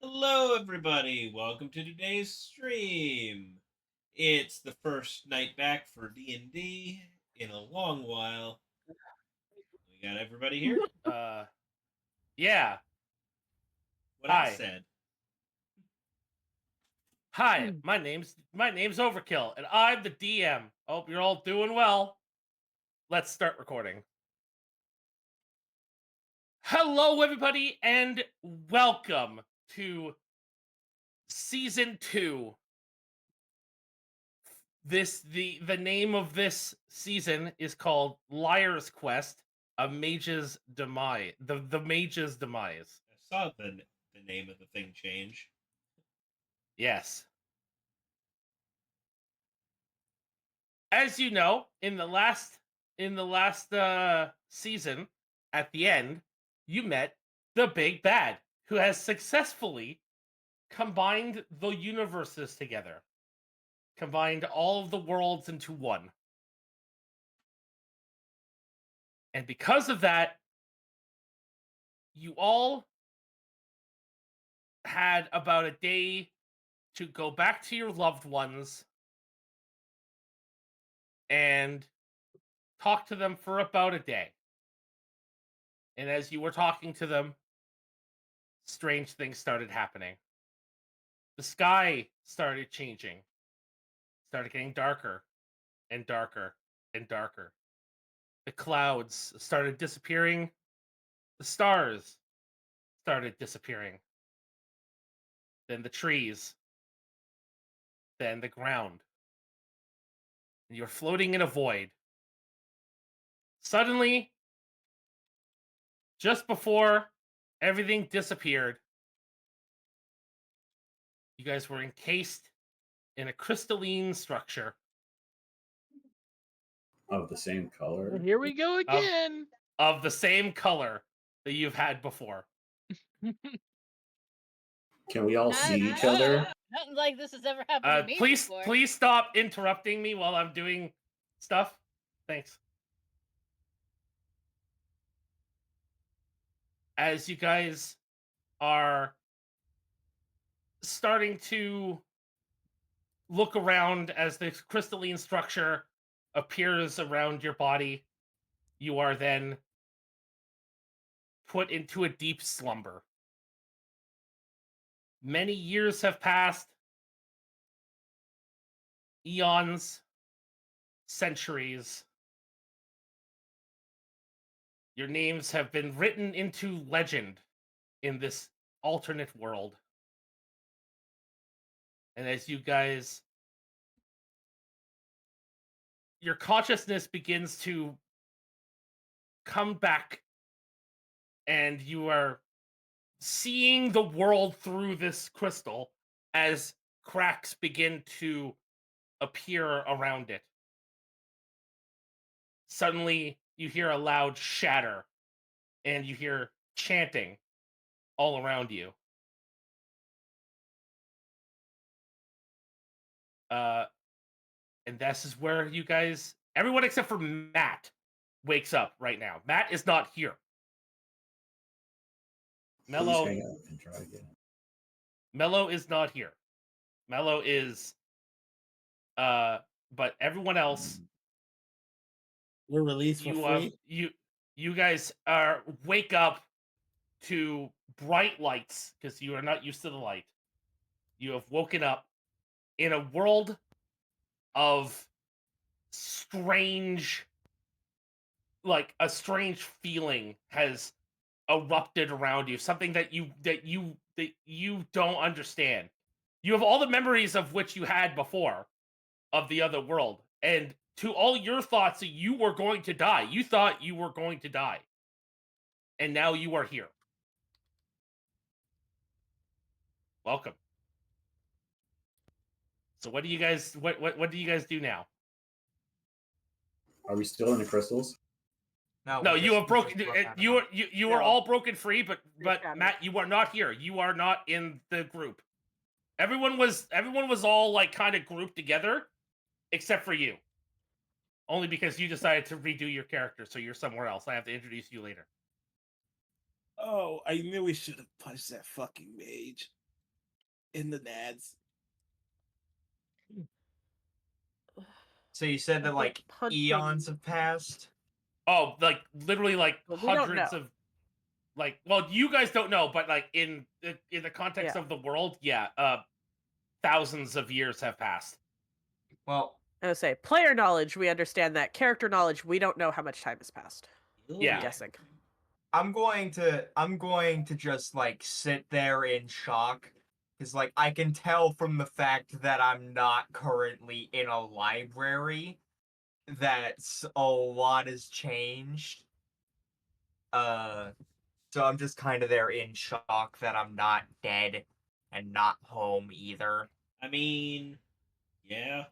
Hello, everybody. Welcome to today's stream. It's the first night back for D&D in a long while. We got everybody here. Yeah. What Hi. I said. Hi, my name's Overkill, and I'm the DM. Hope you're all doing well. Let's start recording. Hello, everybody, and welcome to Season 2. The name of this season is called Lyre's Quest, a Mage's Demise. The Mage's Demise. I saw the name of the thing change. Yes. As you know, in the last season, at the end, you met the big bad, who has successfully combined the universes together, combined all of the worlds into one. And because of that, you all had about a day to go back to your loved ones and talk to them for about a day. And as you were talking to them, strange things started happening. The sky started changing, started getting darker and darker and darker. The clouds started disappearing. The stars started disappearing. Then the trees. Then the ground. And you're floating in a void. Suddenly, just before everything disappeared, you guys were encased in a crystalline structure Of the same color. Here we go again. of the same color that you've had before. Can we all see each other? Nothing like this has ever happened to me before. Please stop interrupting me while I'm doing stuff. Thanks. As you guys are starting to look around as the crystalline structure appears around your body, you are then put into a deep slumber. Many years have passed, eons, centuries. Your names have been written into legend in this alternate world. And as you guys, your consciousness begins to come back, and you are seeing the world through this crystal as cracks begin to appear around it. Suddenly, you hear a loud shatter, and you hear chanting all around you. And this is where you guys, everyone except for Matt, wakes up right now. Matt is not here. Mello, Please hang out and try again. Mello is not here. Mello is, but everyone else We're released for free. You guys wake up to bright lights because you are not used to the light. You have woken up in a world of strange, like a strange feeling has erupted around you. Something that you don't understand. You have all the memories of which you had before of the other world, and to all your thoughts, you were going to die. You thought you were going to die, and now you are here. Welcome. So what do you guys what do you guys do now? Are we still in the crystals? No, you have broken. You are all broken free, but Matt, you are not here. You are not in the group. Everyone was all like kind of grouped together, except for you. Only because you decided to redo your character, so you're somewhere else. I have to introduce you later. Oh, I knew we should have punched that fucking mage in the nads. So you said that like eons have passed? Oh, like literally like Well, we don't hundreds know. of like. Well, you guys don't know, but like in the context Yeah. of the world, yeah, thousands of years have passed. Well, I would say player knowledge, we understand that. Character knowledge, we don't know how much time has passed. Yeah. I'm guessing. I'm going to just like sit there in shock because like I can tell from the fact that I'm not currently in a library that a lot has changed. So I'm just kind of there in shock that I'm not dead and not home either. I mean, yeah.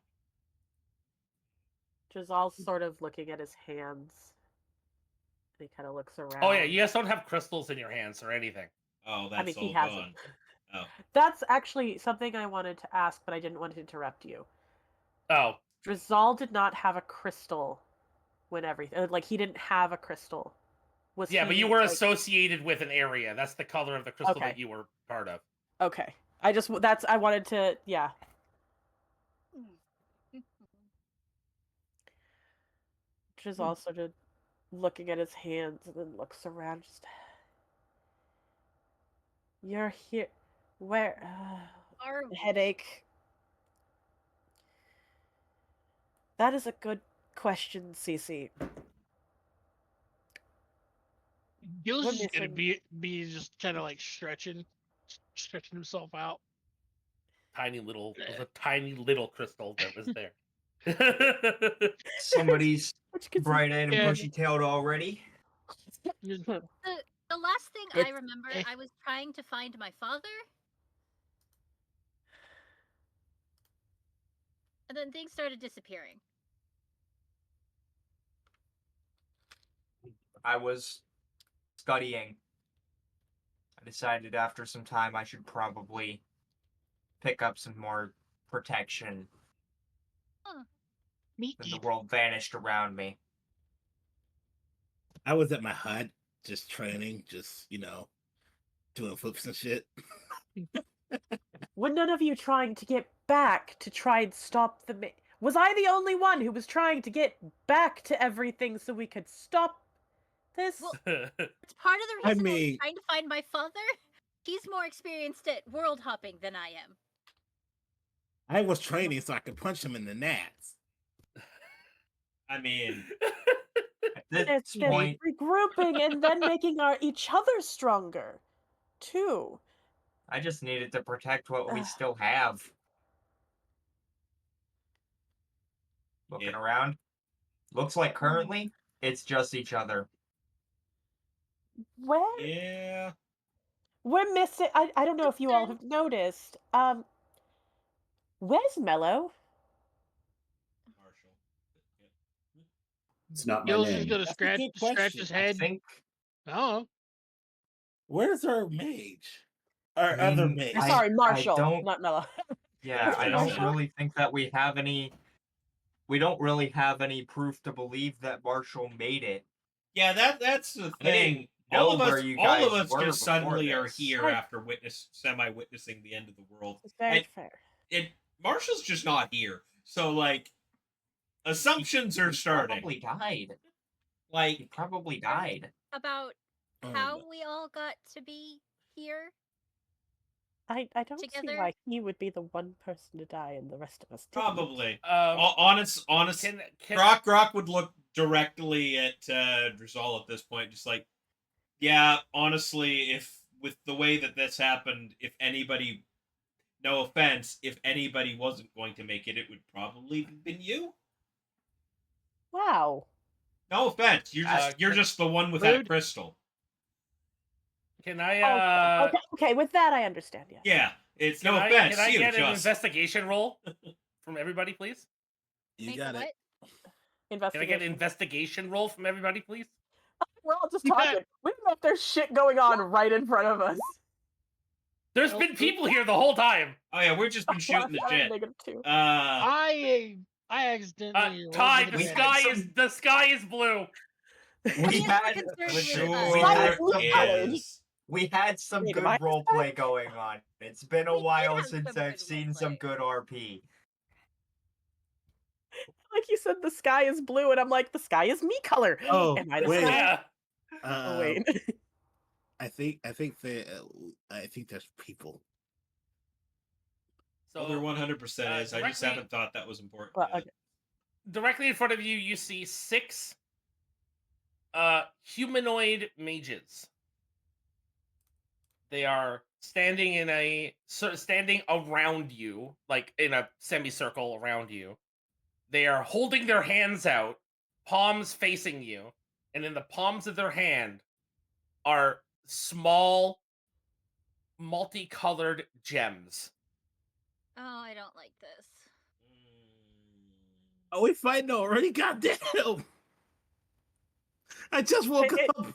Giselle sort of looking at his hands. And he kind of looks around. Oh yeah, you guys don't have crystals in your hands or anything. Oh, that's I mean, all he hasn't. gone. Oh. That's actually something I wanted to ask, but I didn't want to interrupt you. Oh. Rizal did not have a crystal when everything... Like, he didn't have a crystal. Was yeah, he, but you were like... associated with an area. That's the color of the crystal Okay. that you were part of. Okay. I wanted to... Yeah. Giselle sort of looking at his hands and then looks around. Just... You're here. Where? Are we? Headache. That is a good question, Cece. Gil's We're just gonna missing- be just kind of like stretching himself out. It was a tiny little crystal that was there. Somebody's Which could bright-eyed and Yeah. bushy-tailed already. The last thing I remember, I was trying to find my father. And then things started disappearing. I was studying. I decided after some time I should probably pick up some more protection. Meat Then the world vanished around me. I was at my hut, just training, doing flips and shit. Were none of you trying to get back to try and stop the... Was I the only one who was trying to get back to everything so we could stop this? Well, it's part of the I reason I was mean- trying to find my father. He's more experienced at world hopping than I am. I was training so I could punch him in the nats. I mean, At this It's been point, regrouping and then making each other stronger, too. I just needed to protect what we still have. Looking Yeah. around. Looks like currently, it's just each other. Where? yeah. We're missing... I don't know if you all have noticed. Where's Mello? Marshall. It's not my Gil's just name. gonna That's a scratch good scratch question. his I head. think Oh, Where's our mage? Our other mean, mage. Sorry, Marshall, don't- not Mello. Yeah, I That's don't really think that we have any. We don't really have any proof to believe that Marshall made it. Yeah, that's the I didn't thing. know All of where us, you all of guys us were just before suddenly are this. here Right. after semi-witnessing the end of the world. It's very And- fair. And Marshall's just not here, so like, assumptions are He starting. probably died. He Like, probably died. About Oh, how no. we all got to be here? I don't see Together? why he would be the one person to die and the rest of us didn't. probably. Um, Honest. can Grok would look directly at Drizal at this point, just like, yeah, honestly, if with the way that this happened, if anybody, no offense, if anybody wasn't going to make it, it would probably have been you. Wow. No offense, you're just the one with that Rude. crystal. Can I Okay, with that I understand, yes. Yeah, it's can no I offense. can I you get an just investigation roll from everybody, please? You Make got what? it. Can I get an Investigation. investigation roll from everybody, please? We're all just talking. We don't know if there's shit going on right in front of us. There's been people here the whole time. Oh yeah, we've just been shooting the shit. -2. I accidentally rolled Ty, with the advantage. sky is blue. We had concerned with sure is. we had some Wait, good am I roleplay going on. It's been a We did while have since some I've good seen some roleplay. good RP. Like you said, the sky is blue, and I'm like, the sky is me color. Oh, Am I the wait. sky? Yeah. Oh wait. I think there's people. So Well, there 100% is. I just directly- haven't thought that was important. Well, yet. okay. directly in front of you, you see 6 humanoid mages. They are standing standing around you, like in a semicircle around you. They are holding their hands out, palms facing you, and in the palms of their hand are small, multicolored gems. Oh, I don't like this. Oh, we fighting already? Goddamn! I just woke It- up.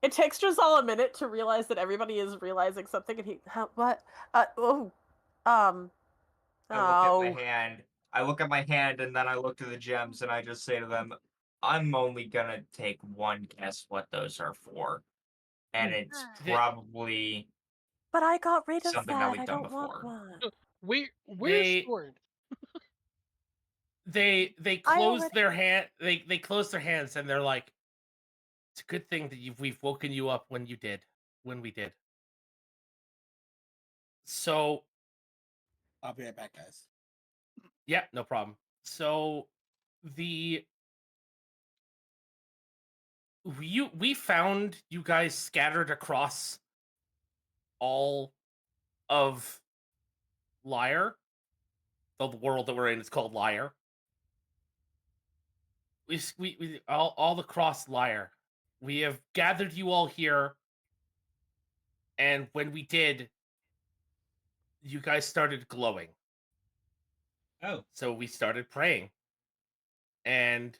It takes Drizal a minute to realize that everybody is realizing something, and he, what? I look Oh. at my hand. I look at my hand, and then I look to the gems, and I just say to them, "I'm only gonna take one guess what those are for, and it's The- probably But I got rid of something that that. we've I done don't want before." one. We're They- stored. They I close already- their hand. They close their hands, and they're like, "It's a good thing that we've woken you up when we did." So I'll be right back, guys. yeah, no problem. So we found you guys scattered across all of Lyre. The world that we're in is called Lyre. We all across Lyre. We have gathered you all here, and when we did, you guys started glowing. Oh, So we started praying. And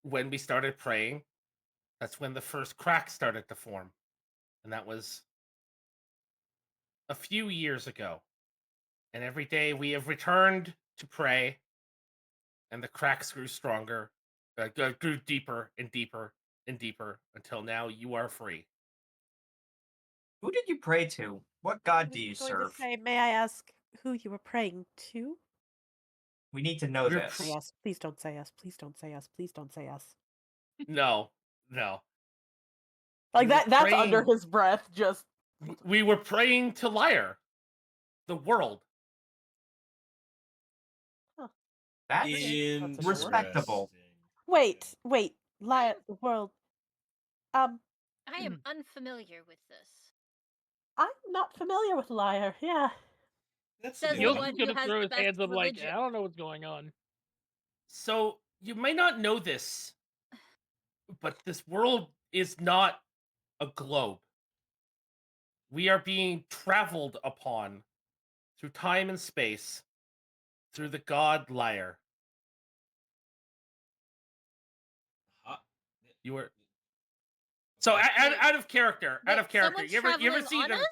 when we started praying, that's when the first crack started to form. And that was a few years ago. And every day we have returned to pray, and the cracks grew stronger, grew deeper and deeper and deeper until now you are free. Who did you pray to? What god do you I was going serve? to say, may I ask who you were praying to? We need to know We're this. Yes, please don't say us. Please don't say us. Please don't say us. No. Like We were that's under praying- his breath. Just We were praying to Lyre, the world. That's interesting. respectable. wait. Lie the world. I am unfamiliar with this. I'm not familiar with Lyre. Yeah. That's Says a the new He'll one one. who gonna has throw the his best hands up like, religion. I don't know what's going on. So you may not know this, but this world is not a globe. We are being traveled upon through time and space through the god Lyre. Huh? You were so out of character. Out Wait, of character. someone's You ever traveling see on the us?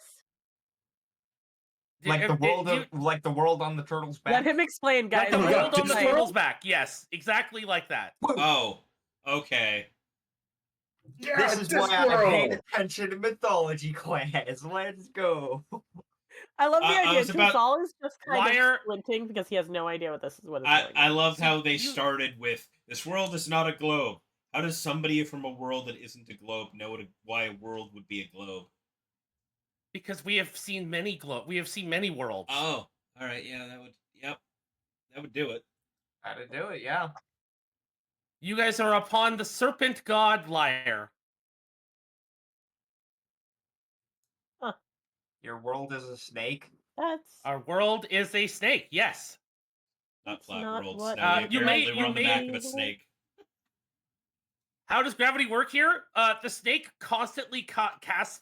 Like the world you- like the world on the turtle's back. Let him explain, guys. like the Oh my God, world on the this turtle's back. Yes, exactly like that. Oh, okay. This is why I paid attention to mythology class. Let's go. I love the I idea. was about- Drizal is just kind Lyre- of squinting because he has no idea what is going I on. love So how they you- started with, this world is not a globe. How does somebody from a world that isn't a globe know why a world would be a globe? Because we have seen many worlds. Oh, all right. Yeah, that would. Yep, that would do it. How to do it? Yeah. You guys are upon the serpent god Lyre. Your world is a snake. That's Our world is a snake. Yes. Not That's flat not world. what Snowy. you Apparently, may- we're you on the back of may- a snake. How does gravity work here? The snake constantly casts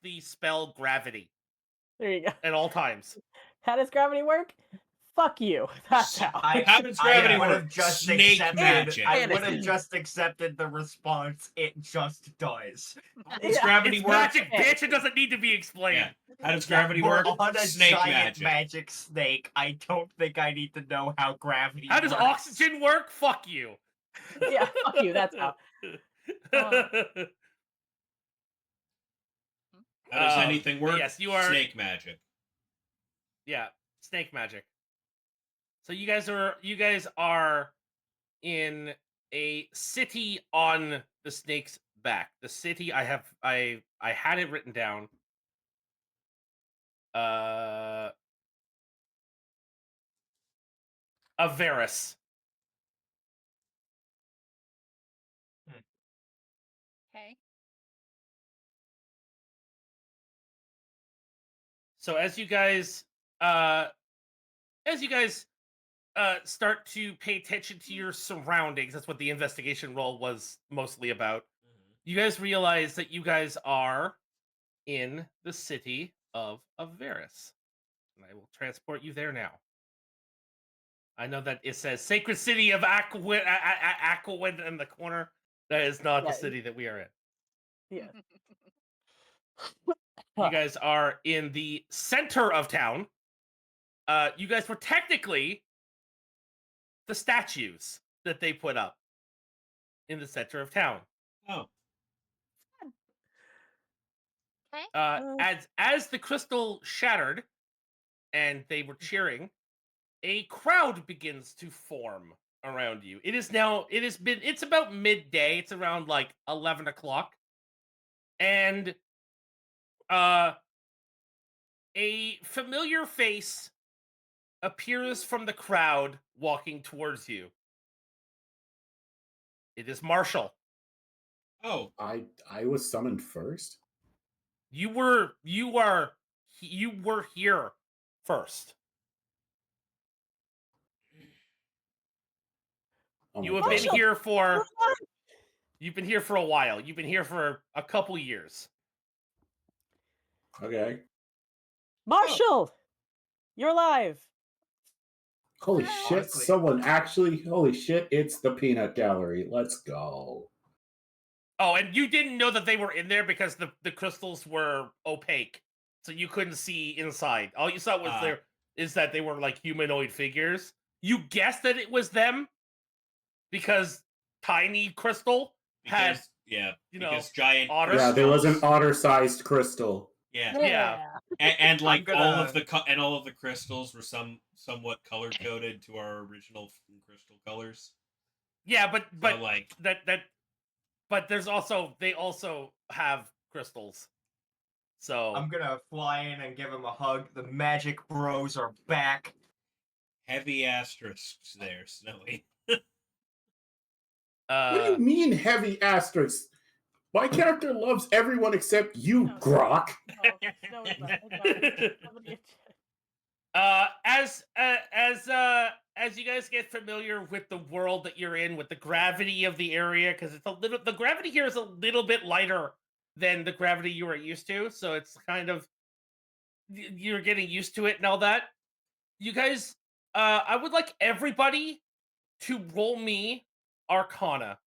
the spell gravity there you go. at all times. How does gravity work? Fuck you. That's how. How does gravity I would work? have just Snake accepted. magic. I would have just accepted the response. It just does. How does Yeah. gravity It's work? magic, bitch. It doesn't need to be explained. Yeah. How does gravity We're work? on a Snake giant magic. snake. I don't think I need to know how gravity. How does works. oxygen work? Fuck you. Yeah, fuck you. That's how. How does anything work? yes, you are- Snake magic. Yeah, snake magic. So you guys are in a city on the snake's back. The city I had it written down. Avaris. Okay. So as you guys start to pay attention to your surroundings, that's what the investigation roll was mostly about. You guys realize that you guys are in the city of Avaris. And I will transport you there now. I know that it says Sacred City of Aquawind in the corner. That is not the Yeah. city that we are in. Yeah. You guys are in the center of town. You guys were technically the statues that they put up in the center of town. Oh. As the crystal shattered and they were cheering, a crowd begins to form around you. It's about midday. It's around like 11 o'clock. And a familiar face appears from the crowd walking towards you. It is Marshall. Oh. I was summoned first. You were here first. Oh my You have God. been here for You've been here for a while. You've been here for a couple years. Okay. Marshall, you're alive. Holy Yeah. shit! Honestly. Someone actually. Holy shit! It's the peanut gallery. Let's go. Oh, and you didn't know that they were in there because the crystals were opaque, so you couldn't see inside. All you saw was is that they were like humanoid figures. You guessed that it was them because tiny crystal had because giant otters. Yeah, there was an crystals. otter-sized crystal. Yeah. And like I'm all gonna- of the crystals were somewhat color coded to our original crystal colors. Yeah, but So, like but they also have crystals. So I'm gonna fly in and give him a hug. The magic bros are back. heavy asterisks there, Snowy. What do you mean heavy asterisks? My character loves everyone except you, No. Grok. No, somebody- as you guys get familiar with the world that you're in, with the gravity of the area, because the gravity here is a little bit lighter than the gravity you were used to, so it's kind of you're getting used to it and all that. You guys, I would like everybody to roll me Arcana.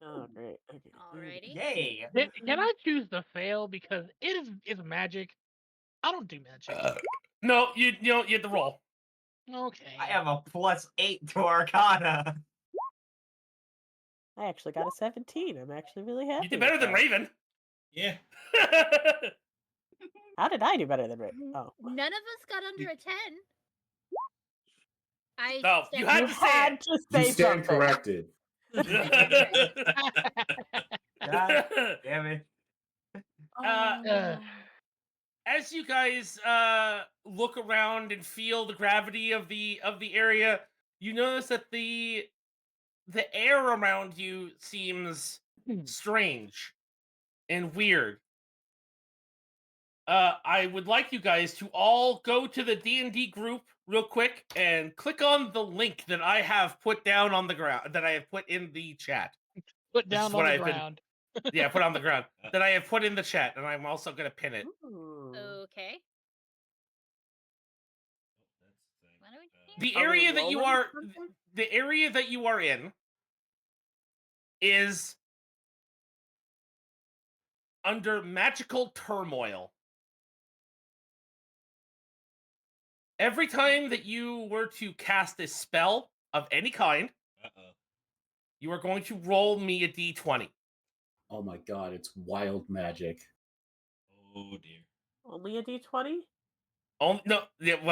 Oh, great. Okay. Alrighty. Yay! Can I choose to fail because it's magic? I don't do magic. No, you have to roll. Okay. I have a +8 to Arcana. I actually got a 17. I'm actually really happy. You did with better than that. Raven. Yeah. How did I do better than Raven? Oh. None of us got under a 10. I No, you had You to say had it. to You say stand something. corrected. God damn it. Uh, As you guys look around and feel the gravity of the area, you notice that the air around you seems strange and weird. I would like you guys to all go to the D&D group real quick and click on the link that I have put down on the ground, that I have put in the chat. Put This is down what on the I've been- ground. Yeah, put on the ground. That I have put in the chat, and I'm also going to pin it. Ooh. Okay. What do we do? The Are we area that you rolling are something? the area that you are in is under magical turmoil. Every time that you were to cast a spell of any kind, you are going to roll me a d20. Oh my god, it's wild magic. Oh dear. Only a d20? Oh no!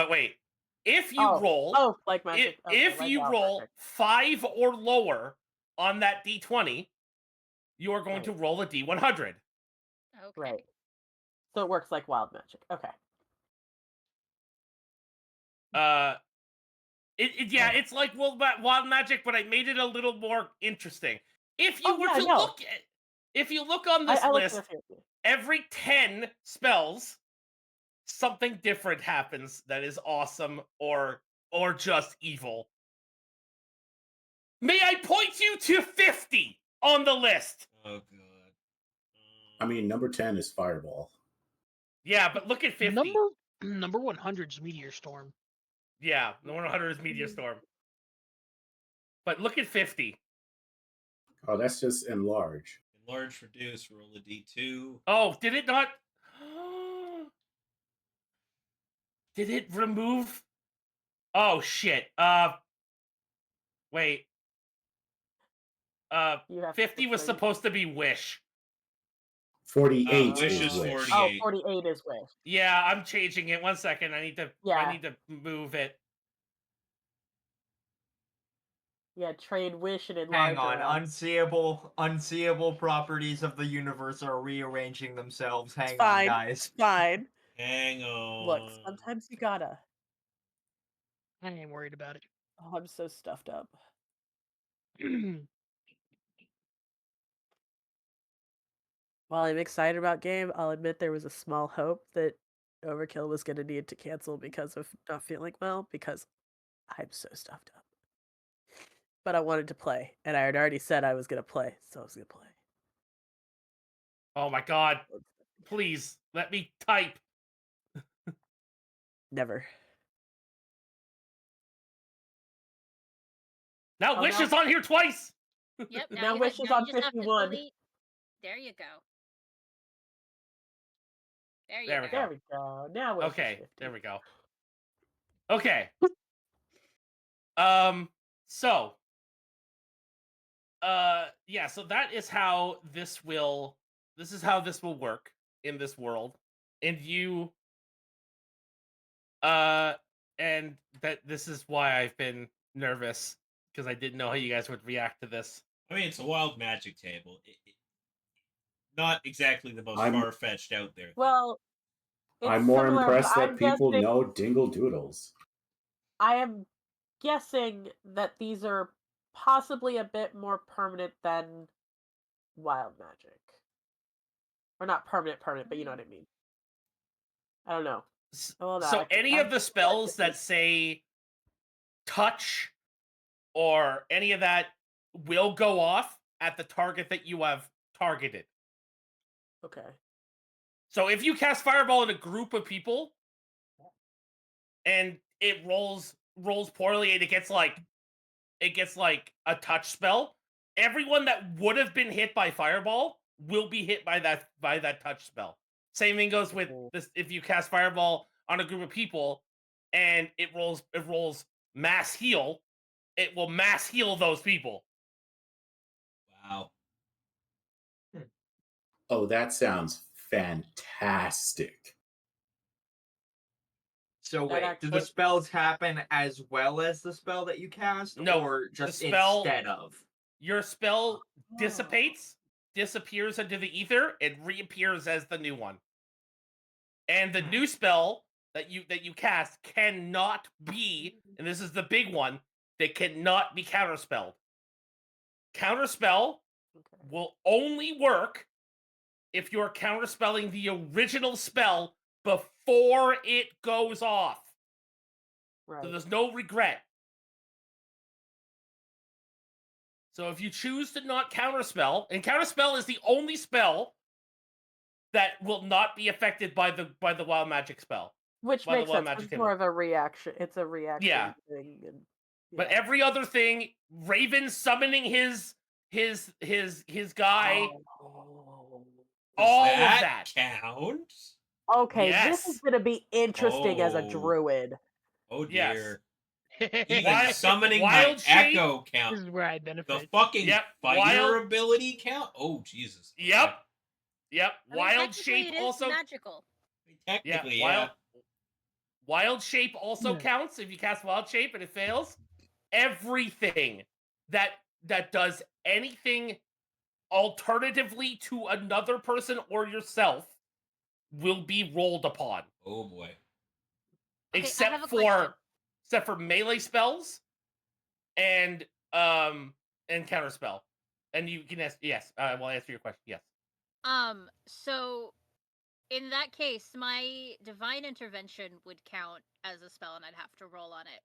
Wait. If you roll, Oh, like magic. Okay, if like you wild roll magic. 5 or lower on that d20, you are going Right. to roll a d100. Okay. Right. So it works like wild magic. Okay. Yeah, it's like wild magic, but I made it a little more interesting. If you Oh, were yeah, to no. look at, if you look on this I like list, this here. every 10 spells, something different happens that is awesome or just evil. May I point you to 50 on the list? Oh god. I mean, number 10 is Fireball. Yeah, but look at 50. Number 100's Meteor Storm. Yeah, the 100 is Meteor Storm. But look at 50. Oh, that's just enlarge. Enlarge, reduce, roll a d2. Oh, did it not? Did it remove? Oh shit. Wait. You have 50 was to- supposed to be wish. 48 Wish is is wish. 48. Oh, 48 is wish. Yeah, I'm changing it. 1 second. I need to move it. Yeah, trade wish and enlarge. Hang on, around. unseeable properties of the universe are rearranging themselves. Hang on, fine. guys. Fine. Hang on. Look, sometimes you gotta. I ain't worried about it. Oh, I'm so stuffed up. While I'm excited about game, I'll admit there was a small hope that Overkill was going to need to cancel because of not feeling well, because I'm so stuffed up. But I wanted to play, and I had already said I was going to play, so I was going to play. Oh my god. Please, let me type. Never. Now Oh, wish no. is on here twice. Yep. Now you Wish ha- is now on you just have to 51. delete- There you go. There you There we go. There we go. Now Wish is Okay, 50. there we go. Okay. So yeah, so that is how this is how this will work in this world. And you and that this is why I've been nervous, because I didn't know how you guys would react to this. I mean, it's a wild magic table. Not exactly the most I'm- far-fetched out there. Well, it's I'm more similar, but impressed that I'm people guessing, know Dingle Doodles. I am guessing that these are possibly a bit more permanent than wild magic. Or not permanent, but you know what I mean. I don't know. Well, no, So I can- any I'm of the just spells like- that say touch or any of that will go off at the target that you have targeted. Okay. So if you cast Fireball in a group of people and it rolls poorly and it gets like a touch spell, everyone that would have been hit by Fireball will be hit by that touch spell. Same thing goes with this. If you cast Fireball on a group of people and it rolls mass heal, it will mass heal those people. Wow. Oh, that sounds fantastic. So That wait, do the actually- spells happen as well as the spell that you cast, No, or just spell- instead of? your spell dissipates, disappears into the ether, and reappears as the new one. And the new spell that you cast cannot be, and this is the big one, that cannot be counterspelled. Counterspell will only work if you're counterspelling the original spell before it goes off. Right. So there's no regret. So if you choose to not counterspell, and counterspell is the only spell that will not be affected by the wild magic spell. Which by the makes wild sense. magic It's table. more of a reaction. It's a reaction Yeah. thing. And, But yeah. every other thing, Raven summoning his guy, Oh. all Does of that that. count? Okay, this is Yes. gonna be interesting as a Oh. druid. Oh Yes. dear. Even Wild- summoning wild my shape echo This count. is where I The benefit. fucking Yep, fire wild- ability count? Oh Jesus. Yep. Yep. I mean, Wild technically shape it is also. magical. Technically, Yeah. yeah. Wild shape also Yeah. counts if you cast wild shape and it fails. Everything that does anything alternatively to another person or yourself will be rolled upon. Oh boy. Okay, I except have a for question. melee spells and counterspell. And you can ask we'll answer your question. Yes. So in that case, my divine intervention would count as a spell, and I'd have to roll on it.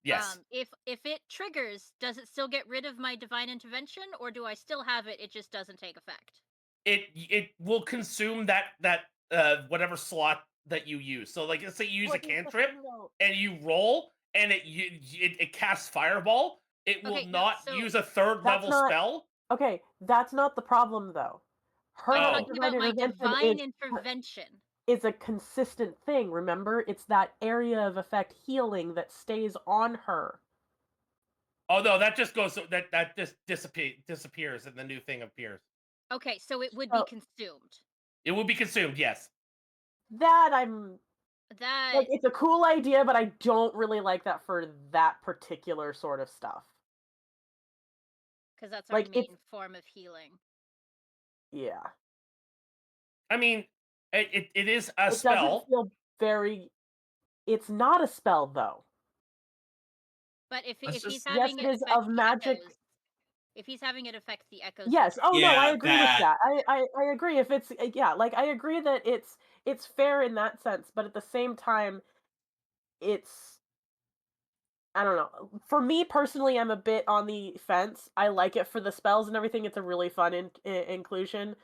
Yes. If it triggers, does it still get rid of my divine intervention, or do I still have it? It just doesn't take effect. It will consume that whatever slot that you use. So like let's say you use a cantrip and you roll and it casts fireball, it will Okay, no, not so- use a third That's level not- spell. Okay, that's not the problem though. Her Oh. I'm talking about my divine intervention. is a consistent thing, remember? It's that area of effect healing that stays on her. Oh no, that just goes that just disappears and the new thing appears. Okay, so it would So- be consumed. It will be consumed, yes. That That it's a cool idea, but I don't really like that for that particular sort of stuff. because that's our like, it's- main form of healing. Yeah. I mean, it is a It spell. doesn't feel very. It's not a spell though. But if Let's he's just- having Yes, it it is affect of the magic. echoes, if he's having it affect the echoes. Yes. Oh no, I Yeah, agree that- with that. I agree. If it's like I agree that it's fair in that sense, but at the same time, it's. I don't know. For me personally, I'm a bit on the fence. I like it for the spells and everything. It's a really fun inclusion.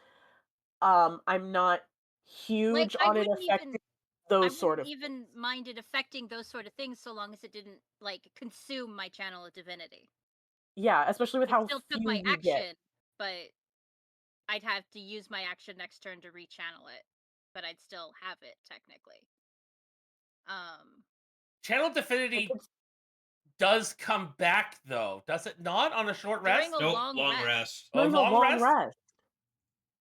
I'm not huge I on it wouldn't affecting even. those I sort wouldn't of. even mind it affecting those sort of things so long as it didn't like consume my channel of divinity. Yeah, especially with It how still took few my you action, get. but I'd have to use my action next turn to rechannel it. But I'd still have it technically. Channel Divinity does come back though, does it not? On a short rest? During a Nope, long rest. Oh, During a long rest.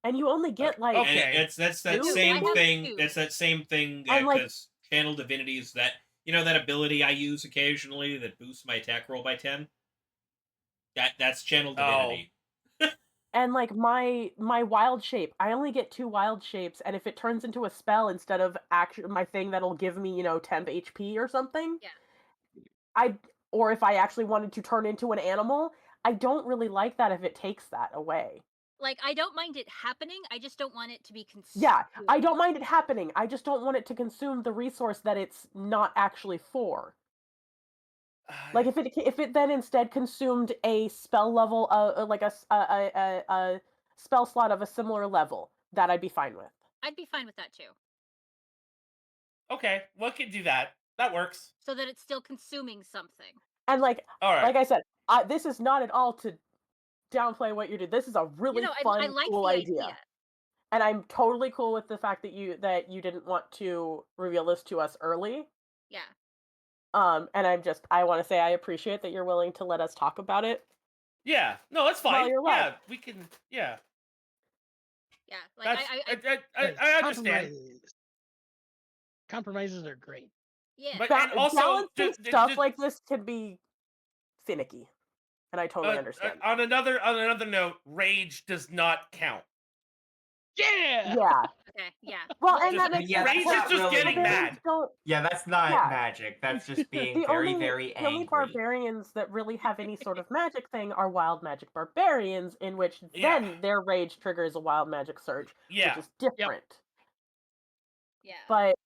And you only get like okay. And that's that Two? same I have thing. two. That's that same thing And, like- because channel divinities that that ability I use occasionally that boosts my attack roll by 10. That's channel divinity. and like my wild shape, I only get 2 wild shapes, and if it turns into a spell instead of my thing that'll give me, temp HP or something. Yeah. Or if I actually wanted to turn into an animal, I don't really like that if it takes that away. Like, I don't mind it happening, I just don't want it to be consumed. Yeah, I don't mind it happening. I just don't want it to consume the resource that it's not actually for. Like if it then instead consumed a spell level, like a spell slot of a similar level, that I'd be fine with. I'd be fine with that too. Okay, we can do that. That works. So that it's still consuming something. And like All right. I said, this is not at all to downplay what you do. This is a really fun, I like cool the idea. And I'm totally cool with the fact that you didn't want to reveal this to us early. Yeah. And I want to say I appreciate that you're willing to let us talk about it. Yeah. No, that's fine. Well, you're yeah, right. we can. Yeah. Yeah. Like I understand. Compromises are great. Yeah. But and also balancing just stuff like this can be finicky. and I totally understand. On another note, rage does not count. Yeah. Yeah. Okay, yeah. Well, and Just- that makes yeah, sense. that's rage because not is just really getting barbarians mad. don't. Yeah, that's not Yeah. magic. That's just being The very, only very the only angry. barbarians that really have any sort of magic thing are wild magic barbarians, in which Yeah. then their rage triggers a wild magic surge, Yeah. which is different. Yeah. But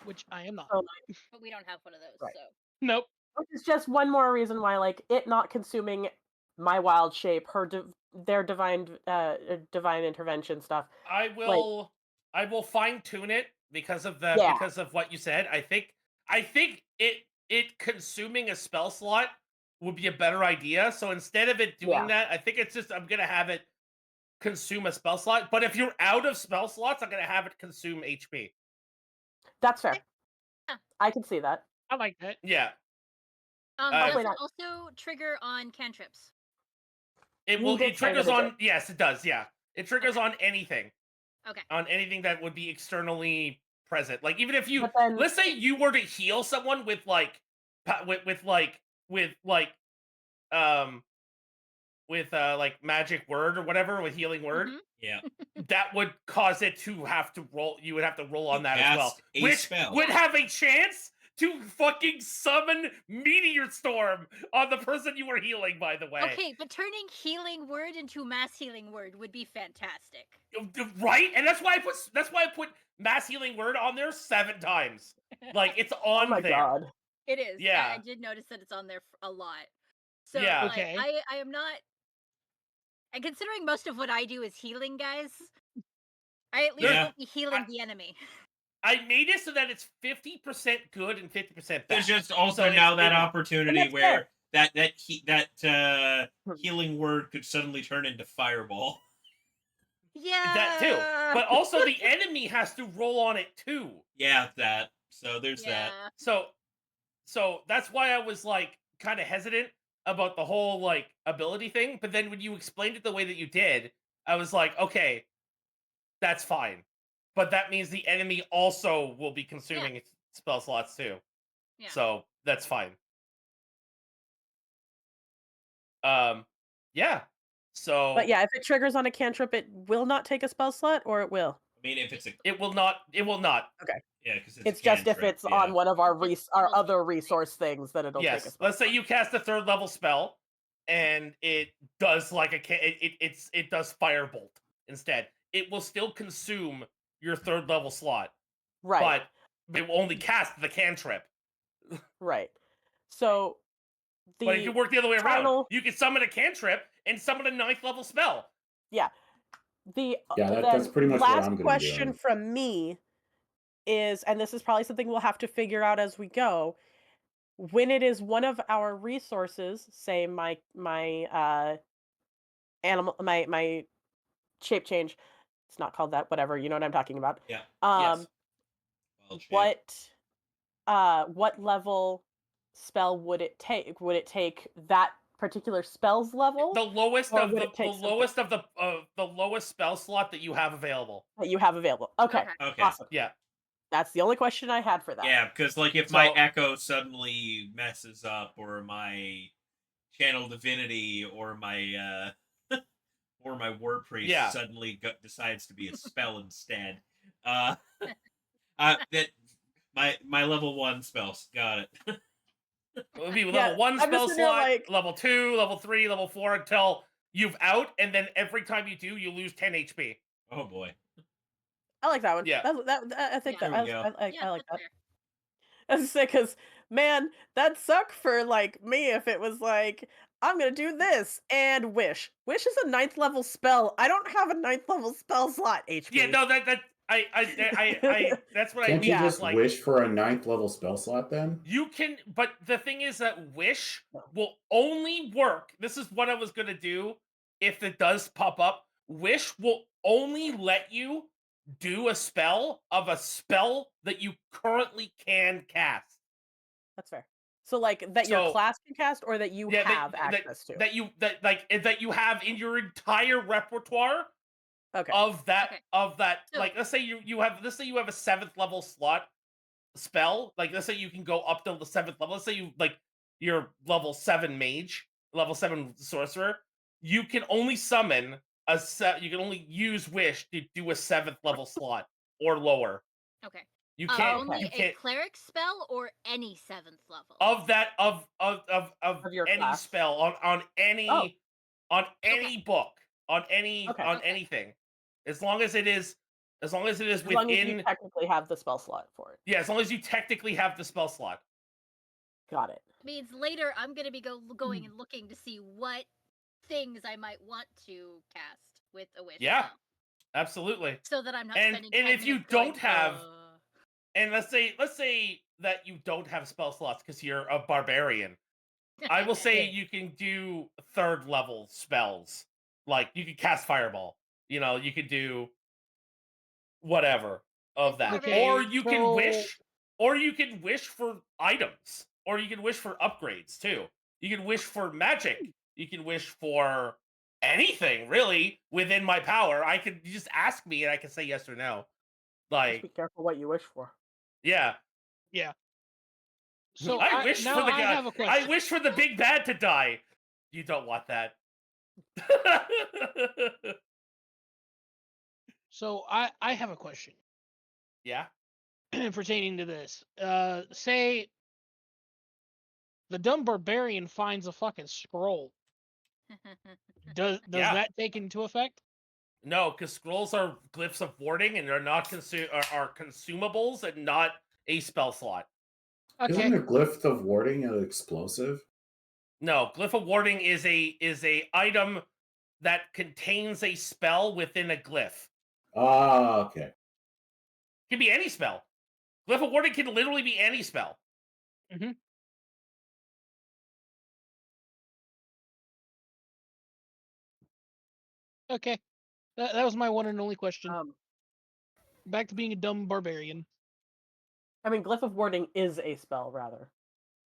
Which I am not. so, But we don't have one of those, Right. so. Nope. which is just one more reason why, like, it not consuming my wild shape, their divine intervention stuff. I will fine tune it because of Yeah. because of what you said. I think it consuming a spell slot would be a better idea. So instead of it doing Yeah. that, I think it's just I'm gonna have it consume a spell slot. But if you're out of spell slots, I'm gonna have it consume HP. That's fair. Yeah. I can see that. I like that. Yeah, Does Hopefully it not. also trigger on cantrips? it You will. did It say that triggers it on. did. Yes, it does. Yeah, it triggers on anything. Okay. On anything that would be externally present. Like even if you, But then, let's say you were to heal someone with like, um like magic word or whatever with healing word, Mhm. Yeah. that would cause it to have to roll. You would have to roll on that as well, Cast a which spell. would have a chance to fucking summon meteor storm on the person you were healing. By the way, Okay, but turning healing word into mass healing word would be fantastic. right? And that's why I put mass healing word on there 7 times. Like it's oh on my there. god. It is. Yeah. I did notice that it's on there a lot. So Yeah. like Okay. I am not, and considering most of what I do is healing, guys, I at least Yeah. won't be healing the enemy. I made it so that it's 50% good and 50% bad. There's just also So now that it- opportunity that's where fair. that healing word could suddenly turn into fireball. Yeah. that too. But also the enemy has to roll on it too. Yeah, that. So there's yeah. that. So that's why I was like kind of hesitant about the whole like ability thing. But then when you explained it the way that you did, I was like, okay, that's fine. But that means the enemy also will be consuming its spell slots too. Yeah. So that's fine. Yeah. So But yeah, if it triggers on a cantrip, it will not take a spell slot, or it will. I mean, if it's a it will not. Okay. yeah, because It's just if it's on one of our our it'll other take- resource things that it'll take a Yes. spell. Let's say you cast a 3rd level spell, and it does like it does firebolt instead. It will still consume your 3rd level slot, Right. but it will only cast the cantrip. Right. So But it can work the other way around. final- You can summon a cantrip and summon a 9th level spell. Yeah, that's pretty much what last I'm gonna be question doing. from me is, and this is probably something we'll have to figure out as we go. When it is one of our resources, say my animal, my shape change, it's not called that, whatever, you know what I'm talking about. Yeah. Yes. Wild shape. What level spell would it take? Would it take that particular spell's level The lowest Or of would the it take lowest of the lowest spell slot that you have available. that you have available? Okay. Okay. Awesome. Yeah. That's the only question I had for that. Yeah, because like if my So- echo suddenly messes up, or my channel divinity, or my or my war priest Yeah. suddenly decides to be a spell instead, that my level 1 spells got it. It would be Yeah, level 1 I'm spell just sitting there slot, like- level 2, level 3, level 4 until you've out, and then every time you do, you lose 10 HP. Oh boy. I like that one. Yeah. I think Yeah. that There we I, go. I, Yeah, I like that. that's fair. I was say because man, that'd suck for like me if it was like I'm gonna do this and wish. Wish is a 9th level spell. I don't have a 9th level spell slot. HP. Yeah, no, I that's what I Can't mean. you Yeah. just like, wish for a 9th level spell slot then? You can, but the thing is that wish will only work. This is what I was gonna do if it does pop up. Wish will only let you do a spell of a spell that you currently can cast. That's fair. So like that your So- class can cast or that you Yeah, have access to. that you have in your entire repertoire Okay. of that Okay. So- like let's say you have a 7th level slot spell. Like let's say you can go up to the 7th level. Let's say you're level 7 mage level 7 sorcerer, you can only summon you can only use wish to do a 7th level slot or lower. Okay. You can't Only you a can't cleric spell or any 7th level? of that of your any class. spell on any book, on any Okay. on Okay. anything. As long as it is As long as you within technically have the spell slot for it. yeah, as long as you technically have the spell slot. Got it. Means later I'm gonna be going and looking to see what things I might want to cast with a wish Yeah. spell, Absolutely. so that I'm not And spending 10 if you minutes going, don't have and let's say that you don't have spell slots because you're a barbarian. I will say you can do 3rd level spells. Like you can cast fireball. You know, you could do whatever of that. Okay, Or you can so- wish for items. Or you can wish for upgrades too. You can wish for magic. You can wish for anything really within my power. You just ask me and I can say yes or no. Just Like be careful what you wish for. yeah. Yeah. So I wish now for the I guy. have a question. I wish for the big bad to die. You don't want that. So I have a question Yeah. pertaining to this. Say the dumb barbarian finds a fucking scroll. Does Yeah. that take into effect? No, because scrolls are glyphs of warding and they're not are consumables and not a spell slot. Okay. Isn't a glyph of warding an explosive? No, glyph of warding is a item that contains a spell within a glyph. Ah, okay. It can be any spell. Glyph of warding can literally be any spell. Mm-hmm. Okay. That was my one and only question. Back to being a dumb barbarian. I mean, Glyph of Warding is a spell, rather.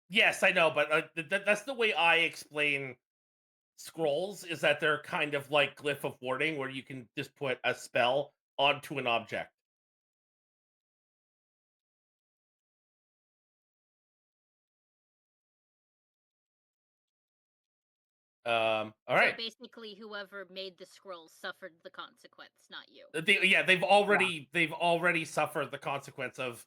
Yes, I know, but that's the way I explain scrolls, is that they're kind of like glyph of warding, where you can just put a spell onto an object. All right. So basically, whoever made the scroll suffered the consequence, not you. They've already suffered the consequence of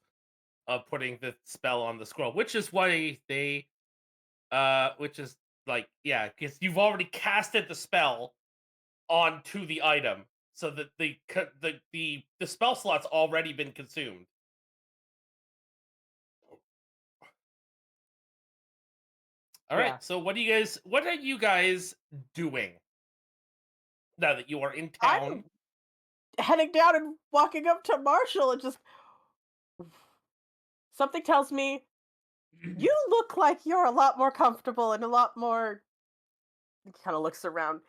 putting the spell on the scroll, which is why they which is like because you've already casted the spell onto the item, so that the spell slot's already been consumed. All right, so what are you guys doing now that you are in town? I'm heading down and walking up to Marshall and just something tells me you look like you're a lot more comfortable and a lot more. He kind of looks around.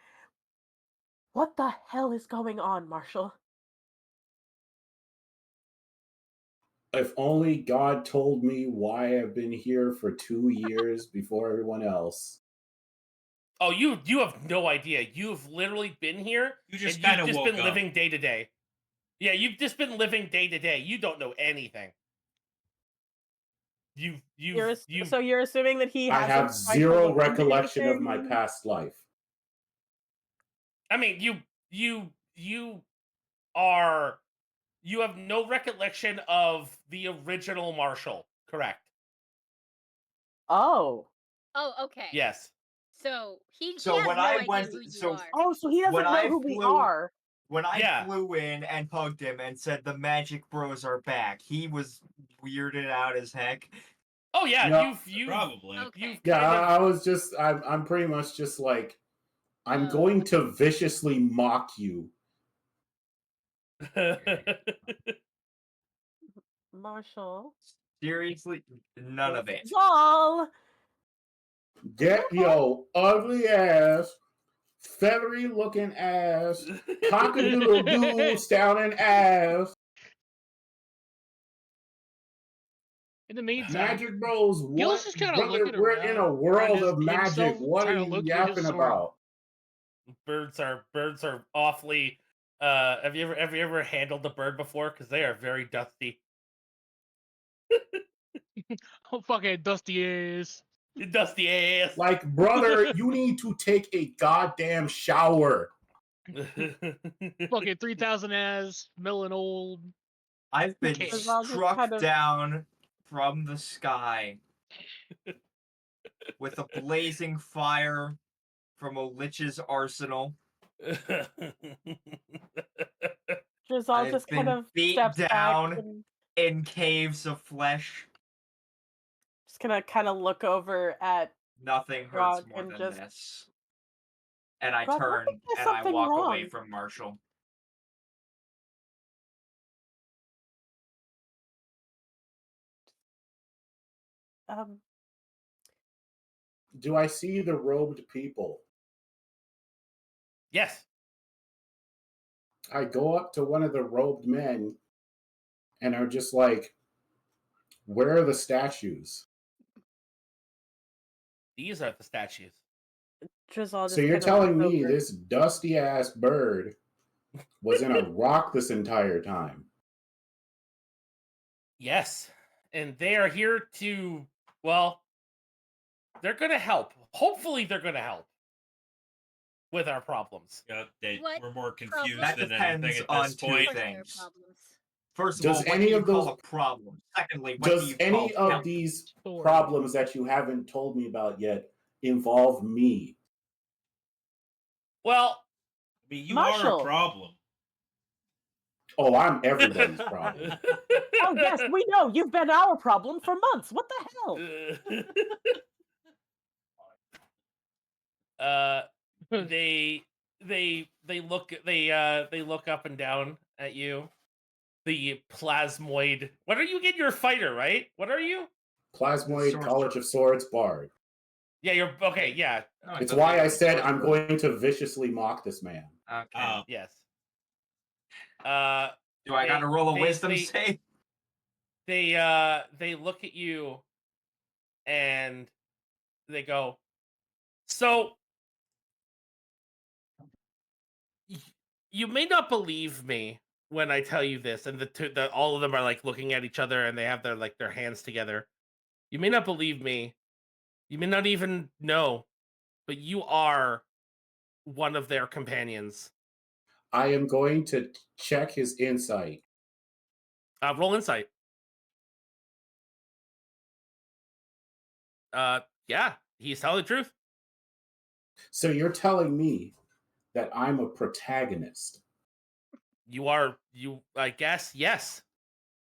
What the hell is going on, Marshall? If only God told me why I've been here for 2 years before everyone else. Oh, you have no idea. You've literally been here. You just and kind you've of just woke been up. living day to day. Yeah, you've just been living day to day. You don't know anything. So you're assuming that he I hasn't have tried to zero look into recollection of my anything? past life. I mean, you have no recollection of the original Marshall, correct? Oh. Oh, okay. Yes. So he So has when no I idea went, who you so are. Oh, so he doesn't when know I who we flew- are. when I Yeah. flew in and hugged him and said the Magic Bros are back, he was weirded out as heck. Oh yeah, No. you've Probably. Okay. you've Yeah, kind of I was just, I'm pretty much just like, I'm going to viciously mock you. Marshall. Seriously, none of it. Zol! Get your ugly ass, feathery looking ass, cockadoodle-doo sounding ass. In the meantime, Magic Bros, Gil's what? just kinda Brother, looking we're in a around world his- of magic. himself, What are trying to you look for his yapping sword. about? birds are awfully have you ever handled a bird before? Because they are very dusty. Oh, fucking dusty ass. Dusty ass. Like, brother, you need to take a goddamn shower. Fucking 3,000 as melon old. I've been cares? Because I'll just struck kind of- down from the sky with a blazing fire from a lich's arsenal. Drizzle I've just kind been of beat steps down. back and In caves of flesh, just gonna kind of look over at nothing hurts Rod more and than just- this. And I Rod, I turn think there's and I something walk away wrong. from Marshall. Do I see the robed people? Yes. I go up to one of the robed men and are just like, where are the statues? These are the statues. Drizzle just So you're kind of telling looks me over. this dusty ass bird was in a rock this entire time? Yes. And they are here to, well, they're going to help. Hopefully they're going to help with our problems. Yeah, What we're more confused That than depends anything at on this two point. Of course there are things. problems. First of Does all, what any do you of those- call a problem? Secondly, what do Does you any call of these Story. problems that you haven't told me about yet involve me? Well, I mean, you are Marshall. a problem. Oh, I'm everybody's problem. Oh yes, we know you've been our problem for months. What the hell? They look up and down at you. The plasmoid. What are you again? You're a fighter, right? What are you? Plasmoid Sorcerer. College of Swords Bard. Yeah, you're okay. Yeah, No, It's thought why they I were said sorcerer. I'm going to viciously mock this man. Okay. yes. Do I gotta roll a wisdom save? They look at you and they go, so you may not believe me when I tell you this, and all of them are like looking at each other and they have their hands together. You may not believe me. You may not even know, but you are one of their companions. I am going to check his insight. Roll insight. Yeah, he's telling the truth. So you're telling me that I'm a protagonist? I guess, yes.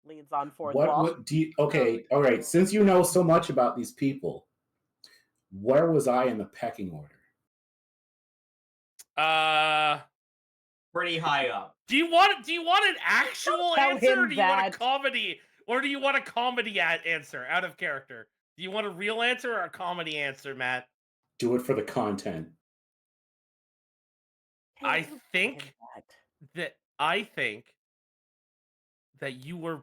Leans on fourth What wall. would do you, okay, all right, since you know so much about these people, where was I in the pecking order? Pretty high up. Do you want an actual tell answer, or him do you want a that. comedy, answer out of character? Do you want a real answer or a comedy answer, Matt? Do it for the content. Hey, I don't tell him think that. that you were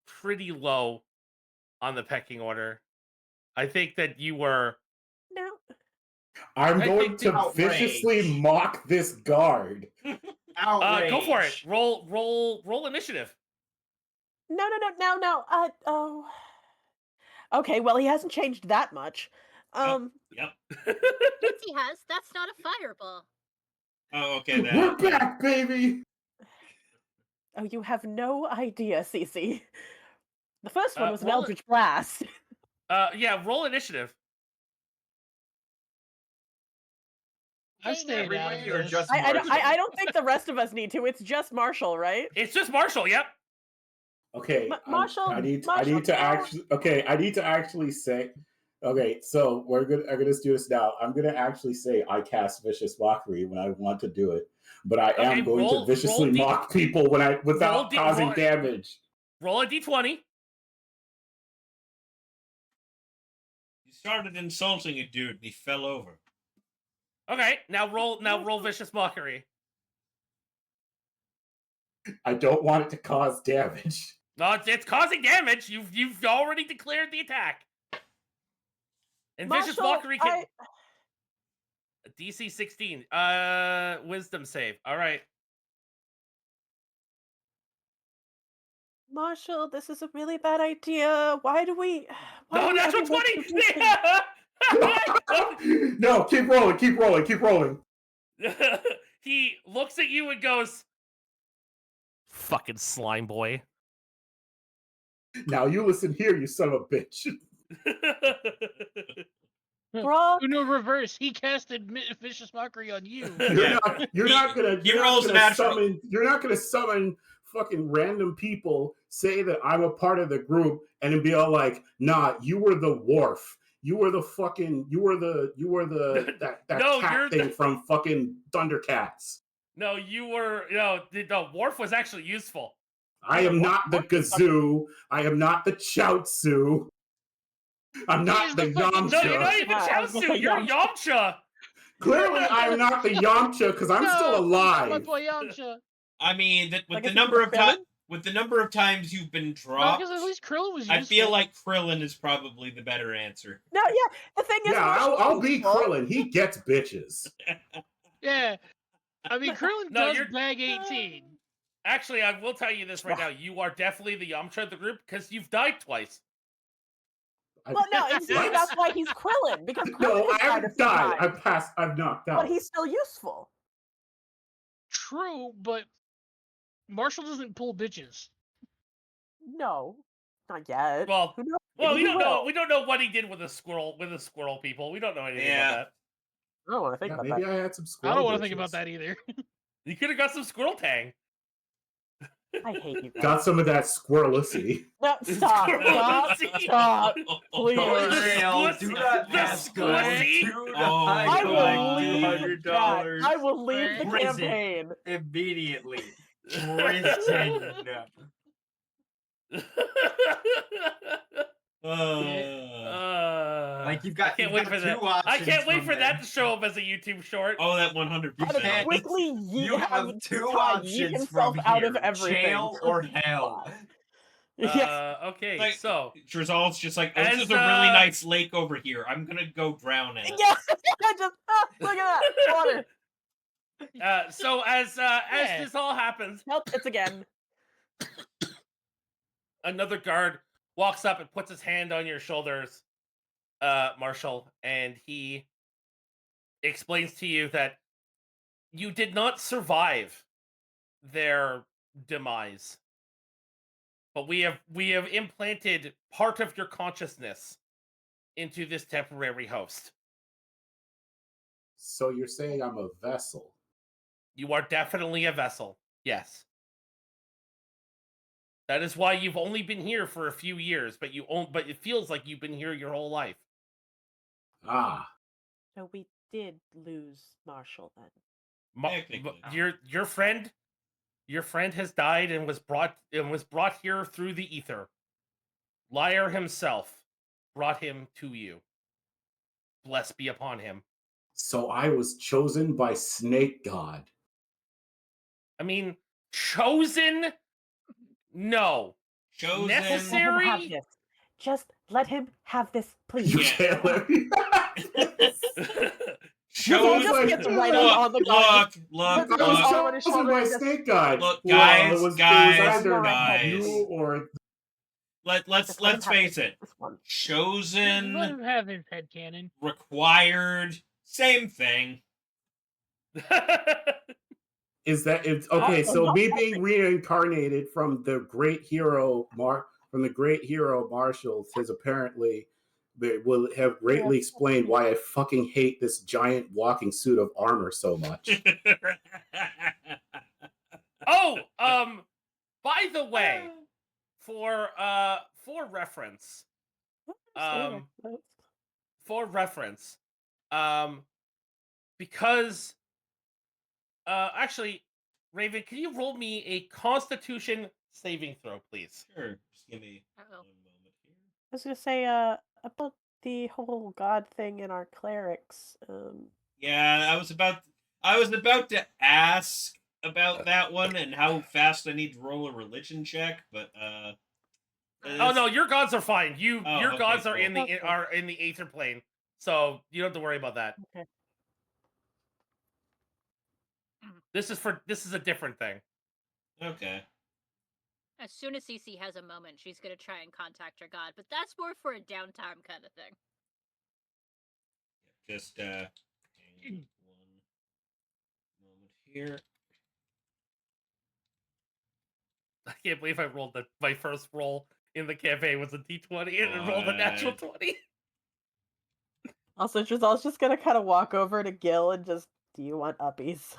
pretty low on the pecking order. I think that you were. No. I'm I going think to viciously mock this guard. Outrage. Go for it. Roll initiative. No. Oh. Okay, well, he hasn't changed that much. Yep. Yes, he has. That's not a fireball. Oh, okay. We're back, baby. Oh, you have no idea, Cece. The first one was an roll Eldritch Blast. Yeah, roll initiative. I'm Dang staying out of Everybody or this. just I Marshall? don't think the rest of us need to. It's just Marshall, right? It's just Marshall. Yep. Okay, Marshall, I need Marshall, to no. actually. Okay, I need to actually say. Okay, so I'm gonna do this now. I'm gonna actually say I cast vicious mockery when I want to do it, but I am going to viciously mock people without causing damage. Roll a d20. You started insulting a dude and he fell over. Okay, now roll vicious mockery. I don't want it to cause damage. No, it's causing damage. You've already declared the attack. And vicious Marshall, mockery can DC 16. Wisdom save. All right. Marshall, this is a really bad idea. Why do we? No, natural 20. No, keep rolling. He looks at you and goes, "Fucking slime boy." Now you listen here, you son of a bitch. Bro, No, reverse. He casted vicious mockery on you. You're not gonna summon fucking random people, say that I'm a part of the group, and then be all like, "Nah, you were the wharf. You were the No, cat thing from fucking Thundercats." No, the Worf was actually useful. I am not the Gazoo. I am not the Chaozu. I'm not the Yamcha. No, you're not even Chaozu. You're Yamcha. Clearly, I'm not the Yamcha because I'm still alive. My boy Yamcha. I mean, with the number of times you've been dropped, because at least Krillin was useful. I feel like Krillin is probably the better answer. No, yeah. The thing is, I'll be Krillin. He gets bitches. Yeah. I mean, Krillin does bag 18. Actually, I will tell you this right now. You are definitely the Yamcha of the group because you've died twice. Well, no, exactly. That's why he's Krillin. Because Krillin I haven't died. I've knocked out. But he's still useful. True, but Marshall doesn't pull bitches. No, not yet. Well, Who knows? we don't know. We don't know what he did with the squirrel. People, we don't know anything about that. I don't want to think about maybe that. I had some squirrel. I don't want to think about that either. You could have got some squirrel tang. I hate you guys. Got some of that squirrelicity. No, stop. Please. Do not ask I will leave the campaign. Immediately. Prison. Like you've got, I can't wait for that. I can't wait for that to show up as a YouTube short. Oh, that 100%. Quickly, you have two options from here: out of everything. jail or hell. Okay, like, so Drizzle's just like, oh, this is a really nice lake over here. I'm gonna go drown in it. Yeah, just look at that water. So as this all happens, nope, it's again. Another guard walks up and puts his hand on your shoulders, Marshall, and he explains to you that you did not survive their demise, but we have implanted part of your consciousness into this temporary host. So you're saying I'm a vessel? You are definitely a vessel. Yes. That is why you've only been here for a few years, but it feels like you've been here your whole life. Ah. So we did lose Marshall then. Your friend has died and was brought here through the ether. Lyre himself brought him to you. Blessed be upon him. So I was chosen by Snake God. I mean, chosen? No. Chosen. Necessary? Just let him have this, please. You can't let me. Chosen. Look. Chosen by Snake God. Look, guys. You or. Let's face it. Chosen. Let him have his headcanon. Required. Same thing. Is that it's okay? So me being reincarnated from the great hero Marshall has apparently will have greatly explained why I fucking hate this giant walking suit of armor so much. Oh, by the way, for reference, because actually, Raven, can you roll me a Constitution saving throw, please? Sure. Just give me one moment here. I was gonna say about the whole god thing in our clerics. Yeah, I was about to ask about that one and how fast I need to roll a religion check, but oh no, your gods are fine. Your gods are cool. in the aether plane, so you don't have to worry about that. Okay. This is a different thing. Okay. As soon as Cece has a moment, she's gonna try and contact her god, but that's more for a downtime kind of thing. Just hang on one moment here. I can't believe I rolled my first roll in the campaign was a d20 and it rolled a natural 20. Also, Drizel's just gonna kind of walk over to Gil and just, do you want uppies?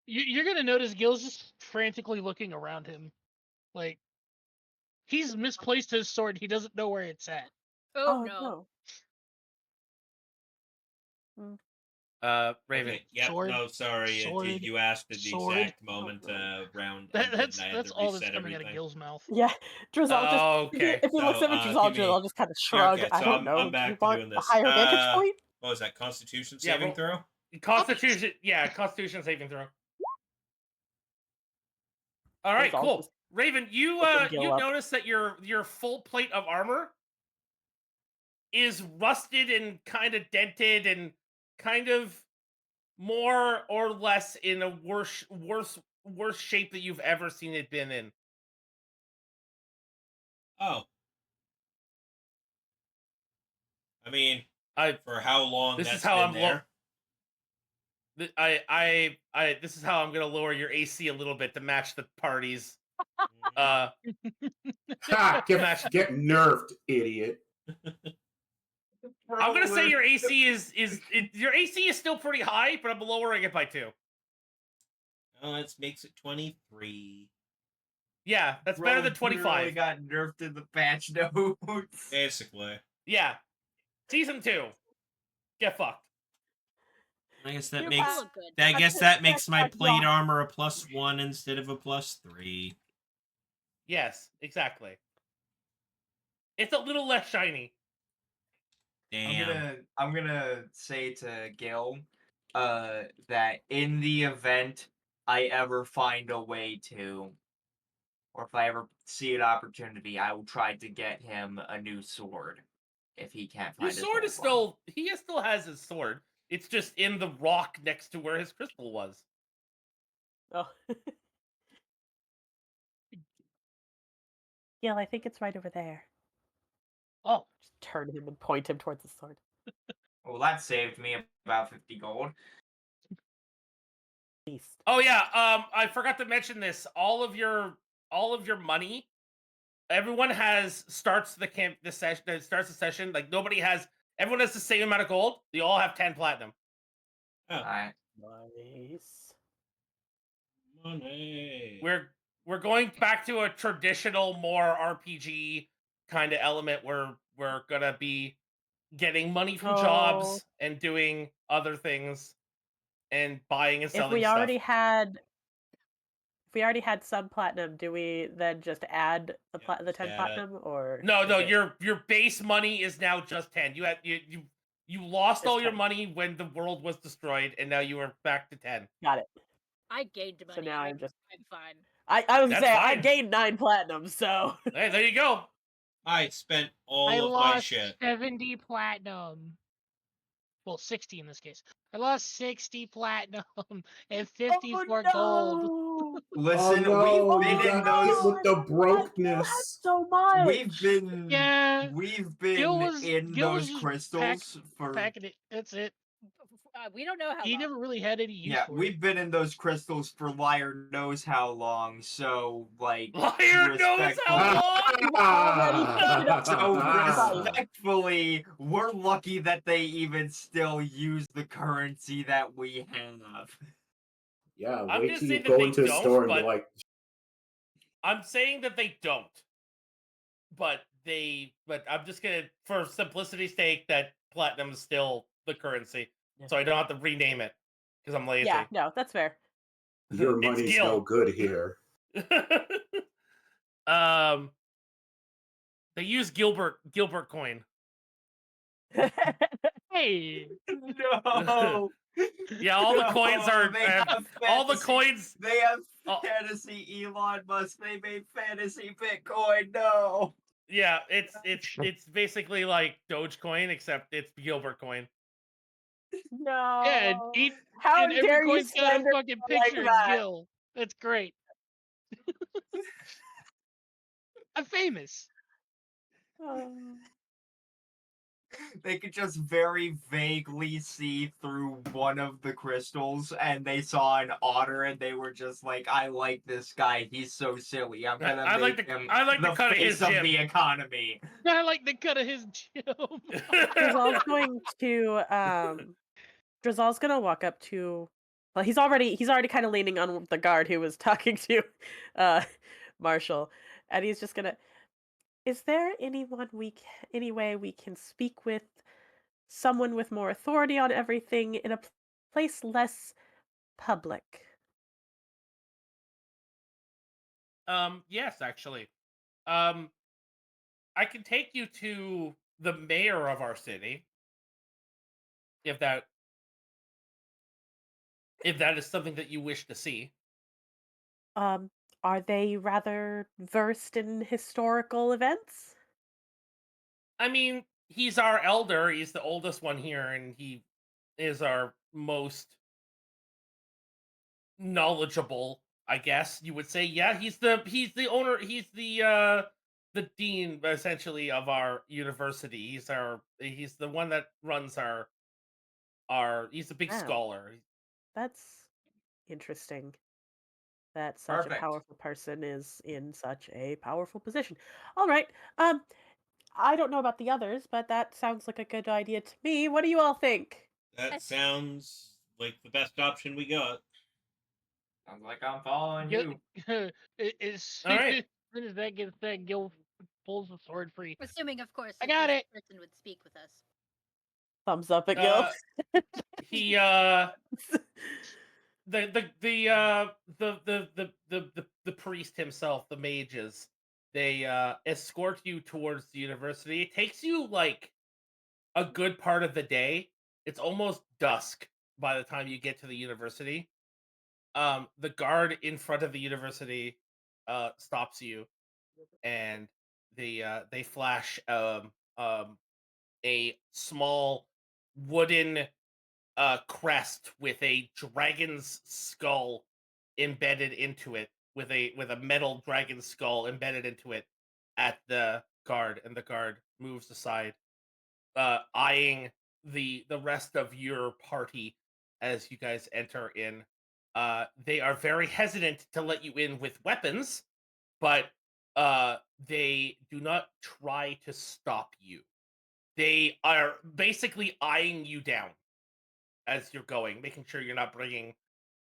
You're gonna notice Gil's just frantically looking around him, like he's misplaced his sword. He doesn't know where it's at. Oh, no. Raven. Okay, yeah, Sword, no, sorry. sword, You asked at the sword. exact moment around That's ended, and I had that's to all that's reset coming out of everything. Gil's mouth. Yeah, Drizel just. Okay. If he looks So, over Drizel, give me- Drizel just kind of shrug. okay, I so don't know. I'm Do back you to want doing a this. higher vantage point? What was that? Constitution Yeah, saving roll- throw? Constitution. Yeah, Constitution saving throw. All right, Drizel cool. just Raven, you looking Gil up. notice that your full plate of armor is rusted and kind of dented and kind of more or less in a worse shape that you've ever seen it been in. Oh. I mean, I for how long this that's is how been I'm there? this is how I'm gonna lower your AC a little bit to match the parties. Ha! Smash. Get nerfed, idiot. I'm gonna say your AC your AC is still pretty high, but I'm lowering it by 2. Oh, that makes it 23. Yeah, that's better than 25. Really got nerfed in the patch notes. Basically. Yeah, season 2. Get fucked. I guess that You makes. look good. I guess that makes my Back plate rock. armor a +1 instead of a +3. Yes, exactly. It's a little less shiny. Damn. I'm gonna say to Gil, that in the event I ever find a way to, or if I ever see an opportunity, I will try to get him a new sword. If he can't find Your his sword is old one. still has his sword. It's just in the rock next to where his crystal was. Oh. Gil, I think it's right over there. Oh, Just turn him and point him towards the sword. Well, that saved me about 50 gold. Beast. Oh yeah, I forgot to mention this. All of your money, everyone starts the session. Like everyone has the same amount of gold. They all have 10 platinum. Oh. Alright. Nice. Money. We're going back to a traditional, more RPG kind of element where we're gonna be getting money from jobs and doing other things and buying and selling If we stuff. already had some platinum, do we then just add the 10 platinum, or No, your base money is now just 10. You lost all your 10. money when the world was destroyed, and now you are back to 10. Got it. I gained money. So now I'm fine. I was That's saying I fine. gained 9 platinum, so Hey, there you go. I spent all I of my lost shit. 70 platinum. Well, 60 in this case. I lost 60 platinum and 54 gold. Listen, Oh, no, we've been you in got hit those. with the brokenness. so much. We've been Gil was those just crystals for. packing it. That's it. We don't know how He long. never really had any use Yeah, for it. we've been in those crystals for Lyre knows how long. So like, Lyre knows how long. So respectfully, we're lucky that they even still use the currency that we have. Yeah, I'm wait gonna till say you that go they into the don't, store and be but- like, I'm saying that they don't. But I'm just gonna, for simplicity's sake, that platinum is still the currency. So I don't have to rename it because I'm lazy. Yeah, no, that's fair. your It's money's Gil. no good here. They use Gilbert coin. Hey, No. Yeah, all the coins are They have all the fantasy- coins. They have Oh. fantasy Elon Musk. They made fantasy Bitcoin. No. Yeah, it's basically like Dogecoin, except it's Gilbert coin. No. yeah, How and every dare you coin's got a slander fucking me like picture of that? Gil. That's great. I'm famous. they could just very vaguely see through one of the crystals, and they saw an otter, and they were just like, "I like this guy. He's so silly. I'm gonna make him the cut of his face of gym." the economy." I like the cut of his gym. Drizzle's going to Drizzle's gonna walk up to, well, he's already kind of leaning on the guard who was talking to uh Marshall, and he's just gonna, is there any way we can speak with someone with more authority on everything in a place less public? Yes, actually. I can take you to the mayor of our city, if that is something that you wish to see. Are they rather versed in historical events? I mean, he's our elder. He's the oldest one here, and he is our most knowledgeable, I guess you would say. Yeah, he's the owner. He's the dean essentially of our university. He's the one that runs he's a big Wow, scholar. that's interesting. That such a Perfect. powerful person is in such a powerful position. All right. Um, I don't know about the others, but that sounds like a good idea to me. What do you all think? That sounds like the best option we got. Sounds like I'm following Gil- you. as All right. soon as that gets said, Gil pulls the sword free. Assuming, of course, I that got this it. person would speak with us. Thumbs up at Gil. He the priest himself, the mages, they escort you towards the university. It takes you like a good part of the day. It's almost dusk by the time you get to the university. The guard in front of the university stops you, and they flash a small wooden crest with a dragon's skull embedded into it, with a metal dragon skull embedded into it at the guard, and the guard moves aside, eyeing the rest of your party as you guys enter in. They are very hesitant to let you in with weapons, but they do not try to stop you. They are basically eyeing you down as you're going, making sure you're not bringing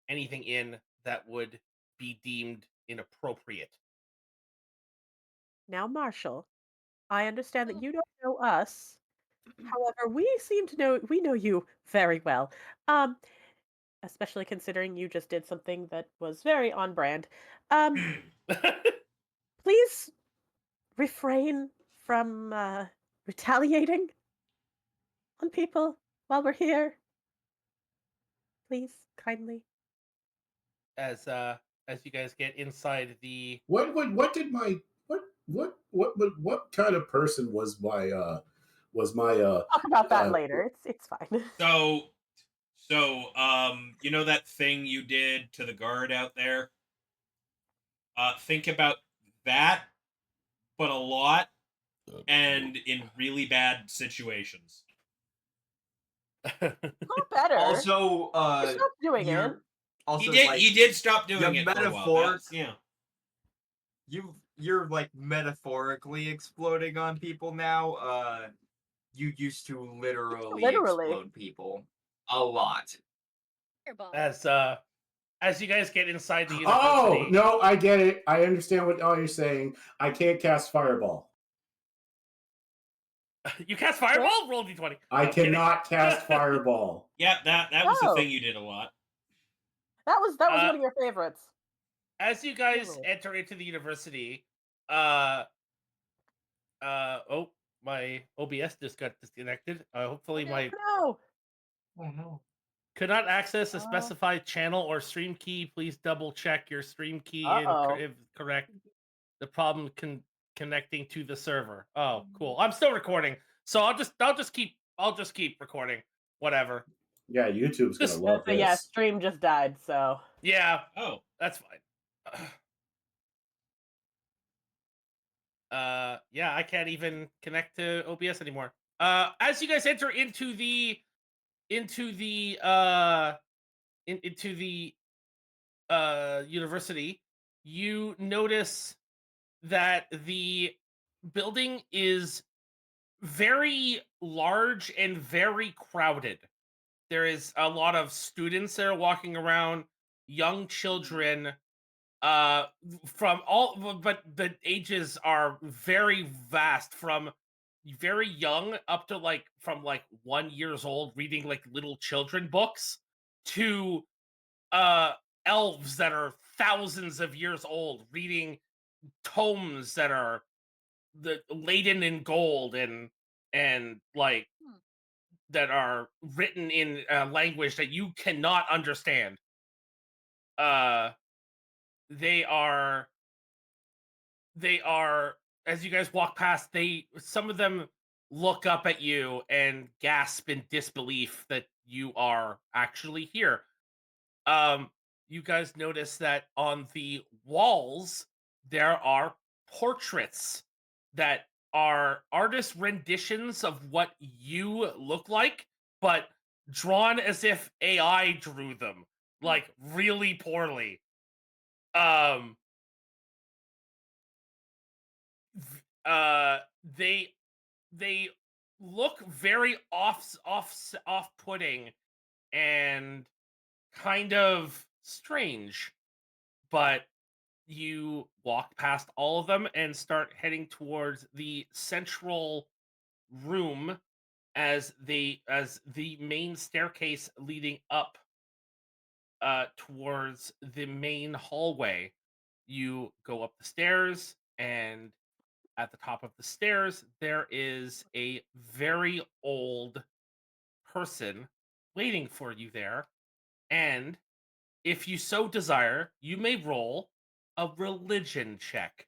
anything in that would be deemed inappropriate. Now, Marshall, I understand that you don't know us. However, we know you very well. Um, Especially considering you just did something that was very on brand. Um, Please refrain from retaliating on people while we're here. Please, kindly. As you guys get inside the What did my what kind of person was my Talk about that later. It's fine. You know that thing you did to the guard out there? Think about that, but a lot, and in really bad situations. Not better. Also, Stop doing it. Also, you did stop doing it for a while. Yeah. You're like metaphorically exploding on people now. You used to literally explode people a lot. As you guys get inside the university. Oh no, I get it. I understand what all you're saying. I can't cast fireball. You cast fireball? What? Roll d20. I cannot cast fireball. Yeah, that was the thing you did a lot. That was one of your favorites. As you guys enter into the university, oh, my OBS just got disconnected. Hopefully my Oh no. Could not access a specified channel or stream key. Please double check your stream key if correct. The problem connecting to the server. Oh, cool. I'm still recording, so I'll just keep recording. Whatever. Yeah, YouTube's gonna love this. Yeah, stream just died, so yeah. Oh, that's fine. Yeah, I can't even connect to OBS anymore. As you guys enter into the university, you notice that the building is very large and very crowded. There is a lot of students that are walking around, young children, from all, but the ages are very vast, from very young up to from 1 years old reading like little children books to elves that are thousands of years old reading tomes that are laden in gold and like that are written in a language that you cannot understand. They are as you guys walk past, some of them look up at you and gasp in disbelief that you are actually here. You guys notice that on the walls there are portraits that are artist renditions of what you look like, but drawn as if AI drew them, like really poorly. Um they look very off-putting and kind of strange, but you walk past all of them and start heading towards the central room as the main staircase leading up towards the main hallway. You go up the stairs, and at the top of the stairs there is a very old person waiting for you there, and if you so desire, you may roll a religion check.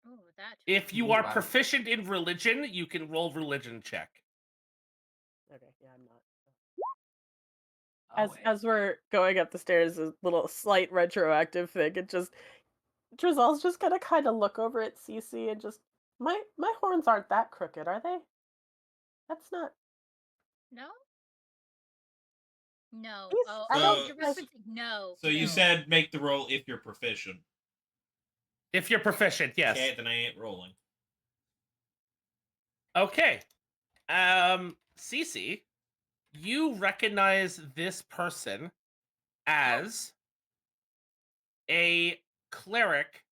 Oh, that. If you are proficient in religion, you can roll religion check. Okay, yeah, I'm not. Oh, As we're going up the stairs, a little slight retroactive thing. It just Drizel's just gonna kind of look over at Cece and just my horns aren't that crooked, are they? That's not. No. No. These- Oh, I So- oh, don't you're like- referencing no. So you no. said make the roll if you're proficient. If you're proficient, yes. Okay, then I ain't rolling. Okay. Cece, you recognize this person as a cleric,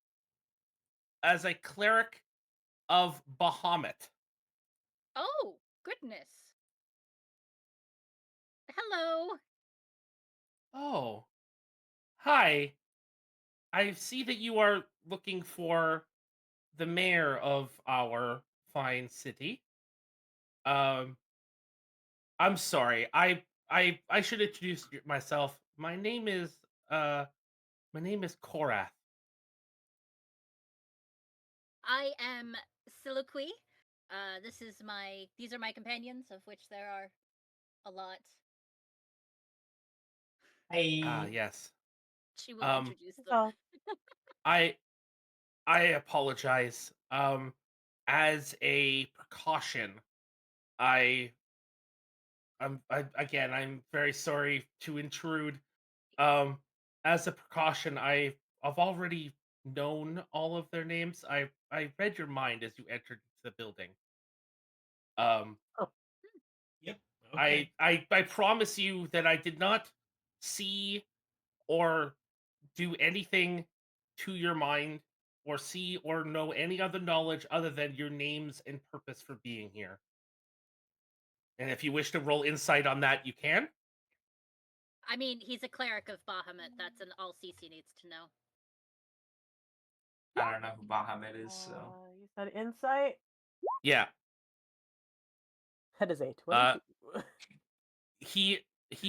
of Bahamut. Oh, goodness. Hello. Oh. Hi. I see that you are looking for the mayor of our fine city. I'm sorry. I should introduce myself. My name is Korath. I am Soliloquy. These are my companions, of which there are a lot. Ah, yes. She will introduce them. Oh, I apologize. As a precaution, I'm very sorry to intrude. As a precaution, I've already known all of their names. I read your mind as you entered the building. Yep. Okay. I promise you that I did not see or do anything to your mind or see or know any other knowledge other than your names and purpose for being here. And if you wish to roll insight on that, you can. I mean, he's a cleric of Bahamut. That's all Cece needs to know. I don't know who Bahamut is, so. you said insight. Yeah. That is 8. What did He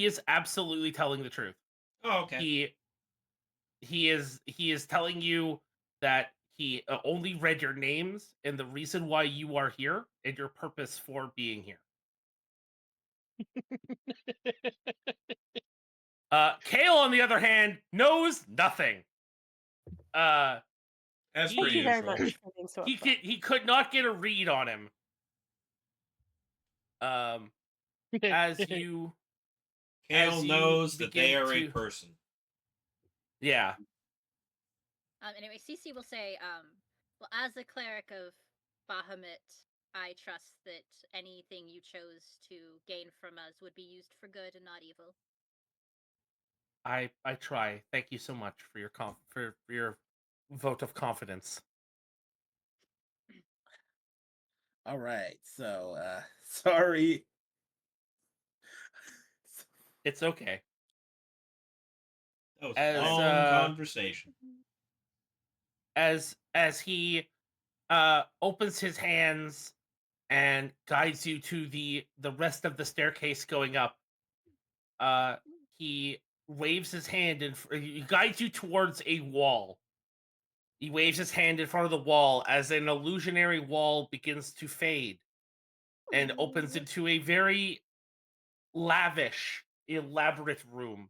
is absolutely telling the truth. Oh, okay. He is telling you that he only read your names and the reason why you are here and your purpose for being here. Kale, on the other hand, knows nothing. As Thank per you very usual. much for being so upfront. He could not get a read on him. As you Kale knows that they begin are a to- person. Yeah. Anyway, Cece will say, well, as a cleric of Bahamut, I trust that anything you chose to gain from us would be used for good and not evil. I try. Thank you so much for your for your vote of confidence. All right. So, sorry. It's okay. That was a long conversation. As he opens his hands and guides you to the rest of the staircase going up, he waves his hand and he guides you towards a wall. He waves his hand in front of the wall as an illusionary wall begins to fade and opens into a very lavish, elaborate room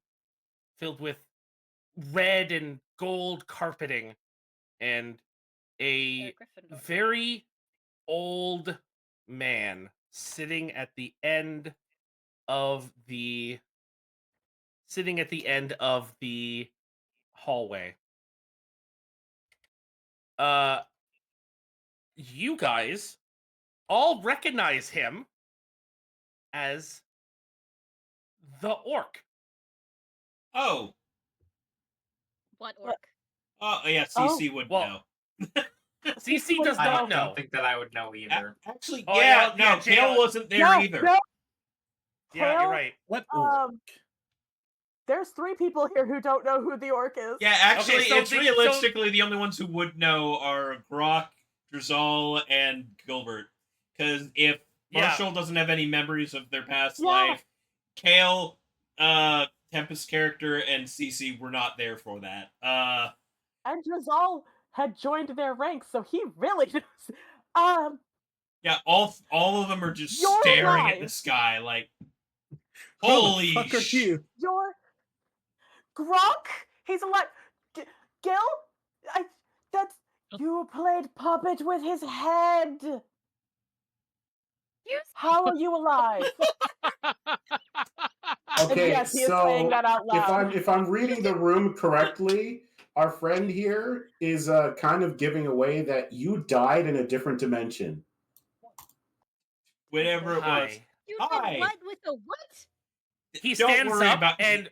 filled with red and gold carpeting and a very old man sitting at the end of the hallway. You guys all recognize him as the orc. Oh. What orc? Oh, yeah, CC would know. CC does not know. I don't think that I would know either. Actually, Oh, yeah, yeah, no, Kale wasn't there either. No. Yeah, you're right. What orc? There's 3 people here who don't know who the orc is. Yeah, actually, Okay, so it's realistically the only ones who would know are Grok, Drizal, and Gilbert. Because if Marshall doesn't have any memories of their past life, Kale, Tempest character, and Cece were not there for that. And Drizal had joined their ranks, so he really knows. Yeah, all of them are just staring at the sky like, holy Who the fuck are you? You're Grok? He's alive. Gil? You played puppet with his head. How are you alive? Okay, yes, he is saying that out loud. if I'm reading the room correctly, our friend here is kind of giving away that you died in a different dimension. Whatever it was. You did what with the what? He Don't stands worry up about and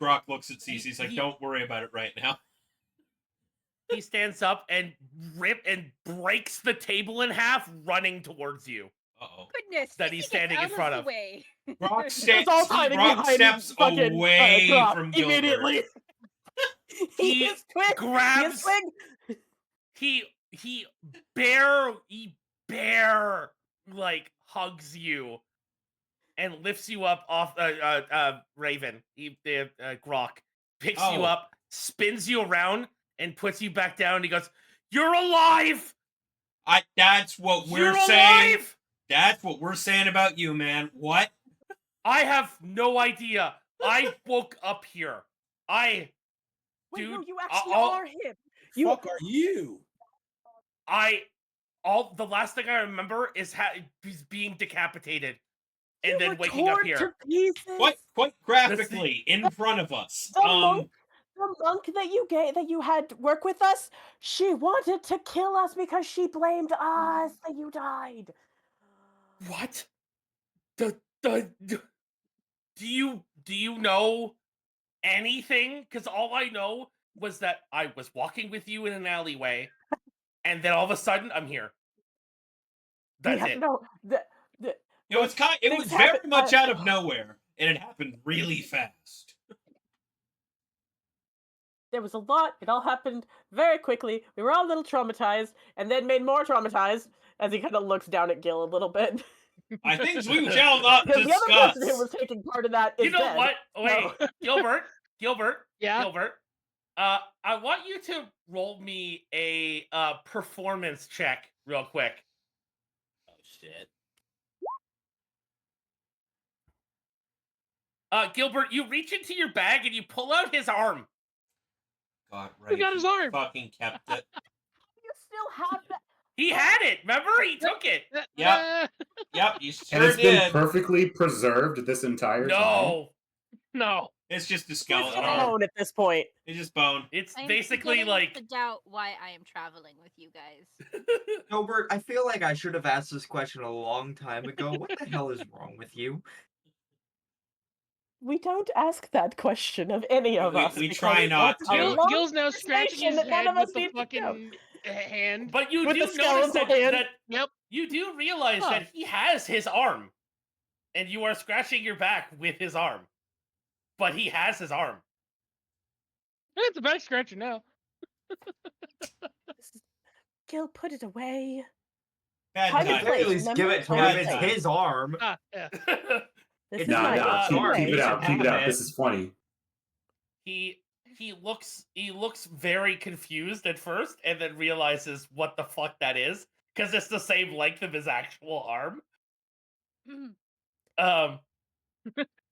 Grok looks at Cece. He's like, don't worry about it right now. he stands up and breaks the table in half, running towards you. Uh-oh. Goodness. That he's standing in front of. Grok Grok steps away from Gilbert. Immediately. He is quick. grabs. He bear like hugs you and lifts you up off Raven. Grok picks you up, spins you around, and puts you back down. And he goes, "You're alive." That's what we're saying. That's what we're saying about you, man. What? I have no idea. I woke up here. Wait, no, you actually are him. Fuck are you? The last thing I remember is he's being decapitated and then waking up here. Quite graphically in front of us. The monk that you had work with us, she wanted to kill us because she blamed us that you died. What? Do you know anything? Because all I know was that I was walking with you in an alleyway, and then all of a sudden I'm here. That's it. No, it was very much out of nowhere, and it happened really fast. There was a lot. It all happened very quickly. We were all a little traumatized, and then made more traumatized as he kind of looks down at Gil a little bit. I think we shall not discuss. The other person who was taking part of that is You know dead. what? Wait, So. Gilbert. Yeah. Gilbert. I want you to roll me a performance check real quick. Oh shit. Gilbert, you reach into your bag and you pull out his arm. God, right. Who got his arm? Fucking kept it. You still have that? He had it. Remember, he took it. Yep. Yep, you And sure it's been did. perfectly preserved this entire time. No. It's just a It's skeleton just arm. bone at this point. It's just bone. It's I'm basically beginning like to doubt why I am traveling with you guys. Gilbert, I feel like I should have asked this question a long time ago. What the hell is wrong with you? We don't ask that question of any of us. We because try not that's a to. long Gil's now scratching conversation his that none head of us with the need to know. fucking hand. But you With do the notice skeletal hand. that Yep. you do realize Huh. that he has his arm, and you are scratching your back with his arm. But he has his arm. It's a back scratcher now. Gil, put it away. Bad Time and time. At place, least give remember? it to Time him. and It's place. his arm. Yeah. This is Nah, my nah, go-to sorry. Keep it way. out. Keep it out. This is funny. He looks very confused at first, and then realizes what the fuck that is, because it's the same length of his actual arm.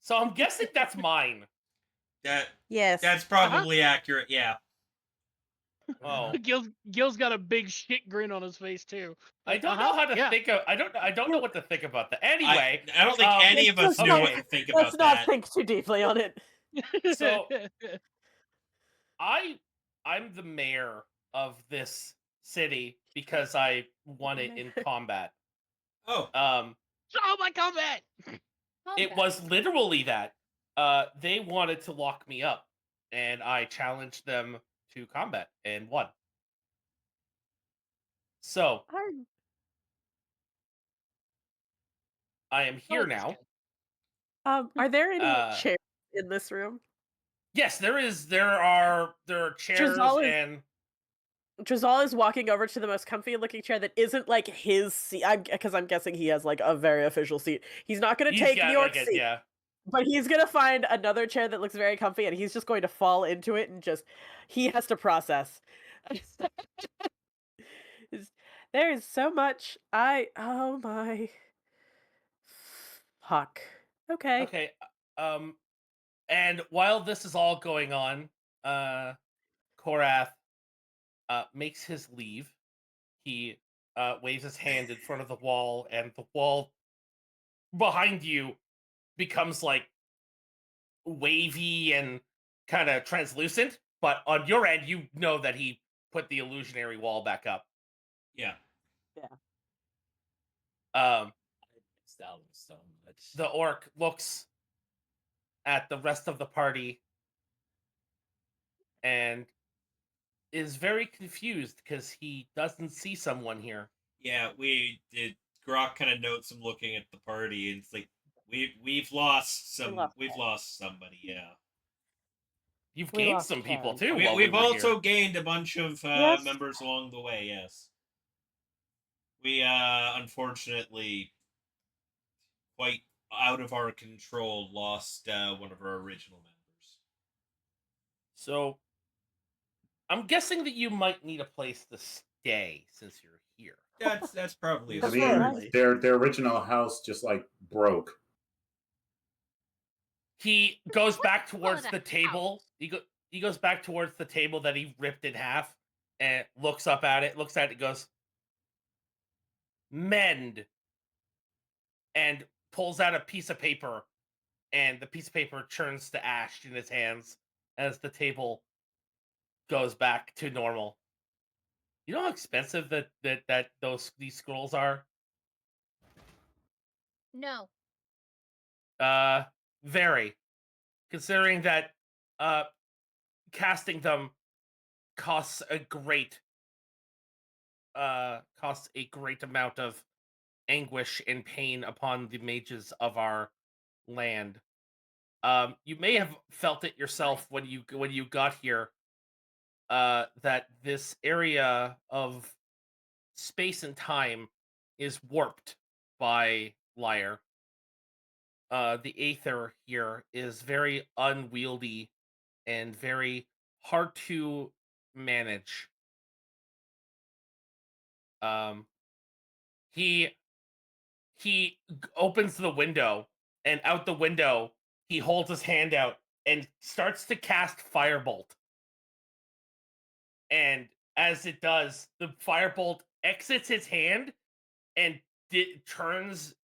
So I'm guessing that's mine. Yes. That's probably accurate. Yeah. Oh, Gil's got a big shit grin on his face too. I Like, don't know how to yeah. think of. I don't know what to think about that. Anyway, I don't think any of us let's knew not- what to think Let's about not that. think too deeply on it. So- I'm the mayor of this city because I won it in combat. Oh, oh my combat! It was literally that. They wanted to lock me up, and I challenged them to combat and won. So I am here now. Are there any Uh, chairs in this room? Yes, there are chairs and Drizal is walking over to the most comfy looking chair that isn't like his seat, because I'm guessing he has like a very official seat. He's not going to take got, York's like, seat, yeah. but he's going to find another chair that looks very comfy, and he's just going to fall into it and he has to process. There is so much. Oh my. Fuck. Okay. Okay. And while this is all going on, Korath makes his leave. He waves his hand in front of the wall, and the wall behind you becomes like wavy and kind of translucent. But on your end, you know that he put the illusionary wall back up. yeah. So much. The orc looks at the rest of the party and is very confused because he doesn't see someone here. Yeah, we did. Grok kind of notes him looking at the party, and it's like we've lost somebody. Yeah, You've We gained lost some people Karen. too. we've were also here. gained a bunch of Yes. members along the way. Yes, we unfortunately, quite out of our control, lost one of our original members. So I'm guessing that you might need a place to stay since you're here. That's probably a I That's mean, right. their original house just like broke. He goes back call towards it a the table. He goes back towards the table that he ripped in half and looks up at it, goes, "Mend," and pulls out a piece of paper, and the piece of paper turns to ash in his hands as the table goes back to normal. You know how expensive these scrolls are? No. Very. Considering that casting them costs a great amount of anguish and pain upon the mages of our land. You may have felt it yourself when you got here, that this area of space and time is warped by Lyre. The aether here is very unwieldy and very hard to manage. He opens the window, and out the window he holds his hand out and starts to cast firebolt. And as it does, the firebolt exits his hand and turns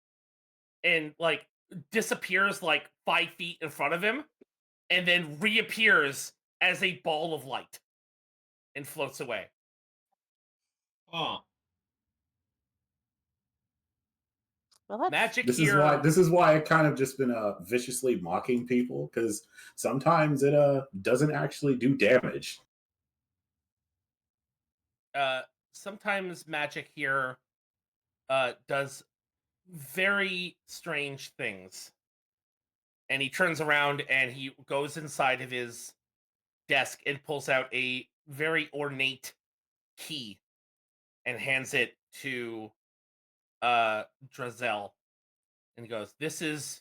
and like disappears like 5 feet in front of him, and then reappears as a ball of light and floats away. Oh, Well, that's Magic This here. is why I kind of just been viciously mocking people, because sometimes it doesn't actually do damage. Sometimes magic here does very strange things. And he turns around and he goes inside of his desk and pulls out a very ornate key and hands it to Drazel. And he goes, This is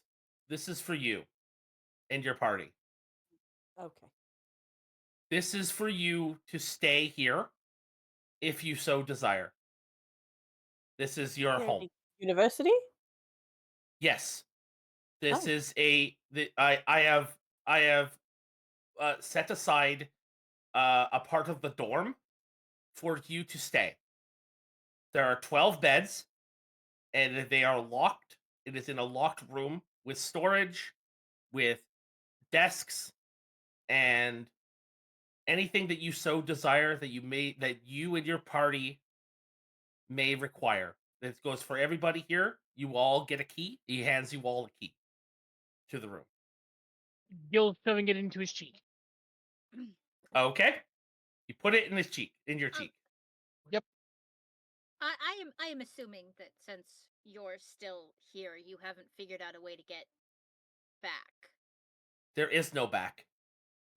for you and your party. okay. This is for you to stay here if you so desire. This is your home. University? Yes. This Oh. is I have set aside a part of the dorm for you to stay. There are 12 beds, and they are locked. It is in a locked room with storage, with desks, and anything that you so desire that you and your party may require. This goes for everybody here. You all get a key. He hands you all a key to the room. Gil shoving it into his cheek. Okay. You put it in his cheek, in your cheek. Yep. I am assuming that since you're still here, you haven't figured out a way to get back. There is no back.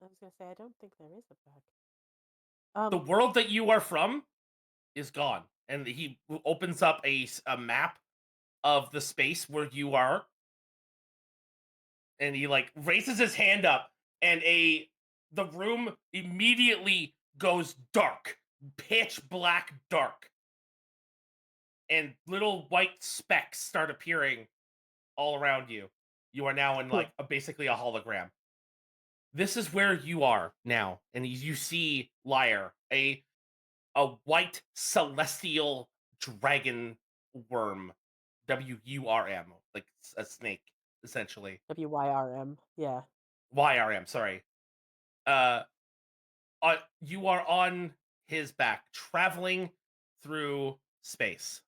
I was gonna say I don't think there is a back. The world that you are from is gone, and he opens up a map of the space where you are, and he like raises his hand up, and the room immediately goes dark, pitch black dark, and little white specks start appearing all around you. You are now in like basically a hologram. This is where you are now, and you see Lyre, a white celestial dragon worm, WURM, like a snake, essentially. WYRM, yeah. YRM, sorry. You are on his back, traveling through space.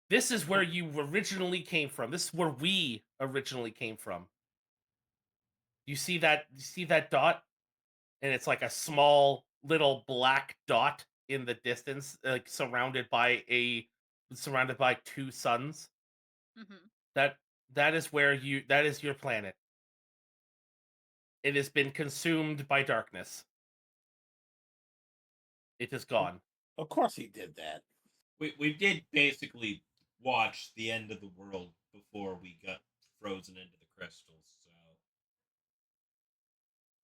This is where you originally came from. This is where we originally came from. You see that? You see that dot? And it's like a small little black dot in the distance, like surrounded by two suns. Mm-hmm. That is where that is your planet. It has been consumed by darkness. It is gone. Of course he did that. we did basically watch the end of the world before we got frozen into the crystals. So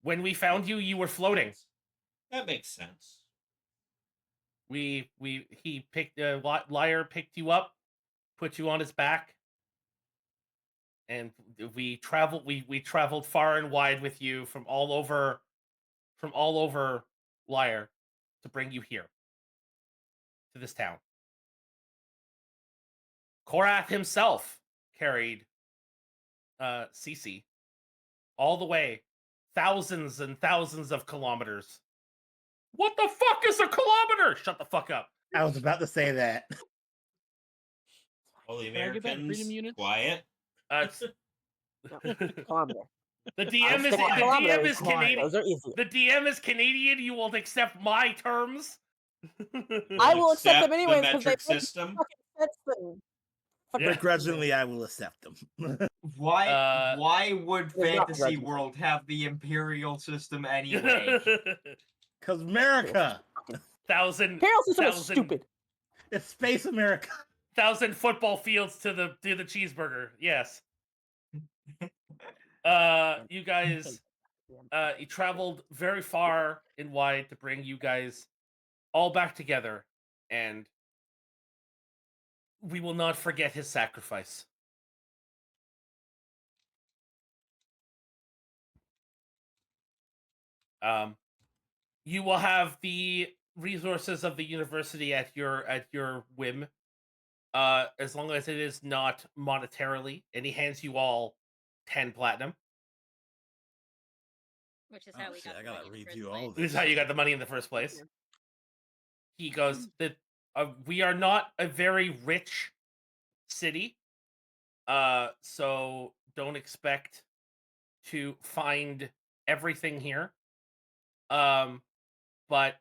When we found you, you were floating. that makes sense. He picked Lyre picked you up, put you on his back, and we traveled far and wide with you from all over Lyre to bring you here to this town. Korath himself carried Cece all the way, thousands and thousands of kilometers. What the fuck is a kilometer? Shut the fuck up. I was about to say that. All the Can I get that freedom Americans, units? quiet. Kilometer. The DM is Canadian. Those are easy. The DM is Canadian. You will accept my terms. I will accept them the anyway because they metric make system. fucking sense then. Yeah. Begrudgingly, I will accept them. Why would They're not Fantasy begrudging. World have the imperial system anyway? Because America, Imperial system is stupid. it's Space America. 1,000 football fields to the cheeseburger. Yes. You guys, he traveled very far and wide to bring you guys all back together, and we will not forget his sacrifice. You will have the resources of the university at your whim, as long as it is not monetarily. And he hands you all 10 platinum. Which is Oh, how we shit, got I the gotta money in the review first all place. This is how you got the money in the first place. He goes that we are not a very rich city, so don't expect to find everything here. But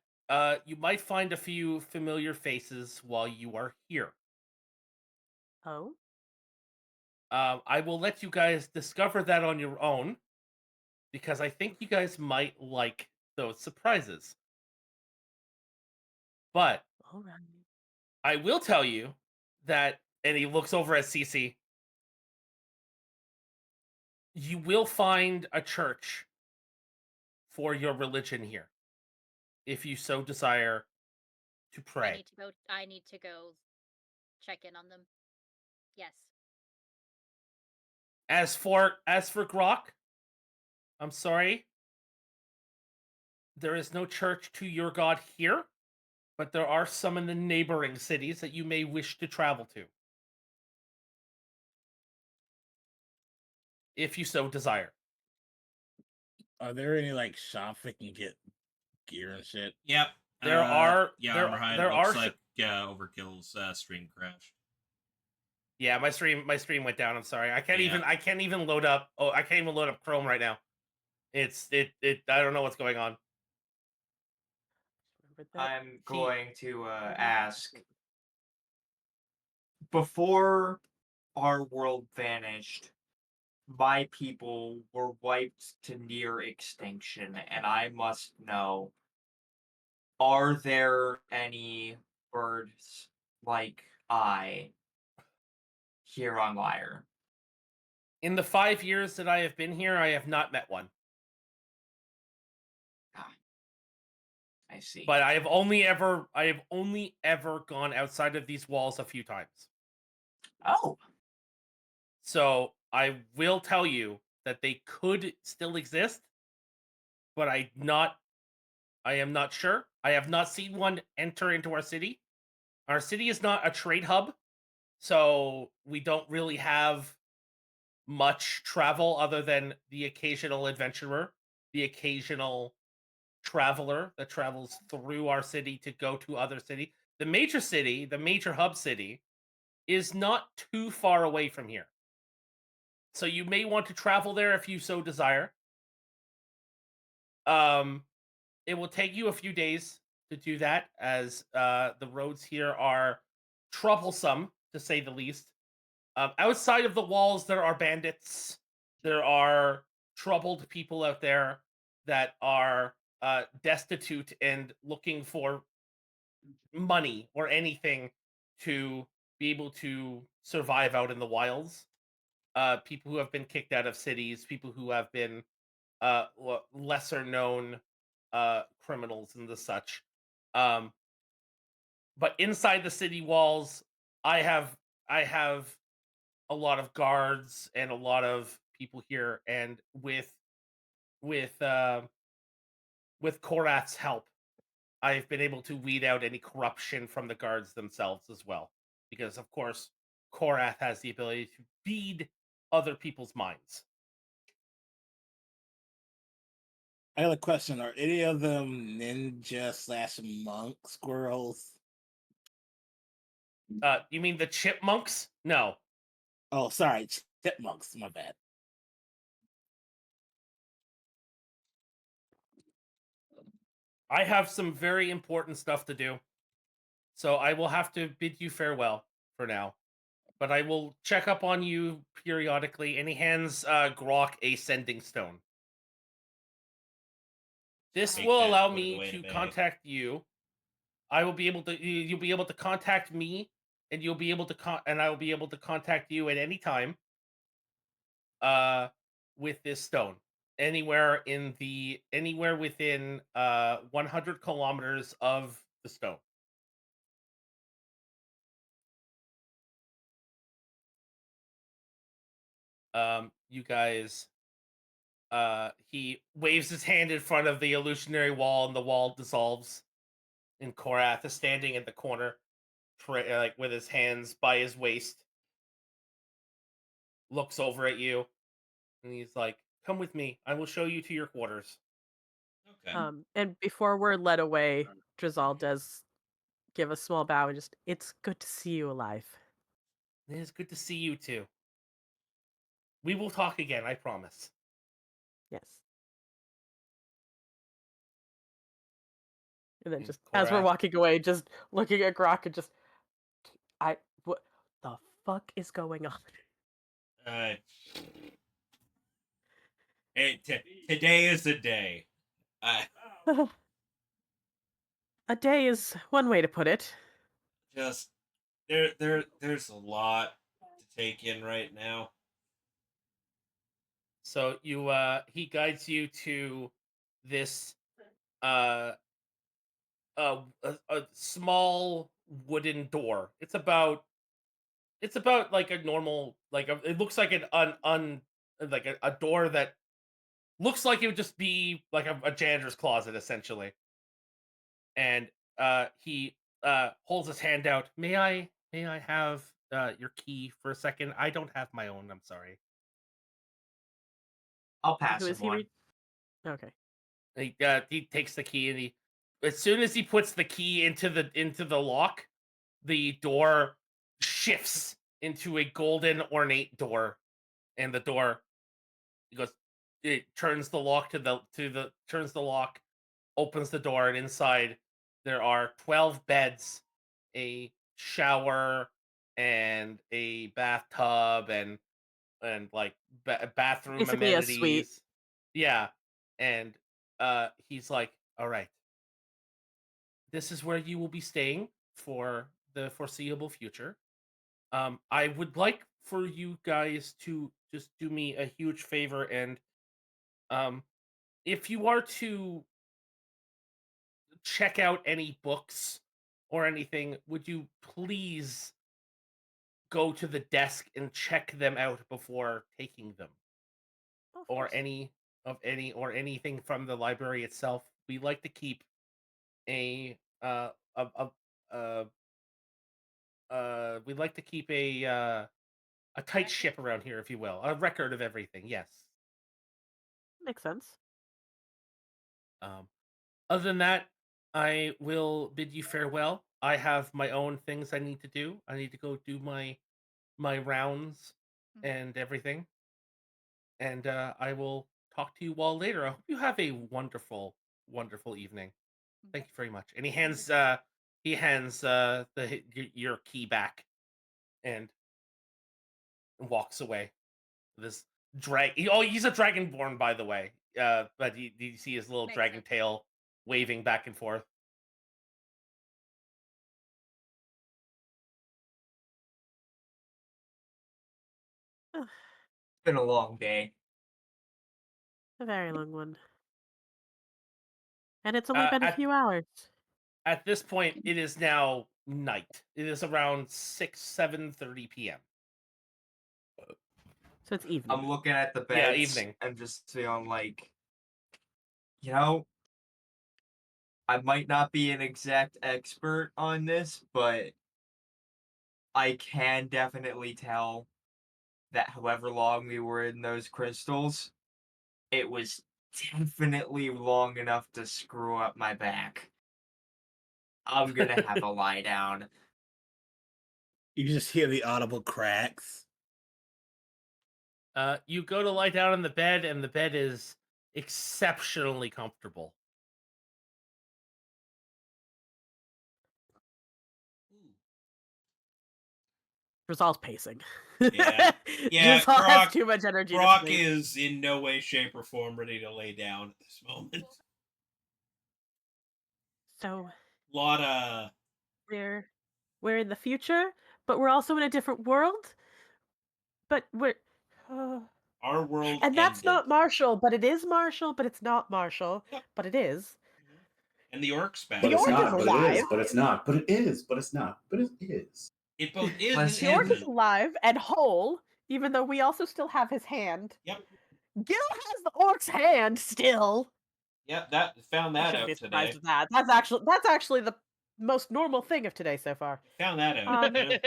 you might find a few familiar faces while you are here. Oh, I will let you guys discover that on your own, because I think you guys might like those surprises. But all right. I will tell you that, and he looks over at Cece, you will find a church for your religion here, if you so desire to pray. I need to go check in on them. Yes. As for Grok, I'm sorry, there is no church to your god here, but there are some in the neighboring cities that you may wish to travel to, if you so desire. Are there any like shops that can get gear and shit? Yep. There are Yeah, there Armorhide, there looks are like Overkill's stream crashed. Yeah, my stream went down. I'm sorry. I can't Yeah. even load up. Oh, I can't even load up Chrome right now. It I don't know what's going on. I'm going to ask, before our world vanished, my people were wiped to near extinction, and I must know, are there any birds like I here on Lyre? In the 5 years that I have been here, I have not met one. I see. But I have only ever gone outside of these walls a few times. Oh. So I will tell you that they could still exist, but I am not sure. I have not seen one enter into our city. Our city is not a trade hub, so we don't really have much travel other than the occasional adventurer, the occasional traveler that travels through our city to go to other city. The major hub city, is not too far away from here. So you may want to travel there if you so desire. It will take you a few days to do that, as the roads here are troublesome, to say the least. Outside of the walls, there are bandits. There are troubled people out there that are destitute and looking for money or anything to be able to survive out in the wilds. People who have been kicked out of cities, people who have been lesser known criminals and the such. But inside the city walls, I have a lot of guards and a lot of people here, and with Korath's help, I've been able to weed out any corruption from the guards themselves as well, because of course Korath has the ability to feed other people's minds. I got a question. Are any of them ninja/monk squirrels? You mean the chipmunks? No. Oh, sorry, chipmunks. My bad. I have some very important stuff to do, so I will have to bid you farewell for now. But I will check up on you periodically. And he hands Grok a sending stone. This will allow me to contact you. I will be able to. You'll be able to contact me, and you'll be able to and I will be able to contact you at any time. With this stone, anywhere within 100 kilometers of the stone. You guys. He waves his hand in front of the illusionary wall, and the wall dissolves And Korath is standing in the corner, like with his hands by his waist, looks over at you, and he's like, "Come with me. I will show you to your quarters." Okay. And before we're led away, Drizal does give a small bow and just, it's good to see you alive. It is good to see you too. We will talk again, I promise. Yes. And then And just as we're Korath, walking away, just looking at Grok and just, what the fuck is going on? Today is a day. A day is one way to put it. Just there's a lot to take in right now. so he guides you to this a small wooden door. It's about like a normal, like it looks like like a door that looks like it would just be like a janitor's closet essentially. And he holds his hand out. May I have your key for a second? I don't have my own. I'm sorry. I'll pass Who him is he? one. Okay. He takes the key, and as soon as he puts the key into the lock, the door shifts into a golden ornate door, and the door it turns the lock turns the lock, opens the door, and inside there are 12 beds, a shower, and a bathtub, and like bathroom Basically a suite. amenities. Yeah, and he's like, "All right, this is where you will be staying for the foreseeable future. I would like for you guys to just do me a huge favor, and if you are to check out any books or anything, would you please go to the desk and check them out before taking them, Of or course. anything from the library itself? We like to keep a we'd like to keep a tight ship around here, if you will, a record of everything. Yes. Makes sense. Um, Other than that, I will bid you farewell. I have my own things I need to do. I need to go do my rounds and everything. And I will talk to you all later. I hope you have a wonderful, wonderful evening. Thank you very much. And he hands your key back and walks away. This he's a dragonborn, by the way. But you see his little Makes dragon sense. tail waving back and forth. It's been a long day. A very long one. And it's only been a At few hours. at this point, it is now night. It is around 7:30 p.m. So it's evening. I'm looking at the beds. Yeah, evening. And just feeling like, I might not be an exact expert on this, but I can definitely tell that however long we were in those crystals, it was definitely long enough to screw up my back. I'm gonna have a lie down. You just hear the audible cracks. You go to lie down in the bed, and the bed is exceptionally comfortable. Drizal's pacing. Yeah. Drizal has too much energy. Brock is in no way, shape, or form ready to lay down at this moment. So we're in the future, but we're also in a different world. But we're our world and that's ended. not Marshall, but it is Marshall, but it's not Marshall. Yep. But it is. And the orc's back. But it's orc not, is but alive. it is, but it's not, but it is, but it's not, but it is. It both is The and The orc is isn't. alive and whole, even though we also still have his hand. Yep. Gil has the orc's hand still. Yep, found I that shouldn't out be today. surprised with that. That's actually the most normal thing of today so far. Found that out. Yeah.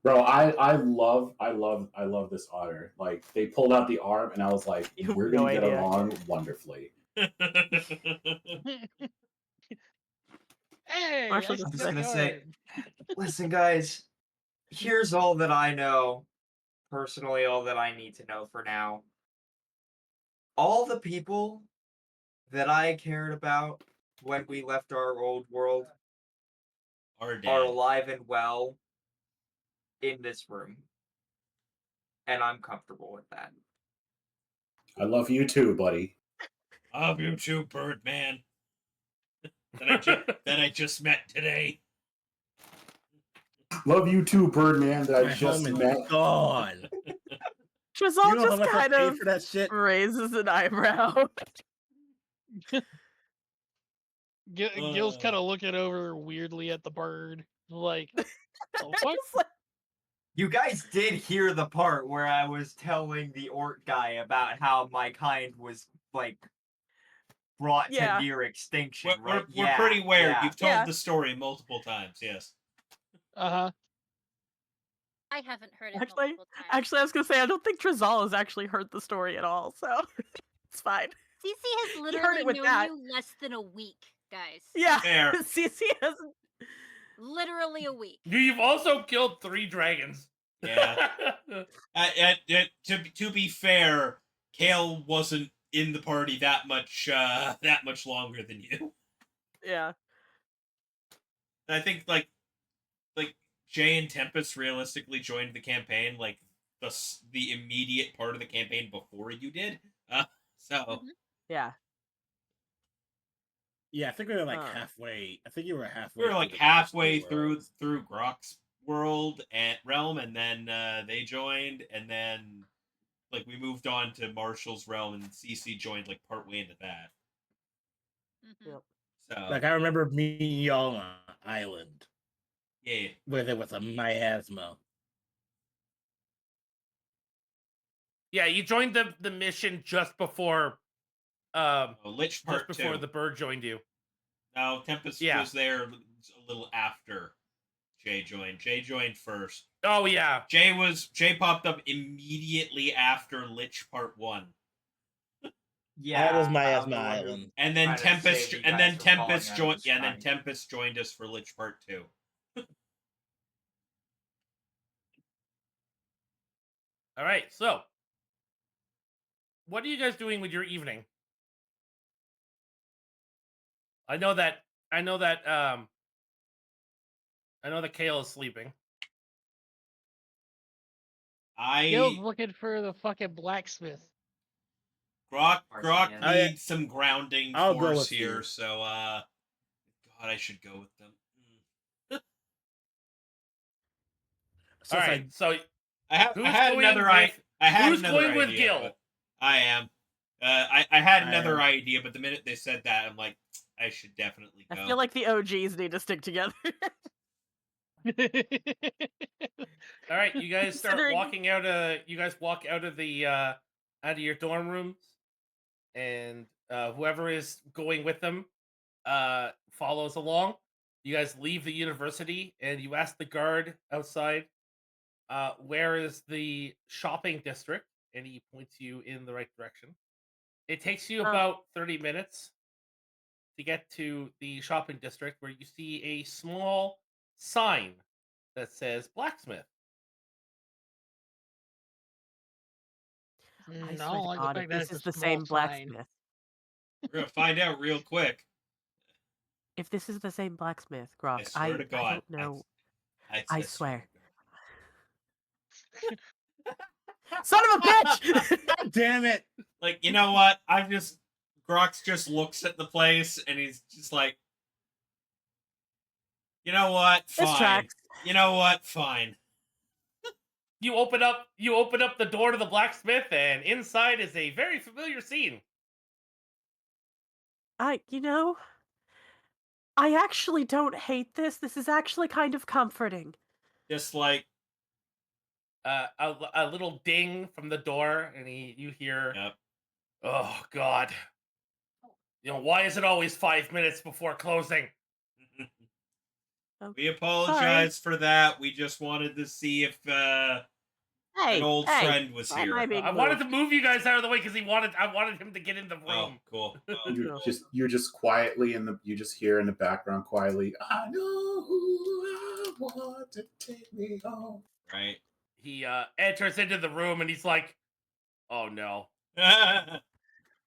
Bro, I love this otter. Like they pulled out the arm, and I was like, You have we're no gonna get idea. along wonderfully. Hey, Marshall I just see gonna the say- card. Listen, guys, here's all that I know. Personally, all that I need to know for now. All the people that I cared about when we left our old world Are are dead. alive and well in this room. And I'm comfortable with that. I love you too, buddy. Love you too, Birdman. that I just met today. Love you too, Birdman. That I My just home is met. gone. Trizal You know how just much I kind paid of for that shit? raises an eyebrow. Gil's kind of looking over weirdly at the bird, like, the fuck? Just like, You guys did hear the part where I was telling the orc guy about how my kind was, like, brought Yeah. to near extinction, We're right? pretty aware. Yeah. You've told Yeah. the story multiple times. Yes. Uh-huh. I haven't heard it Actually, multiple times. I was gonna say I don't think Trizal has actually heard the story at all, so it's fine. CC has heard literally it with known that. you less than a week, guys. Yeah, Fair. CC hasn't. Literally a week. You've also killed 3 dragons. Yeah. To be fair, Kale wasn't in the party that much longer than you. Yeah. I think like Jay and Tempest realistically joined the campaign like the immediate part of the campaign before you did. So Mhm. Yeah. Yeah, I think we were like Huh. halfway. I think you were halfway. we were like through the first halfway two through worlds. Grok's world and realm, and then they joined, and then like we moved on to Marshall's realm, and CC joined like partway into that. Mhm. Yep. So Like I remember meeting y'all on an island yeah, where there was a miasma. Yeah, you joined the mission just before Lich just part before 2. the bird joined you. No, Tempest Yeah. was there a little after Jay joined. Jay joined first. Oh yeah. Jay popped up immediately after Lich Part 1. Yeah. That was I Miasma only wanted to Island. And then try to Tempest save you and guys then from falling Tempest out of joined the and then sky. Tempest joined us for Lich Part 2. All right. So, what are you guys doing with your evening? I know that Kale is sleeping. Gil's I looking for the fucking blacksmith. Grok Arsenic. needs some grounding I'll go force with here, you. so God, I should go with them. So All it's right. like So I had who's another going with- I had who's another going with idea, Gil? but I am. I had I another am. idea, but the minute they said that, I'm like, I should definitely go. I feel like the OGs need to stick together. all right, you guys start Considering- walking out. You guys walk out of the out of your dorm rooms, and whoever is going with them follows along. You guys leave the university, and you ask the guard outside, where is the shopping district? And he points you in the right direction. It takes you about 30 minutes to get to the shopping district, where you see a small sign that says blacksmith. I I swear don't to like God, the if fact that this it's is a the small same sign. blacksmith. We're gonna find out real quick. If this is the same blacksmith, I Grok, swear to God. I don't know. I swear. to Son of a bitch! God damn it! Like, you know what? Grox just looks at the place and he's just like, you know what? This Fine. tracks. You know what? Fine. You open up the door to the blacksmith, and inside is a very familiar scene. You know, I actually don't hate this. This is actually kind of comforting. Just like, A little ding from the door, and you hear, yep. "Oh God, why is it always 5 minutes before closing? We apologize for that. We just wanted to see if an old friend was why am here. I being I wanted to moved? move you guys out of the way because I wanted him to get in the room. Oh, cool. You're just quietly you just hear in the background quietly, I know who I want to take me home. Right. He enters into the room and he's like, oh no.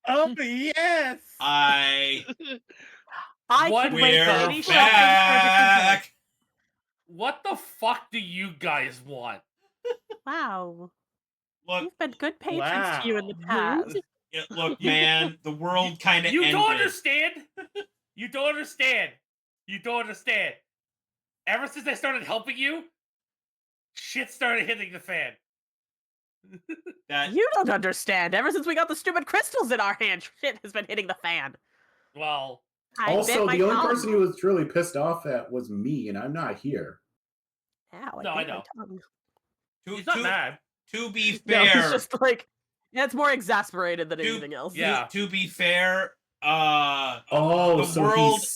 Oh yes. I What? can wait for We're any show things for a different day. back. What the fuck do you guys want? Wow. Look, You've been good patrons to you in the Wow. past. look, man. The world kind of You ended. don't understand. You don't understand. You don't understand. Ever since I started helping you, shit started hitting the fan. That You don't understand. Ever since we got the stupid crystals in our hand, shit has been hitting the fan. Well, I Also, bit the my only tongue. person he was really pissed off at was me, and I'm not here. Ow, No, I bit my know. tongue. he's not mad. To be No, fair, he's just like, it's more exasperated than anything else. Yeah. To be fair, Oh, so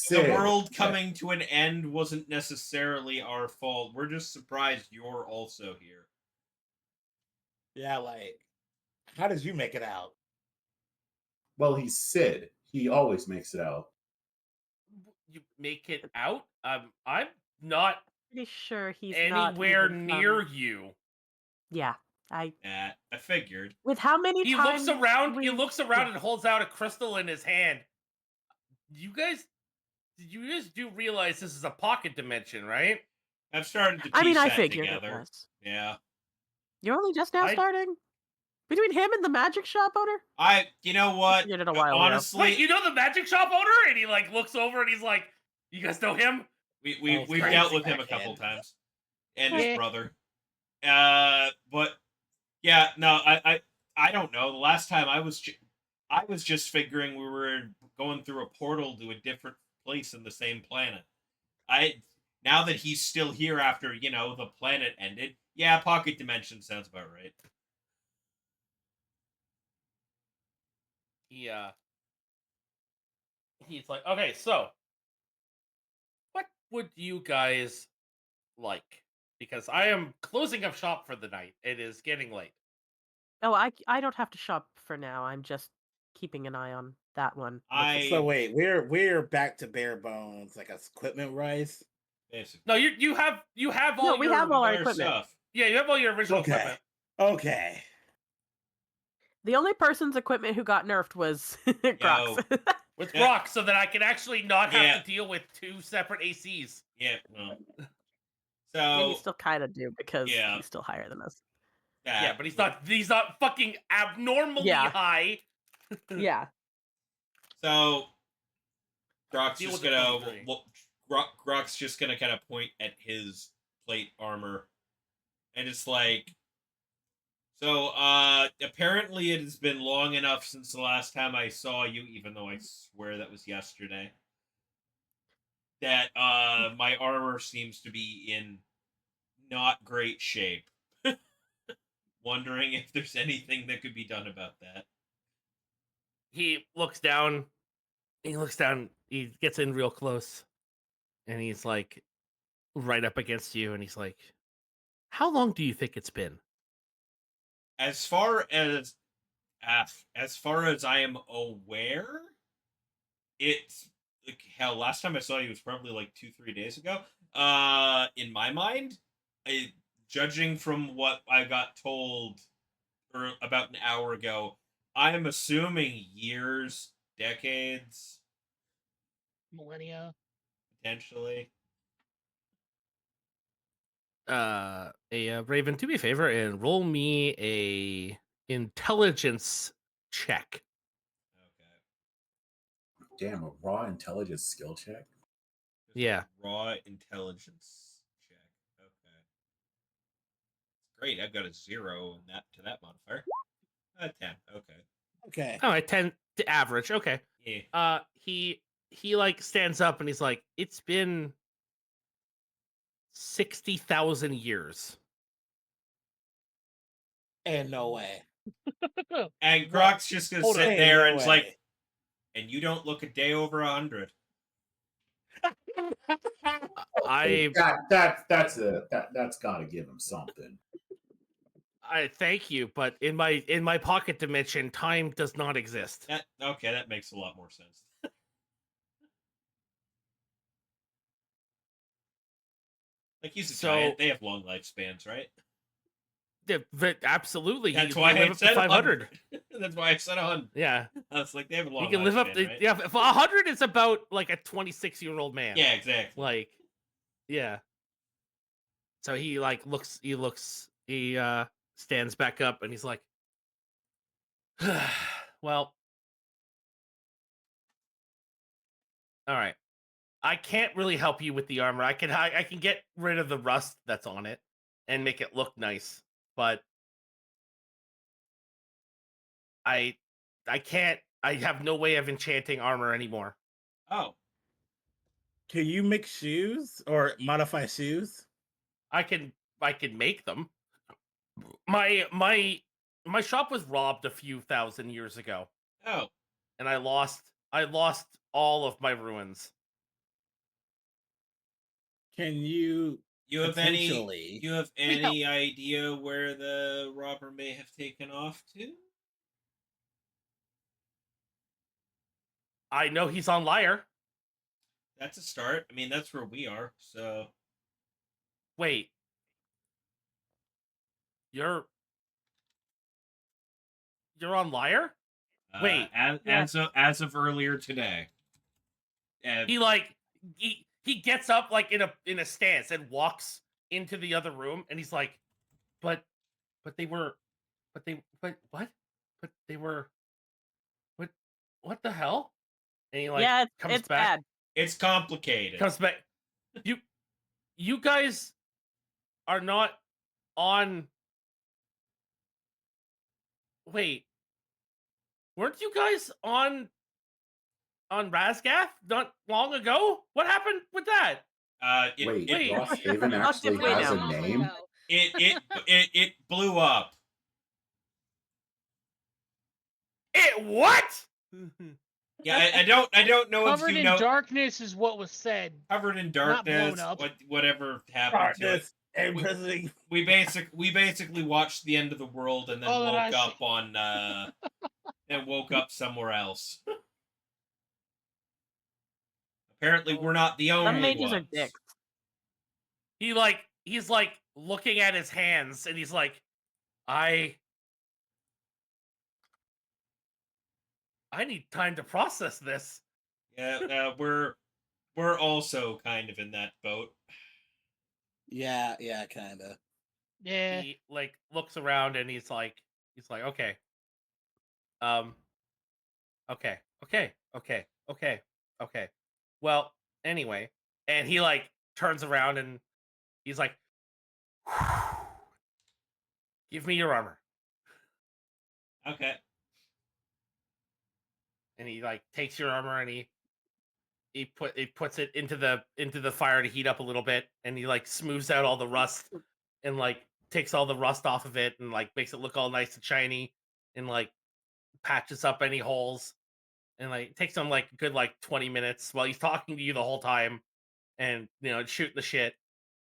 the world coming to an end wasn't necessarily our fault. We're just surprised you're also here. Yeah, like, how did you make it out? Well, he's Sid. He always makes it out. You make it out? I'm not Pretty sure he's anywhere not even near from... you. Yeah, I figured. with how many He times looks around. He we- looks around and holds out a crystal in his hand. You guys do realize this is a pocket dimension, right? I've started to piece I mean, I that figured together. it was. Yeah. You're only just now starting? Between him and the magic shop owner? You know what? Figured it a while Honestly, Wait, you know the magic shop owner? And he like looks over and he's like, "You guys know him? we've crazy dealt with him a backhead. couple times, and Yeah. his brother. But yeah, no, I don't know. The last time I was just figuring we were going through a portal to a different place in the same planet. Now that he's still here after the planet ended, yeah, pocket dimension sounds about right. He's like, okay, so what would you guys like? Because I am closing up shop for the night. It is getting late. Oh, I don't have to shop for now. I'm just keeping an eye on that one. So wait, we're back to bare bones, like equipment wise. Basically. No, you have all. No, we have all our equipment. stuff. Yeah, you have all your original Okay. equipment. Okay. The only person's equipment who got nerfed was Grox. With Yeah. Brock, so that I can actually not have to deal with two separate ACs. Yeah, well. And you So still kind of do because Yeah. he's still higher than us. Yeah, but he's not fucking abnormally high. Yeah. So Grok's Deal just with the gonna 23. Grok's just gonna kind of point at his plate armor, and it's like, so apparently it has been long enough since the last time I saw you, even though I swear that was yesterday, that my armor seems to be in not great shape. Wondering if there's anything that could be done about that. He looks down. He gets in real close. And he's like right up against you. And he's like, how long do you think it's been? As far as I am aware, it's like, hell, last time I saw you was probably like 2-3 days ago. In my mind, judging from what I got told about an hour ago, I'm assuming years, decades, millennia, potentially. Raven, do me a favor and roll me a intelligence check. Okay. Damn, a raw intelligence skill check? Yeah. Raw intelligence check. Okay. Great, I've got a 0 in that modifier. 10. Okay. Okay. Oh, I 10 to average. Okay. Yeah. He like stands up and he's like, it's been 60,000 years. And no way. And Grok's just gonna Hold sit on. there No and it's like, way. And you don't look a day over 100. That's got to give him something. I thank you, but in my pocket dimension, time does not exist. Okay, that makes a lot more sense. Like he's a giant. They have long lifespans, right? Yeah, absolutely. That's He why can live I up to said 500. That's why I said 100. Yeah. I was like, they have a long He can live up to right? Yeah, 100 is about like a 26-year-old man. Yeah, exactly. Like, yeah. So he stands back up and he's like, well, all right. I can't really help you with the armor. I can get rid of the rust that's on it and make it look nice, but I can't. I have no way of enchanting armor anymore. Oh. Can you make shoes or modify shoes? I can make them. My shop was robbed a few thousand years ago. Oh. And I lost all of my ruins. Can you have any idea where the robber may have taken off to? I know he's on Lyre. That's a start. I mean, that's where we are, so... Wait. You're on Lyre? Wait. As of earlier today. He gets up like in a stance and walks into the other room, and he's like, but they were what? But they were what the hell? And he comes it's back. Bad. It's complicated. Comes back. You guys are not on. Wait, weren't you guys on Razgath not long ago? What happened with that? Lost Haven actually has a name? It blew up. It what? Yeah, I don't know Covered if you in know. darkness is what was said. Covered in darkness. Not blown up. Whatever happened to it. And we basically watched the end of the world and then woke up somewhere else. Apparently, we're not the only Some mages ones. are dicks. He's like looking at his hands and he's like, I need time to process this. Yeah, we're also kind of in that boat. Yeah, kind of. Yeah. He looks around and he's like, okay. Okay. Well, anyway, and he turns around and he's like, give me your armor. Okay. And he takes your armor and he puts it into the fire to heat up a little bit, and he smooths out all the rust and takes all the rust off of it and makes it look all nice and shiny and patches up any holes, and it takes him a good 20 minutes while he's talking to you the whole time and shooting the shit,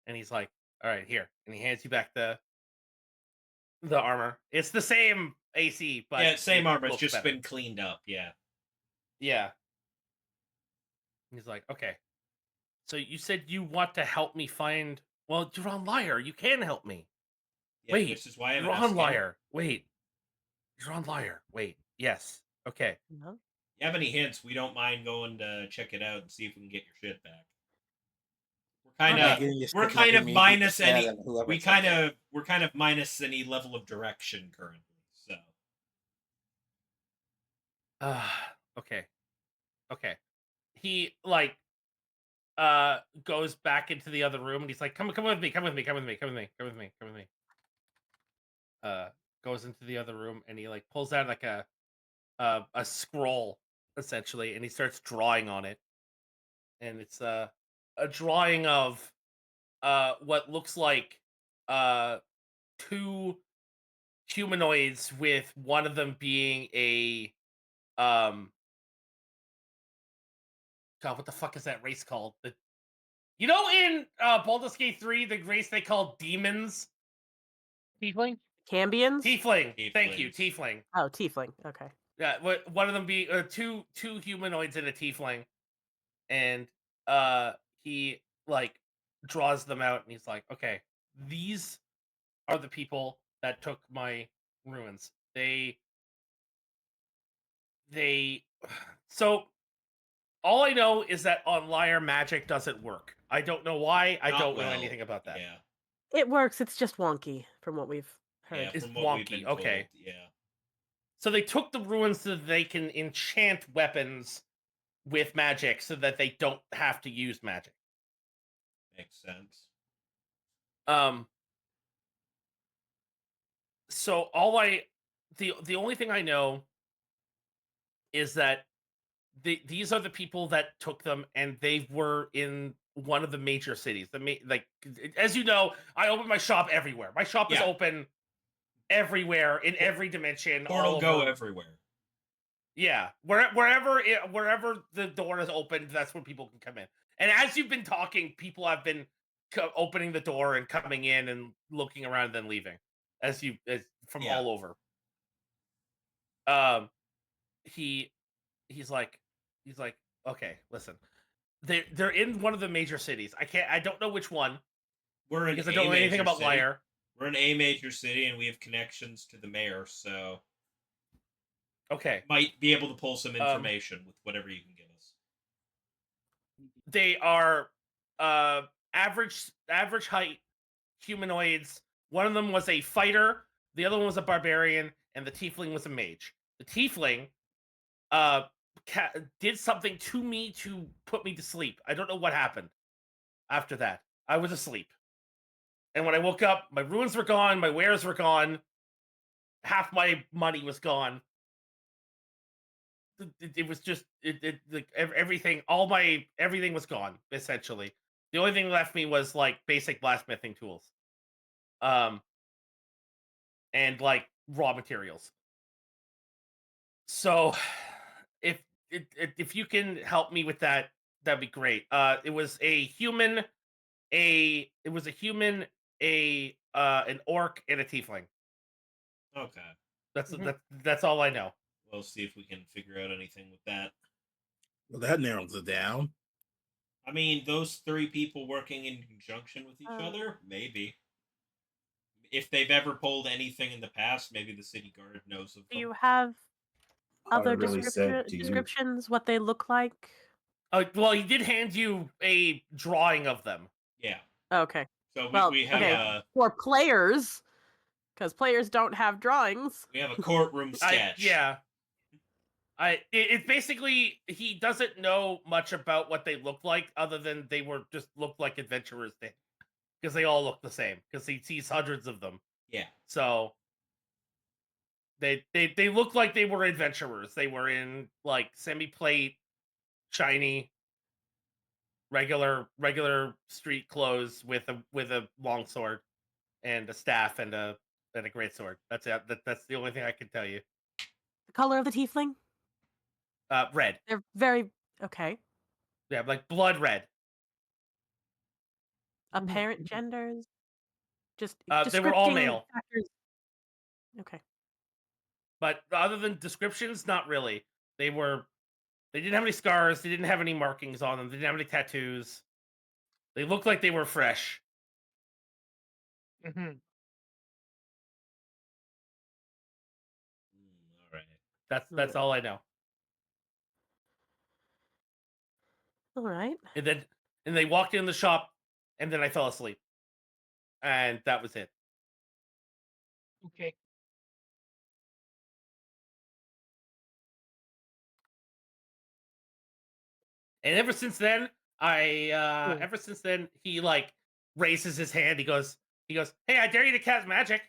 and he's like, all right, here, and he hands you back the armor. It's the same AC, but yeah, same armor. It's just better. been cleaned up. Yeah. He's like, okay. So you said you want to help me find. Well, you're on Lyre. You can help me. Yeah, wait, which is why you're on Lyre. Wait, you're on Lyre. Wait, yes. Okay. No. You have any hints? We don't mind going to check it out and see if we can get your shit back. We're kind of minus any. We're kind of minus any level of direction currently. So. Okay. He goes back into the other room and he's like, come with me. Goes into the other room and he pulls out a scroll essentially, and he starts drawing on it, and it's a drawing of what looks like two humanoids, with one of them being a God, what the fuck is that race called? You know, in Baldur's Gate 3, the race they call demons? Tiefling? Cambions? Tiefling. Thank you, Tieflings. Tiefling. Oh, tiefling. Okay. Yeah, one of them be two humanoids and a tiefling, and he like draws them out, and he's like, okay, these are the people that took my ruins. They so all I know is that on Lyre magic doesn't work. I don't know why. I Not don't know well, anything about that. Yeah. It works. It's just wonky from what we've heard. Yeah, It's from what we've wonky, been okay. told. Yeah. So they took the ruins so that they can enchant weapons with magic so that they don't have to use magic. Makes sense. So the only thing I know is that these are the people that took them, and they were in one of the major cities. Like, as you know, I open my shop everywhere. My shop is Yeah. open everywhere in every dimension. Portal all go over. everywhere. Yeah, wherever the door is opened, that's where people can come in. And as you've been talking, people have been opening the door and coming in and looking around and then leaving, as from Yeah. all over. He's like, okay, listen, they're in one of the major cities. I don't know which one We're in because I don't know anything about Lyre. We're in a major city, and we have connections to the mayor, so Okay, might be able to pull some information with whatever you can give us. they are average height humanoids. One of them was a fighter, the other one was a barbarian, and the tiefling was a mage. The tiefling did something to me to put me to sleep. I don't know what happened after that. I was asleep. And when I woke up, my ruins were gone, my wares were gone, half my money was gone. It was just like everything. Everything was gone essentially. The only thing left me was like basic blacksmithing tools, and like raw materials. So, if you can help me with that, that'd be great. It was a human, an orc, and a tiefling. Okay. That's all I know. We'll see if we can figure out anything with that. Well, that narrows it down. I mean, those three people working in conjunction with each other, maybe. If they've ever pulled anything in the past, maybe the city guard knows of them. Do you have other really said, do you? descriptions? What they look like? Well, he did hand you a drawing of them. Yeah. Okay. So Well, we have okay. For players, because players don't have drawings. we have a courtroom sketch. It's basically, he doesn't know much about what they look like, other than they just looked like adventurers, because they all look the same. Because he sees hundreds of them. Yeah. So they look like they were adventurers. They were in like semi-plate, shiny, regular street clothes with a long sword and a staff and a great sword. That's it. That's the only thing I can tell you. The color of the tiefling? Red. They're very okay. Yeah, like blood red. Apparent genders? Just they were all descripting male. factors. Okay. But other than descriptions, not really. They didn't have any scars. They didn't have any markings on them. They didn't have any tattoos. They looked like they were fresh. Mm-hmm. All right. That's all I know. All right. And they walked in the shop, and then I fell asleep, and that was it. Okay. And ever since then, he like raises his hand. He goes, "Hey, I dare you to cast magic."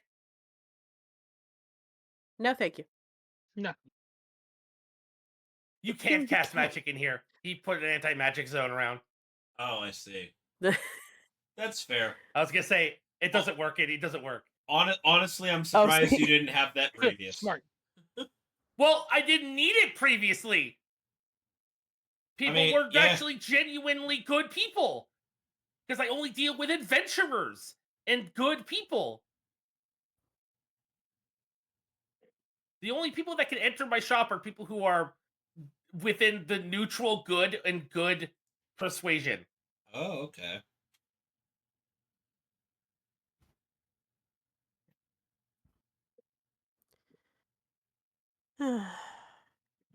No, thank you. No. You can't cast magic in here. He put an anti-magic zone around. Oh, I see. That's fair. I was gonna say it doesn't work. It doesn't work. Honestly, I'm surprised you didn't have that previous. Smart. Well, I didn't need it previously. People were actually genuinely good people. Because I only deal with adventurers and good people. The only people that can enter my shop are people who are within the neutral good and good persuasion. Oh, okay. I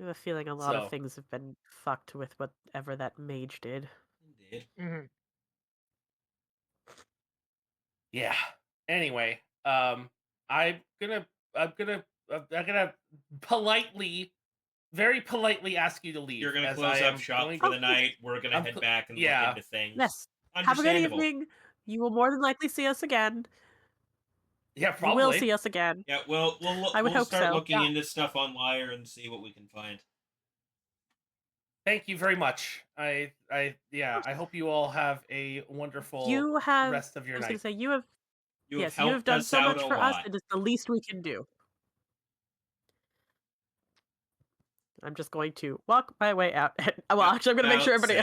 have a feeling a lot of things have been fucked with whatever that mage did. Indeed. Mhm. Yeah. Anyway, I'm gonna politely, very politely ask you to leave. You're gonna as close I up am shop going for to- the night. We're gonna head back and look into things. Yes. Have a good Understandable. evening. You will more than likely see us again. Yeah, You will probably. see us again. Yeah, I would we'll hope start so. looking into stuff on Lyre and see what we can find. Thank you very much. I hope you all have a wonderful rest of your I was night. gonna say you have You have you have helped done us so out much a for us. lot. It is the least we can do. I'm just going to walk my way out. Well, actually, I'm going to make sure everybody.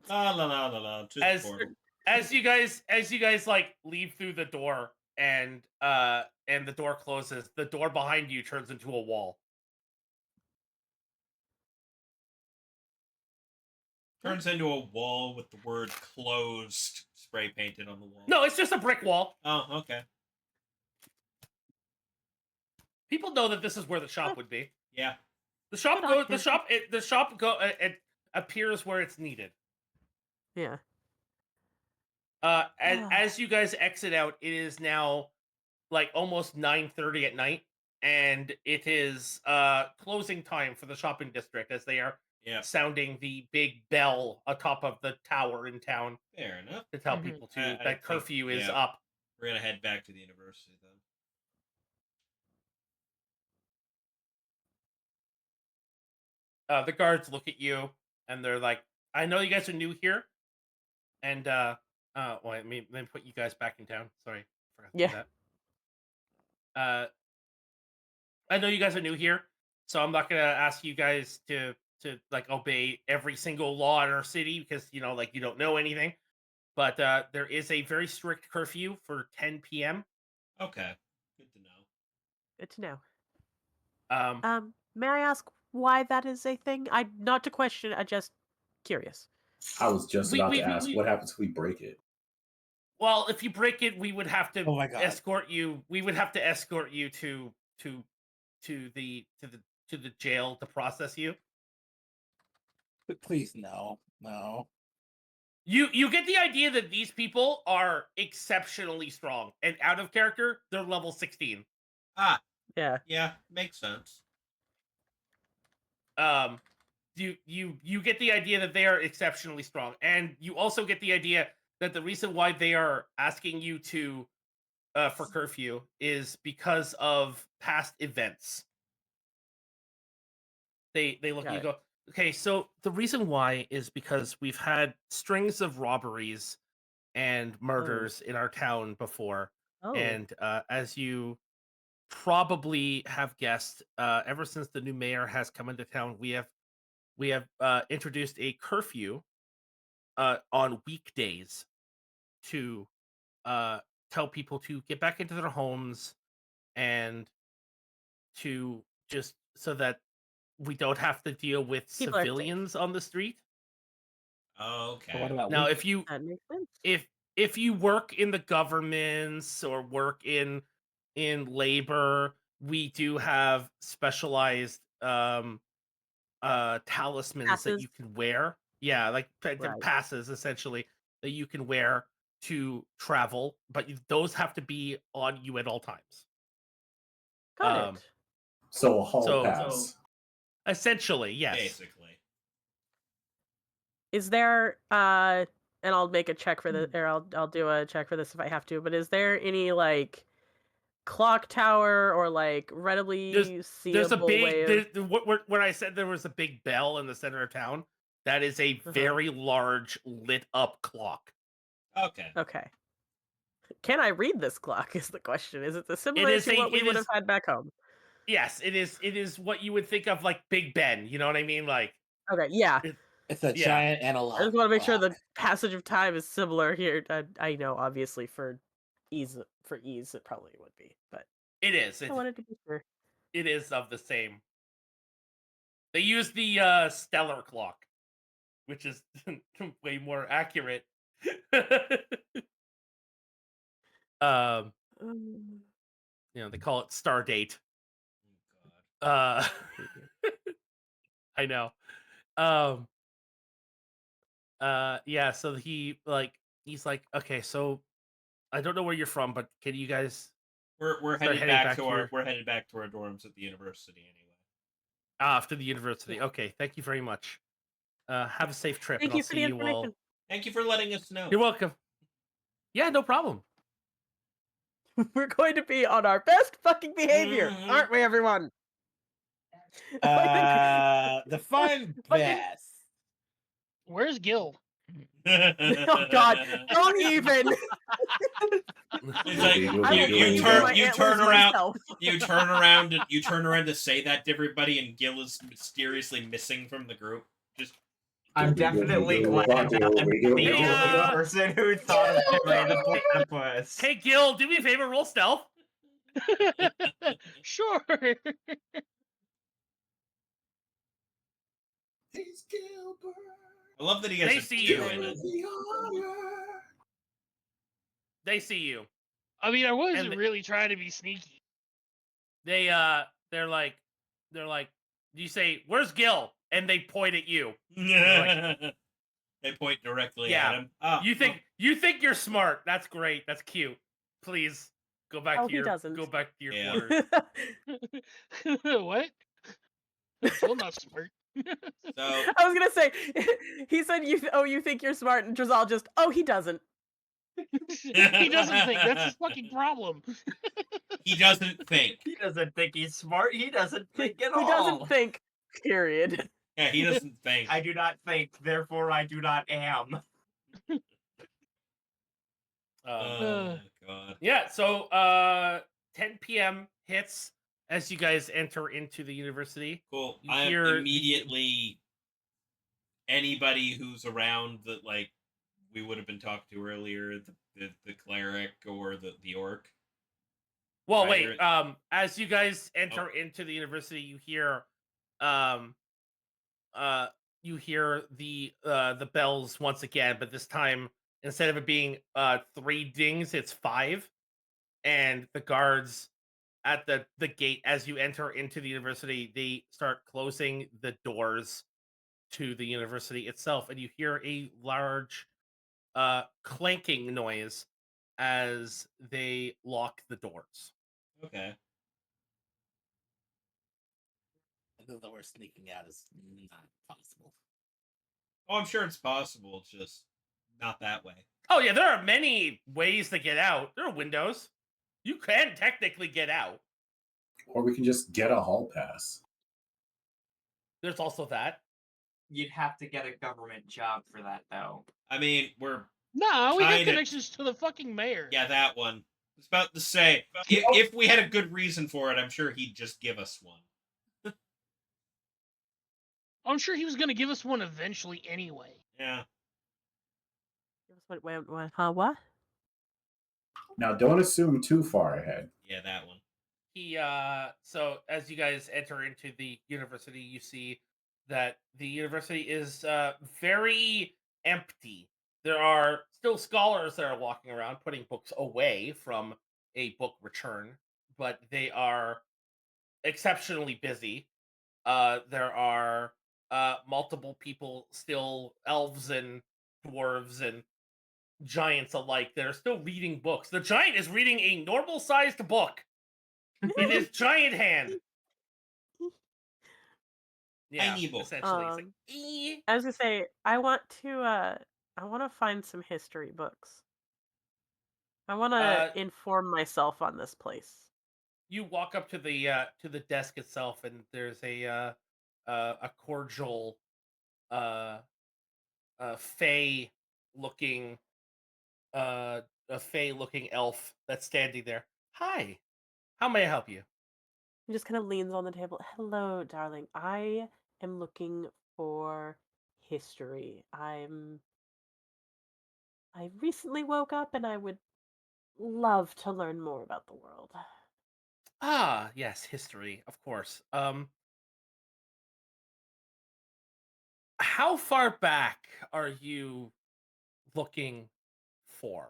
La la la la la. To the portal. As you guys like leave through the door and the door closes, the door behind you turns into a wall. Turns into a wall with the word closed spray painted on the wall. No, it's just a brick wall. Oh, okay. People know that this is where the shop would be. Yeah. The shop it appears where it's needed. Yeah. As you guys exit out, it is now like almost 9:30 at night, and it is closing time for the shopping district as they are sounding the big bell atop of the tower in town. Fair enough. To tell people that curfew is up. We're gonna head back to the university then. The guards look at you and they're like, "I know you guys are new here, and let me put you guys back in town. Sorry, forgot to do that. I know you guys are new here, so I'm not gonna ask you guys to like obey every single law in our city because you don't know anything. But there is a very strict curfew for 10 p.m. Okay, good to know. Good to know. May I ask why that is a thing? Not to question. I just curious. I was just about to ask, what happens if we break it? Well, if you break it, we would have to escort you. We would have to escort you to the jail to process you. But please, no. You get the idea that these people are exceptionally strong and out of character. They're level 16. Ah, yeah, makes sense. You get the idea that they are exceptionally strong, and you also get the idea that the reason why they are asking you to for curfew is because of past events. They look at you and go, okay, so the reason why is because we've had strings of robberies and murders in our town before. And as you probably have guessed, ever since the new mayor has come into town, we have introduced a curfew on weekdays to tell people to get back into their homes and to just so that we don't have to deal with civilians on the street. Okay. What about Now, that makes sense. if you work in the governments or work in labor, we do have specialized talismans that you can wear. Yeah, like passes essentially that you can wear to travel, but those have to be on you at all times. Got it. So a hall pass. Essentially, yes. Basically. Is there and I'll make a check for this, or I'll do a check for this if I have to, but is there any like clock tower or like readily seeable way of... when I said there was a big bell in the center of town, that is a very large lit up clock. Okay. Can I read this clock is the question. Is it similar to what we would have had back home? Yes, it is what you would think of like Big Ben, you know what I mean? Like okay, yeah. It's a Yeah. giant analog. I just want to make sure clock. the passage of time is similar here. I know, obviously, for ease, it probably would be, but It is. I wanted to be sure. It is of the same. They use the stellar clock, which is way more accurate. um, they call it star date. Oh, God. I know. Yeah, so he's like, okay, so I don't know where you're from, but can you guys We're start headed heading back to our your we're headed back to our dorms at the university anyway. after the university? Okay, thank you very much. Have a safe trip, Thank and I'll you for see the you all. information. Thank you for letting us know. You're welcome. Yeah, no problem. We're going to be on our best fucking behavior, Mhm. aren't we, everyone? Define best. Where's Gil? Oh God, don't even. It's like We'll I be will you doing turn that. my you antlers turn around myself. you turn around to say that to everybody, and Gil is mysteriously missing from the group. Just I'm definitely glad that I'm the only person who thought of Henry the Platypus. Hey, Gil, do me a favor, roll stealth. Sure. He's Gilbert. I love that he has They a see 2 you. in it. The honor. They see you. I mean, I wasn't And- really trying to be sneaky. They're like, you say, "Where's Gil?" And they point at you. They point directly Yeah. at him. Oh, You think you're smart. That's great. That's cute. Please go back Oh, to he your doesn't. go back to your Yeah. quarters. What? Still not smart. So I was gonna say, he said, you think you're smart," and Drizal just, "Oh, he doesn't. He doesn't think. That's his fucking problem. he doesn't think. He doesn't think he's smart. He doesn't think at all. He doesn't think. Period." Yeah, he doesn't think. I do not think, therefore I do not am. Oh God. Yeah. So 10 p.m. hits as you guys enter into the university. Cool. You I hear immediately anybody who's around that like we would have been talking to earlier, the cleric or the orc. Well, Right, wait. As you guys enter into the university, you hear the bells once again, but this time instead of it being 3 dings, it's 5, and the guards at the gate as you enter into the university, they start closing the doors to the university itself, and you hear a large clanking noise as they lock the doors. Okay. I know that we're sneaking out is not possible. Oh, I'm sure it's possible. It's just not that way. Oh yeah, there are many ways to get out. There are windows. You can technically get out. Or we can just get a hall pass. There's also that. You'd have to get a government job for that, though. I mean, we're No, we have Kinda- connections to the fucking mayor. yeah, that one. I was about to say if we had a good reason for it, I'm sure he'd just give us one. I'm sure he was going to give us one eventually anyway. Yeah. Wait, huh? What? Now, don't assume too far ahead. Yeah, that one. So as you guys enter into the university, you see that the university is very empty. There are still scholars that are walking around putting books away from a book return, but they are exceptionally busy. There are multiple people still, elves and dwarves and giants alike, that are still reading books. The giant is reading a normal sized book in his giant hand. Yeah, Tiny book. essentially. It's like, I was gonna say, I want to find some history books. I want to inform myself on this place. you walk up to the desk itself, and there's a cordial fey looking a fey looking elf that's standing there. Hi, how may I help you? He just kind of leans on the table. "Hello, darling. I am looking for history. I recently woke up and I would love to learn more about the world. Ah, yes, history, of course. How far back are you looking for?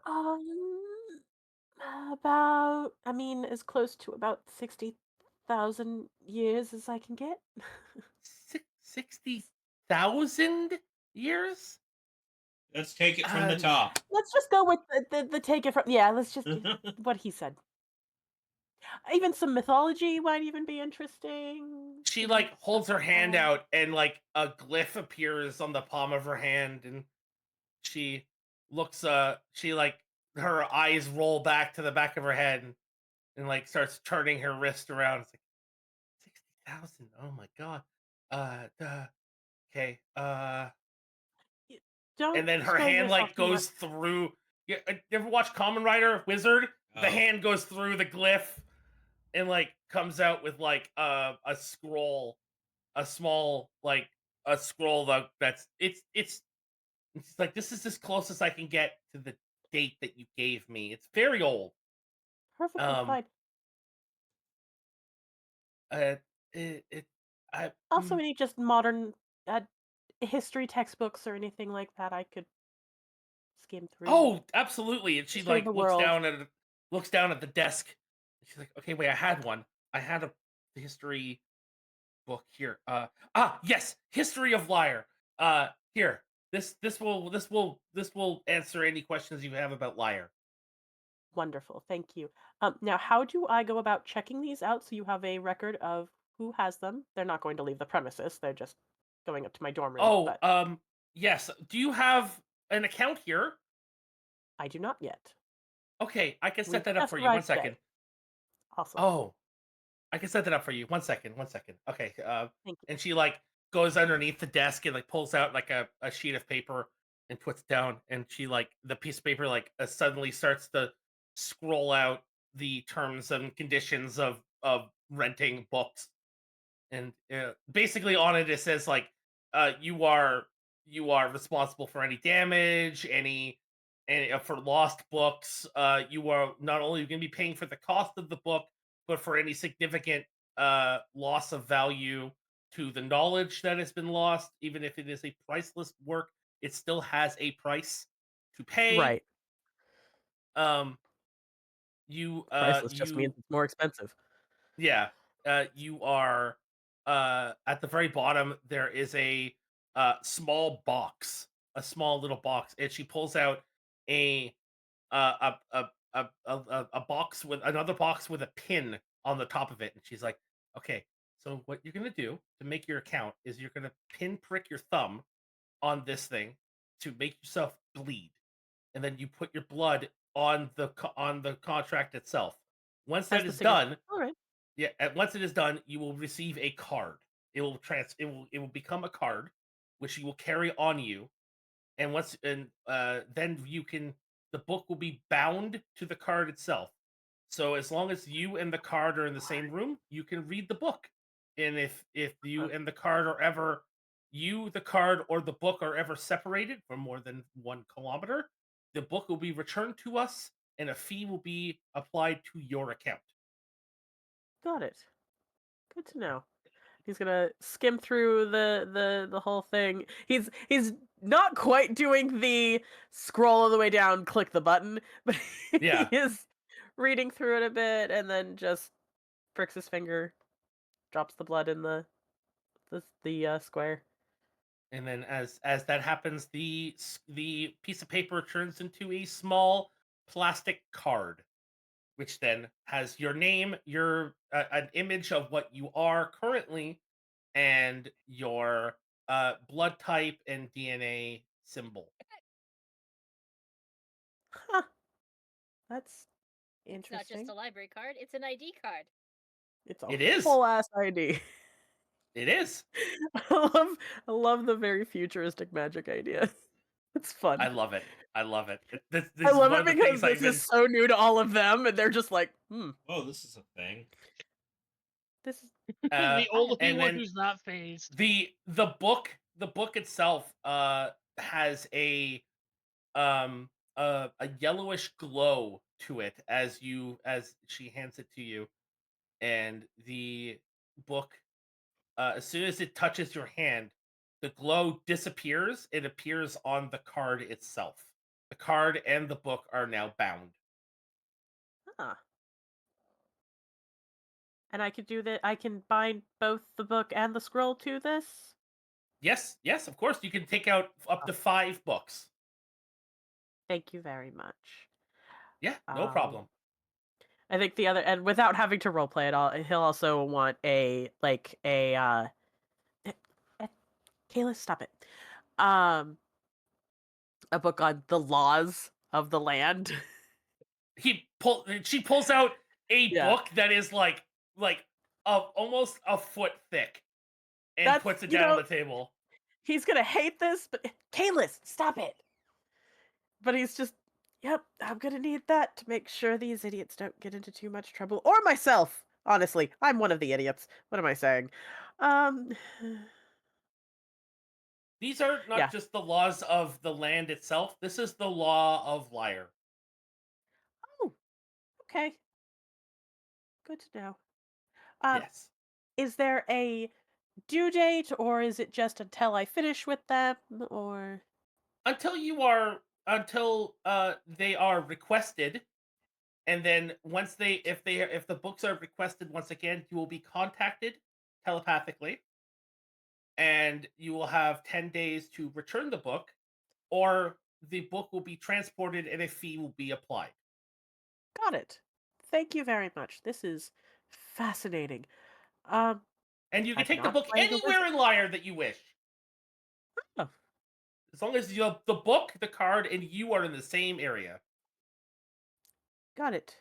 I mean, as close to about 60,000 years as I can get. 60,000 years? Let's take it from the top. Let's just go with the take it from, yeah, let's just what he said. Even some mythology might even be interesting. She some holds her stuff hand that- out and a glyph appears on the palm of her hand, and she looks her eyes roll back to the back of her head and starts turning her wrist around. It's like 60,000. Oh my god. Okay. Y- Don't And then her strain hand yourself too much. goes through. You ever watch Kamen Rider Wizard? The Oh. hand goes through the glyph and comes out with a scroll, a small a scroll that's it's like, this is as close as I can get to the date that you gave me. It's very old. Perfectly fine. Uh, it I Also, any just modern history textbooks or anything like that I could skim through. Oh, absolutely. And she History of the looks world. down at the desk. She's like, okay, wait, I had one. I had a history book here. Yes, History of Lyre. Here. This will answer any questions you have about Lyre. Wonderful, thank you. Now, how do I go about checking these out so you have a record of who has them? They're not going to leave the premises. They're just going up to my dorm room. Oh, but yes. Do you have an account here? I do not yet. Okay, I can We set that up just for you. One arrived today. second. Awesome. Oh, I can set that up for you. One second. Okay. Thank you. And she goes underneath the desk and pulls out a sheet of paper and puts it down. And she the piece of paper suddenly starts to scroll out the terms and conditions of renting books. And basically on it says you are responsible for any damage, any for lost books. You are not only going to be paying for the cost of the book, but for any significant loss of value to the knowledge that has been lost. Even if it is a priceless work, it still has a price to pay. Right. Priceless just means it's more expensive. Yeah. You are at the very bottom. There is a small box, a small little box, and she pulls out a a box with another box with a pin on the top of it, and she's like, "Okay, so what you're gonna do to make your account is you're gonna pin prick your thumb on this thing to make yourself bleed, and then you put your blood on the contract itself. Once that is done." All right. Yeah, and once it is done, you will receive a card. It will become a card, which you will carry on you, and then the book will be bound to the card itself. So as long as you and the card are in the same room, you can read the book. And if you and the card are ever the card or the book are ever separated for more than 1 kilometer, the book will be returned to us, and a fee will be applied to your account. Got it. Good to know. He's gonna skim through the whole thing. He's not quite doing the scroll all the way down, click the button, but Yeah. he is reading through it a bit, and then just pricks his finger, drops the blood in the square. And then as that happens, the piece of paper turns into a small plastic card, which then has your name, an image of what you are currently, and your blood type and DNA symbol. Huh. That's It's not interesting. just a library card, it's an ID card. It's a It is. full ass ID. It is. I love the very futuristic magic idea. It's fun. I love it. I love it. This I is love one it of the because things this is so new to all of them, and they're just like, Oh, this is a thing. this is The only and one then who's not phased. the book book itself has a yellowish glow to it as she hands it to you, and the book, as soon as it touches your hand, the glow disappears. It appears on the card itself. The card and the book are now bound. Huh. And I could do that. I can bind both the book and the scroll to this. Yes, of course. You can take out up to 5 books. Thank you very much. Yeah, no problem. I think the other, and without having to roleplay at all, he'll also want a Kayla, stop it. A book on the laws of the land. She pulls out a book that is like almost a foot thick, and puts it down on the table. He's gonna hate this, but Kayla, stop it. But he's just, yep, I'm gonna need that to make sure these idiots don't get into too much trouble, or myself. Honestly, I'm one of the idiots. What am I saying? These are not just the laws of the land itself. This is the law of Lyre. Oh, okay. Good to know. Yes. Is there a due date, or is it just until I finish with them, or until they are requested, and then once if the books are requested once again, you will be contacted telepathically, and you will have 10 days to return the book, or the book will be transported and a fee will be applied. Got it. Thank you very much. This is fascinating. And you can take the book anywhere in Lyre that you wish. Oh. As long as the book, the card, and you are in the same area. Got it.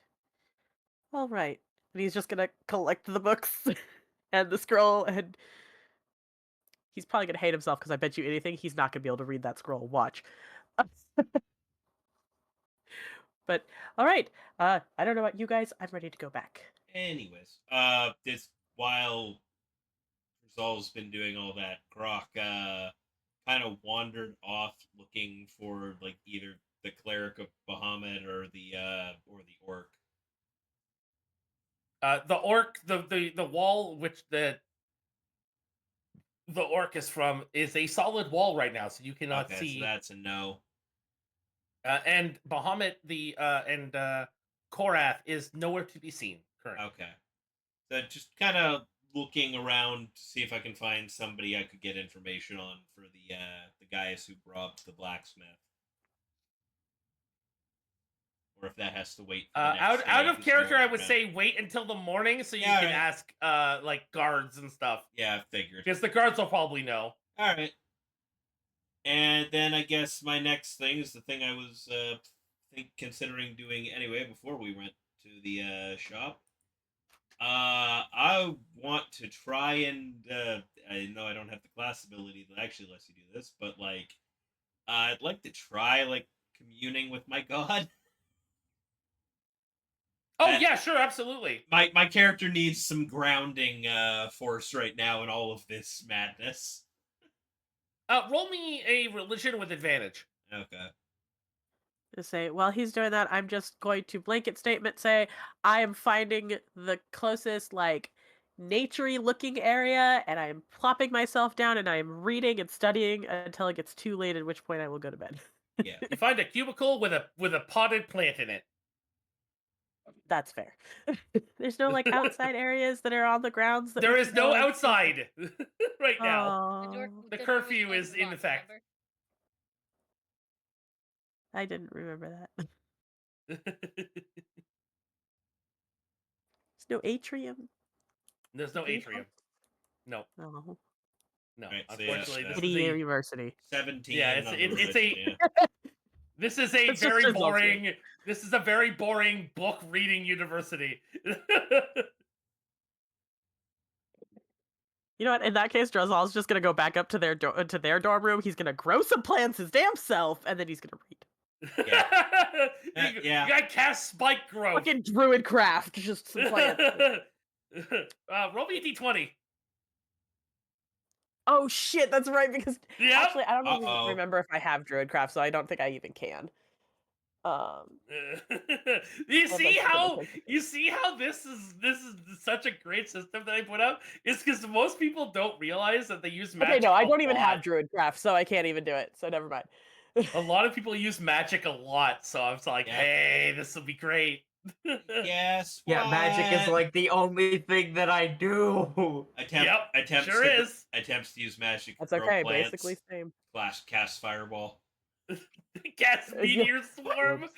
All right. And he's just gonna collect the books and the scroll, and he's probably gonna hate himself because I bet you anything he's not gonna be able to read that scroll. Watch. But all right. I don't know about you guys. I'm ready to go back. Anyways, this while Rizal's been doing all that, Grok kind of wandered off looking for like either the cleric of Bahamut or the orc. The orc, the wall which the orc is from is a solid wall right now, so you cannot see. So that's a no. And Bahamut, and Korath is nowhere to be seen currently. Okay, so just kind of looking around to see if I can find somebody I could get information on for the guys who robbed the blacksmith, or if that has to wait. For the next out of character, I would say wait until the morning so you can ask like guards and stuff. Yeah, I figured. Because the guards will probably know. All right. And then I guess my next thing is the thing I was considering doing anyway before we went to the shop. I want to try and I know I don't have the class ability that actually lets you do this, but like I'd like to try like communing with my god. Oh yeah, sure, absolutely. My character needs some grounding force right now in all of this madness. Roll me a religion with advantage. Okay. To say, while he's doing that, I'm just going to blanket statement say, I am finding the closest, like, nature-y looking area, and I am plopping myself down, and I am reading and studying until it gets too late, at which point I will go to bed. Yeah. You find a cubicle with a potted plant in it. That's fair. There's no, like, outside areas that are on the grounds. That there is no outside right now. The curfew is in effect. Remember? I didn't remember that. There's no atrium. There's no atrium. No. Oh. No. Right, so unfortunately, this is university. 17. Yeah, it's a. Yeah. This is a very boring. This is a very boring book reading university. You know what? In that case, Drezal's just gonna go back up to their dorm room. He's gonna grow some plants his damn self, and then he's gonna read. Yeah. You gotta cast spike growth. Fucking druid craft, just some plants. Roll me a d20. Oh shit, that's right. Because Yep. actually, I don't even Uh-oh. remember if I have Druidcraft, so I don't think I even can. You Well, see that's gonna how take a you see how this is such a great system that I put up? It's because most people don't realize that they use Okay, magic no, I a don't even lot. have Druidcraft, so I can't even do it. So never mind. A lot of people use magic a lot, so I'm like, Yep. hey, this will be great. Guess Yeah, magic is what? like the only thing that I do. Attempts to use magic to That's grow okay. plants. Basically, same. Cast fireball. Cast Yeah. meteor swarm.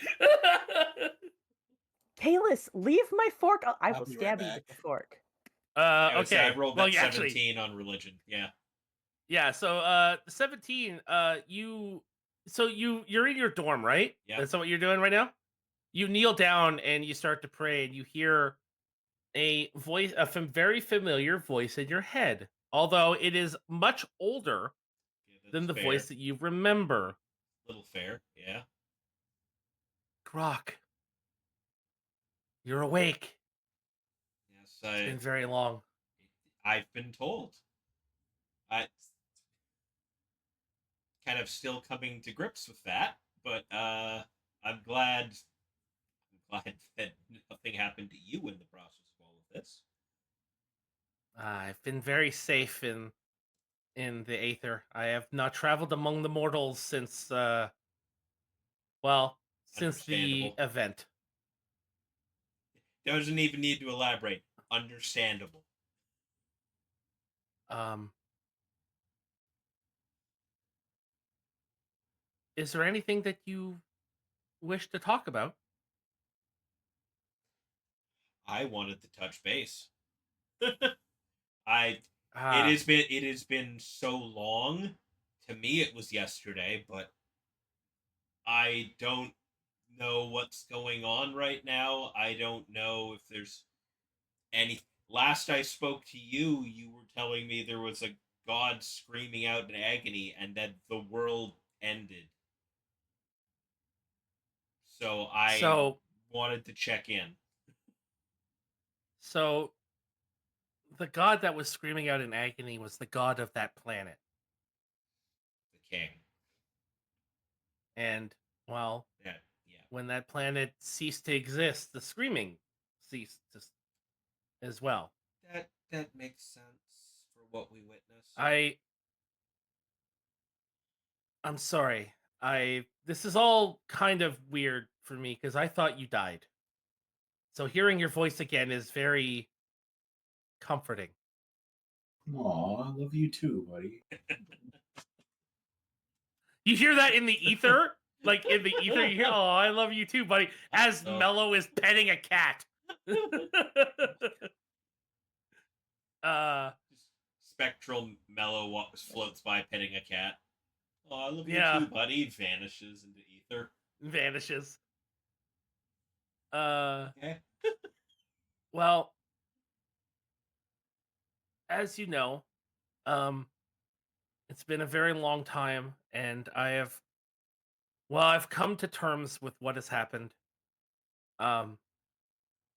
Kalis, leave my fork. I I'll will be stab right you back. with the fork. I Okay. rolled Well, that actually, 17 on religion. Yeah. yeah. So, 17. You're in your dorm, right? Yeah. That's what you're doing right now. You kneel down and you start to pray, and you hear a voice, very familiar voice in your head, although it is much older than the fair. voice that you remember. Little fair, yeah. Grok, you're awake. Yes, It's been very long. I've been told. I kind of still coming to grips with that, but I'm glad that nothing happened to you in the process of all of this. I've been very safe in the Aether. I have not traveled among the mortals since since the Understandable. event. Doesn't even need to elaborate. Understandable. Is there anything that you wish to talk about? I wanted to touch base. Ah, it has been so long. To me it was yesterday, but I don't know what's going on right now. I don't know if there's any. Last I spoke to you, you were telling me there was a god screaming out in agony and that the world ended. So I so wanted to check in. so the god that was screaming out in agony was the god of that planet. The king. And well, Yeah. when that planet ceased to exist, the screaming ceased as well. That makes sense for what we witnessed. I'm sorry. This is all kind of weird for me because I thought you died. So hearing your voice again is very comforting. Aw, I love you too, buddy. You hear that in the ether? Like in the ether, you hear, "Oh, I love you too, buddy," as Mello is petting a cat. Spectral Mellow floats by petting a cat. Oh, I love you Yeah. too, buddy. Vanishes into ether. Vanishes. Okay. Well, as you know, it's been a very long time, and I've come to terms with what has happened.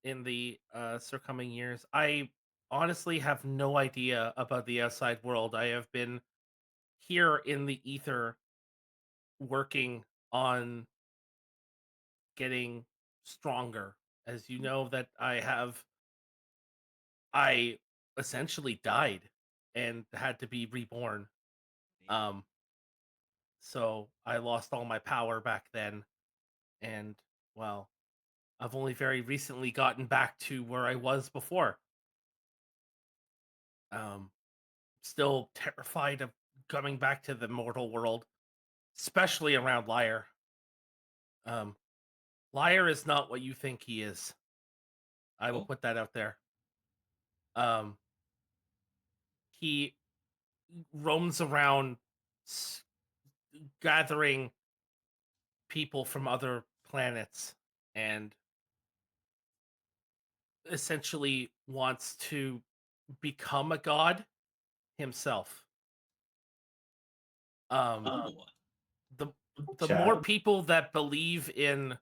In the circoming years, I honestly have no idea about the outside world. I have been here in the ether, working on getting stronger. As you know, that I essentially died and had to be reborn. So I lost all my power back then, and well, I've only very recently gotten back to where I was before. Still terrified of coming back to the mortal world, especially around Lyre. Lyre is not what you think he is. I will put that out there. He roams around gathering people from other planets and essentially wants to become a god himself. The more people that believe in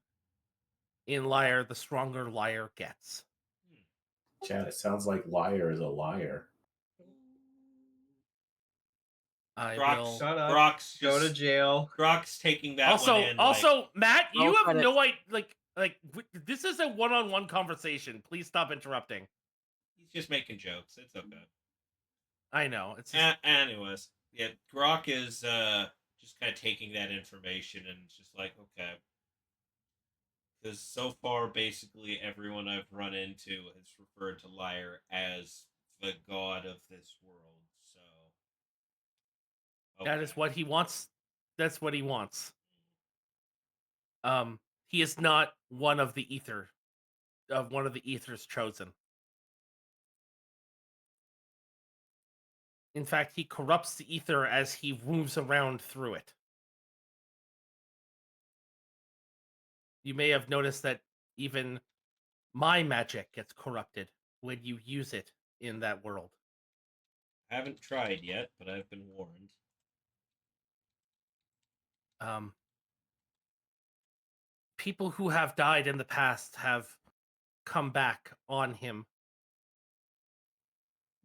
Lyre, the stronger Lyre gets. Chad, it sounds like Lyre is a liar. Grok's, Shut up. Grok's Go to just, jail. Grok's taking that one in. Also, Matt, you Roll have credits. no idea. This is a one-on-one conversation. Please stop interrupting. He's just making jokes. It's okay. I know. It's just... Anyways, yeah, Grok is just kind of taking that information and just like, okay. Because so far, basically, everyone I've run into has referred to Lyre as the god of this world. So that is what he wants. That's what he wants. He is not one of the Ether's chosen. In fact, he corrupts the Ether as he moves around through it. You may have noticed that even my magic gets corrupted when you use it in that world. I haven't tried yet, but I've been warned. People who have died in the past have come back on him.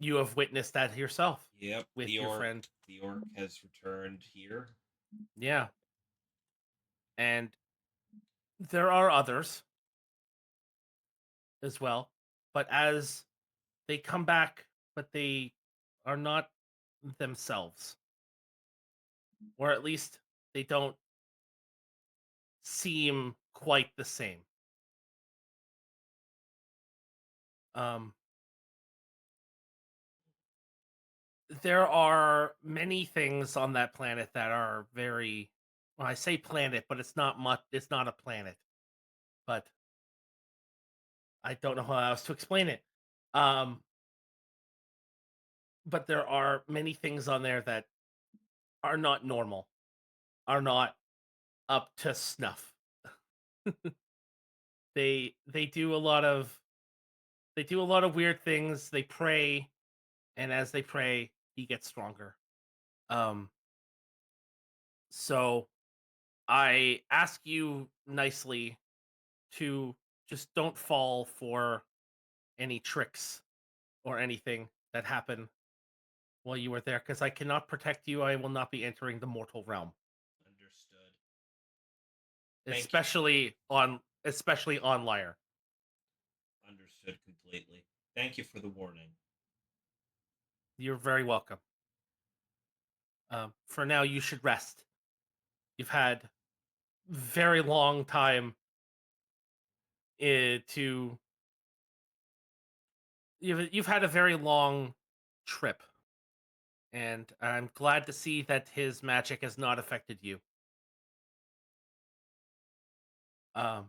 You have witnessed that yourself. Yep, with your friend. The orc has returned here. Yeah. And there are others as well. But as they come back, but they are not themselves. Or at least they don't seem quite the same. There are many things on that planet that are very... Well, I say planet, but it's not much. It's not a planet. But I don't know how else to explain it. But there are many things on there that are not normal, are not up to snuff. They do a lot of weird things. They pray, and as they pray, he gets stronger. So I ask you nicely to just don't fall for any tricks or anything that happen while you were there, because I cannot protect you. I will not be entering the mortal realm. Understood. Especially on Lyre. Understood completely. Thank you for the warning. You're very welcome. For now, you should rest. You've had very long time you've had a very long trip, and I'm glad to see that his magic has not affected you. I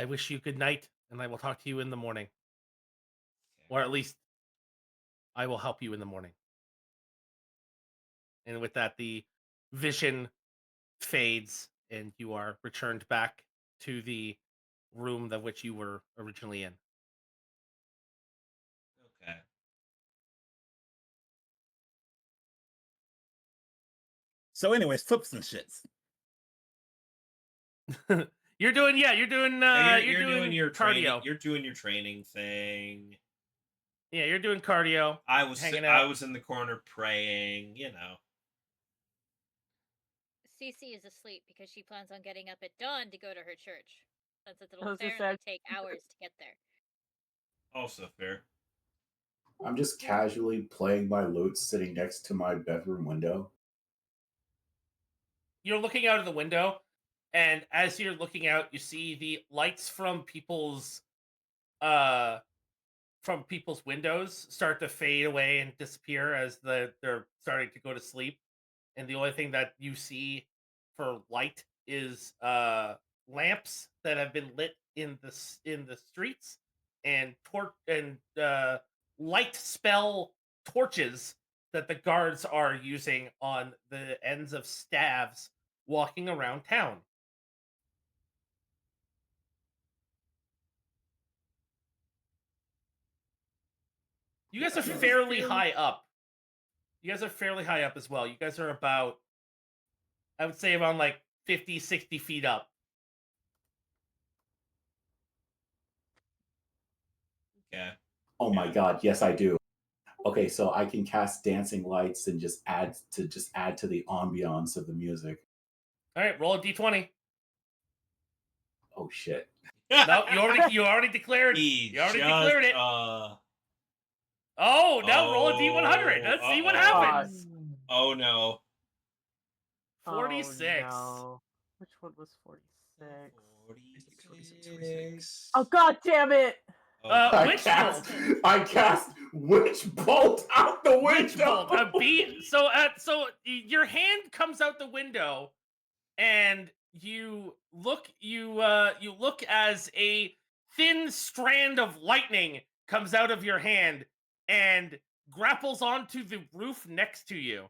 wish you good night, and I will talk to you in the morning. Okay. Or at least I will help you in the morning. And with that, the vision fades, and you are returned back to the room that which you were originally in. Okay. So, anyways, flips and shits. You're doing your cardio. You're doing your training thing. Yeah, you're doing cardio. I was hanging out. I was in the corner praying, you know. Cece is asleep because she plans on getting up at dawn to go to her church, since it'll was just apparently take hours to get there. Also fair. I'm just casually playing my lute sitting next to my bedroom window. You're looking out of the window, and as you're looking out, you see the lights from people's windows start to fade away and disappear as they're starting to go to sleep. And the only thing that you see for light is lamps that have been lit in the streets, and light spell torches that the guards are using on the ends of staves walking around town. You guys are fairly high up. You guys are fairly high up as well. You guys are about, I would say, around like 50, 60 feet up. Okay. Oh my god, yes I do. Okay, so I can cast dancing lights and just add to the ambiance of the music. All right, roll a d20. Oh shit! No, you already declared. You already declared it. Oh, now roll a d100. Let's see what happens. Oh no. 46. Oh, no. Which one was 46? 46. Oh god damn it! Oh, Witch bolt. I cast witch bolt out the Witch window. bolt. So your hand comes out the window, and you look as a thin strand of lightning comes out of your hand and grapples onto the roof next to you.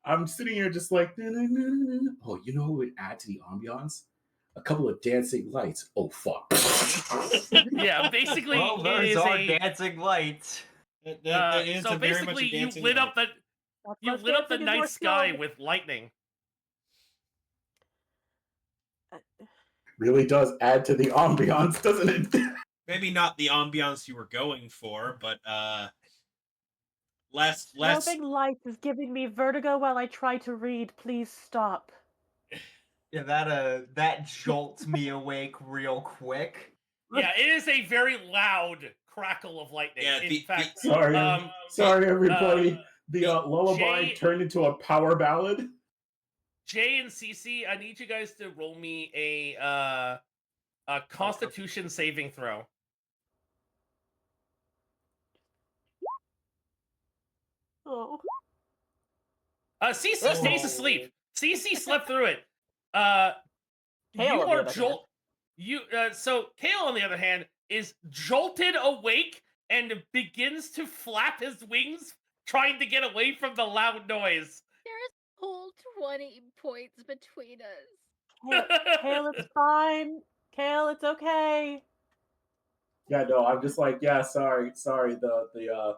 I'm sitting here just like, oh, you know who would add to the ambiance? A couple of dancing lights. Oh fuck! Yeah, basically, Well, those are dancing lights. So basically, you lit up the night sky with lightning. Really does add to the ambiance, doesn't it? Maybe not the ambiance you were going for, but less. Strobing lights is giving me vertigo while I try to read. Please stop. Yeah, that jolts me awake real quick. Yeah, it is a very loud crackle of lightning. Yeah, in fact, sorry everybody. The lullaby turned into a power ballad. Jay and Cece, I need you guys to roll me a Constitution saving throw. Oh. Cece stays asleep. Cece slept through it. Kale, you are jolt. So Kale, on the other hand, is jolted awake and begins to flap his wings, trying to get away from the loud noise. There's a whole 20 points between us. Kale, it's fine. Kale, it's okay. Yeah, no, I'm just like, yeah, sorry. The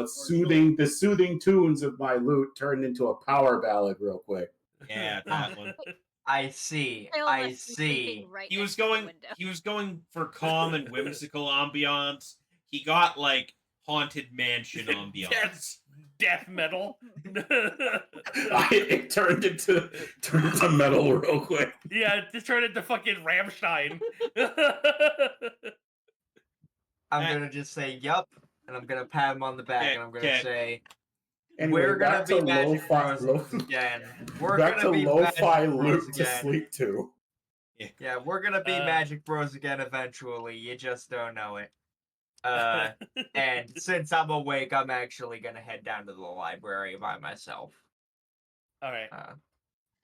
soothing tunes of my lute turned into a power ballad real quick. Yeah, that one. I see. Right he was going for calm and whimsical ambiance. He got like haunted mansion ambiance. Death metal. It turned into metal real quick. Yeah, it just turned into fucking Rammstein. I'm gonna just say yup, and I'm gonna pat him on the back, and I'm gonna say, anyway, we're gonna be Magic Bros again. We're gonna be lo-fi Magic Bros loop again. to sleep to. Yeah, we're gonna be Magic Bros again eventually. You just don't know it. And since I'm awake, I'm actually gonna head down to the library by myself. All right.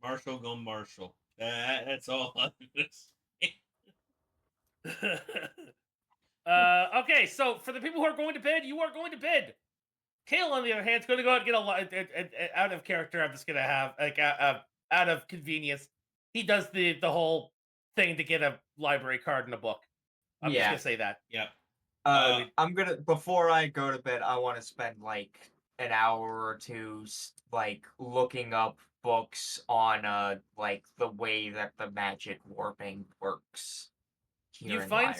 Marshall go Marshall. That's all I'm gonna say. Okay, so for the people who are going to bed, you are going to bed. Kale, on the other hand, is going to go out and get out of character. I'm just going to have out of convenience. He does the whole thing to get a library card and a book. I'm just gonna say that. Yeah. I'm gonna before I go to bed, I want to spend like an hour or two like looking up books on like the way that the magic warping works. You find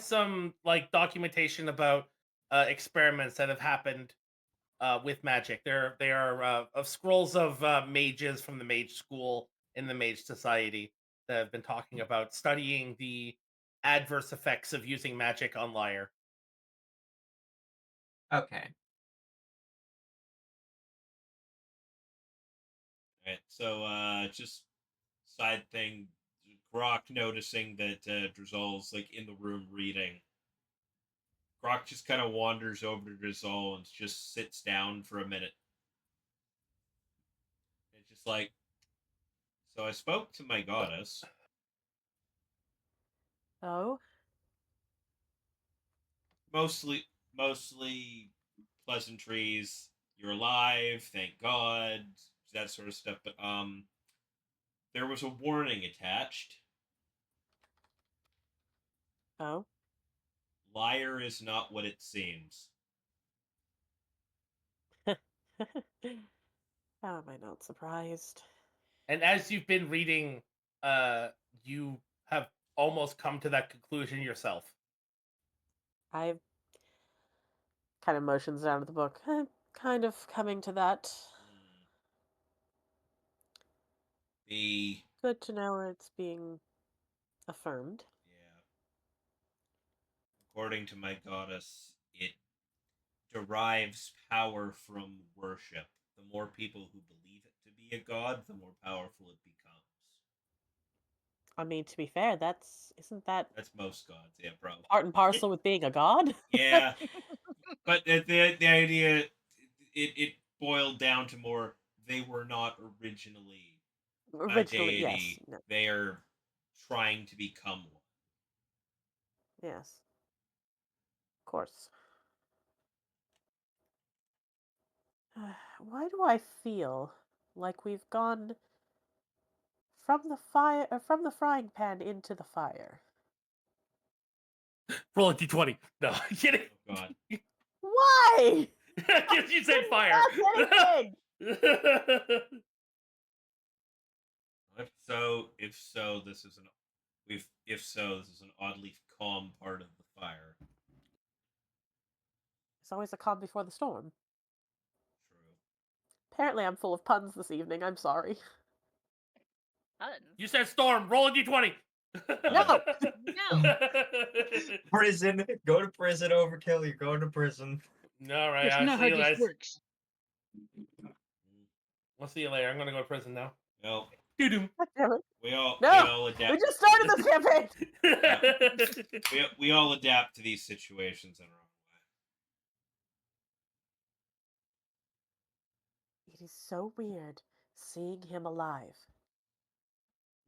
some like documentation about experiments that have happened with magic. They are of scrolls of mages from the mage school in the mage society that have been talking about studying the adverse effects of using magic on Lyre. Okay. Alright, so just side thing, Grok noticing that Drizol's like in the room reading. Grok just kind of wanders over to Drizol and just sits down for a minute. It's just like, so I spoke to my goddess. Oh? Mostly pleasantries. You're alive, thank God, that sort of stuff. But there was a warning attached. Oh? Lyre is not what it seems. How am I not surprised? And as you've been reading, you have almost come to that conclusion yourself. I've Kind of motions down at the book. Kind of coming to that. The Good to know it's being affirmed. Yeah. According to my goddess, it derives power from worship. The more people who believe it to be a god, the more powerful it becomes. I mean, to be fair, isn't that That's most gods, yeah, bro. part and parcel with being a god? Yeah, but the idea it boiled down to more. They were not originally a Originally, yes. deity. No, They are trying to become one. yes. Of course. Why do I feel like we've gone from the frying pan into the fire? Roll a d20. No, I'm kidding. Oh god. Why? Because you said Didn't fire. ask anything. If so, this is an oddly calm part of the fire. It's always a calm before the storm. True. Apparently, I'm full of puns this evening. I'm sorry. Fun. You said storm. Roll a d20. No. No. Prison. Go to prison, Overkill. You're going to prison. All right. That's I'll not see how you this guys. works. We'll see you later. I'm gonna go to prison now. Well, Doo-doo. we all No. adapt. We just started this campaign. We all adapt to these situations in our own way. It is so weird seeing him alive.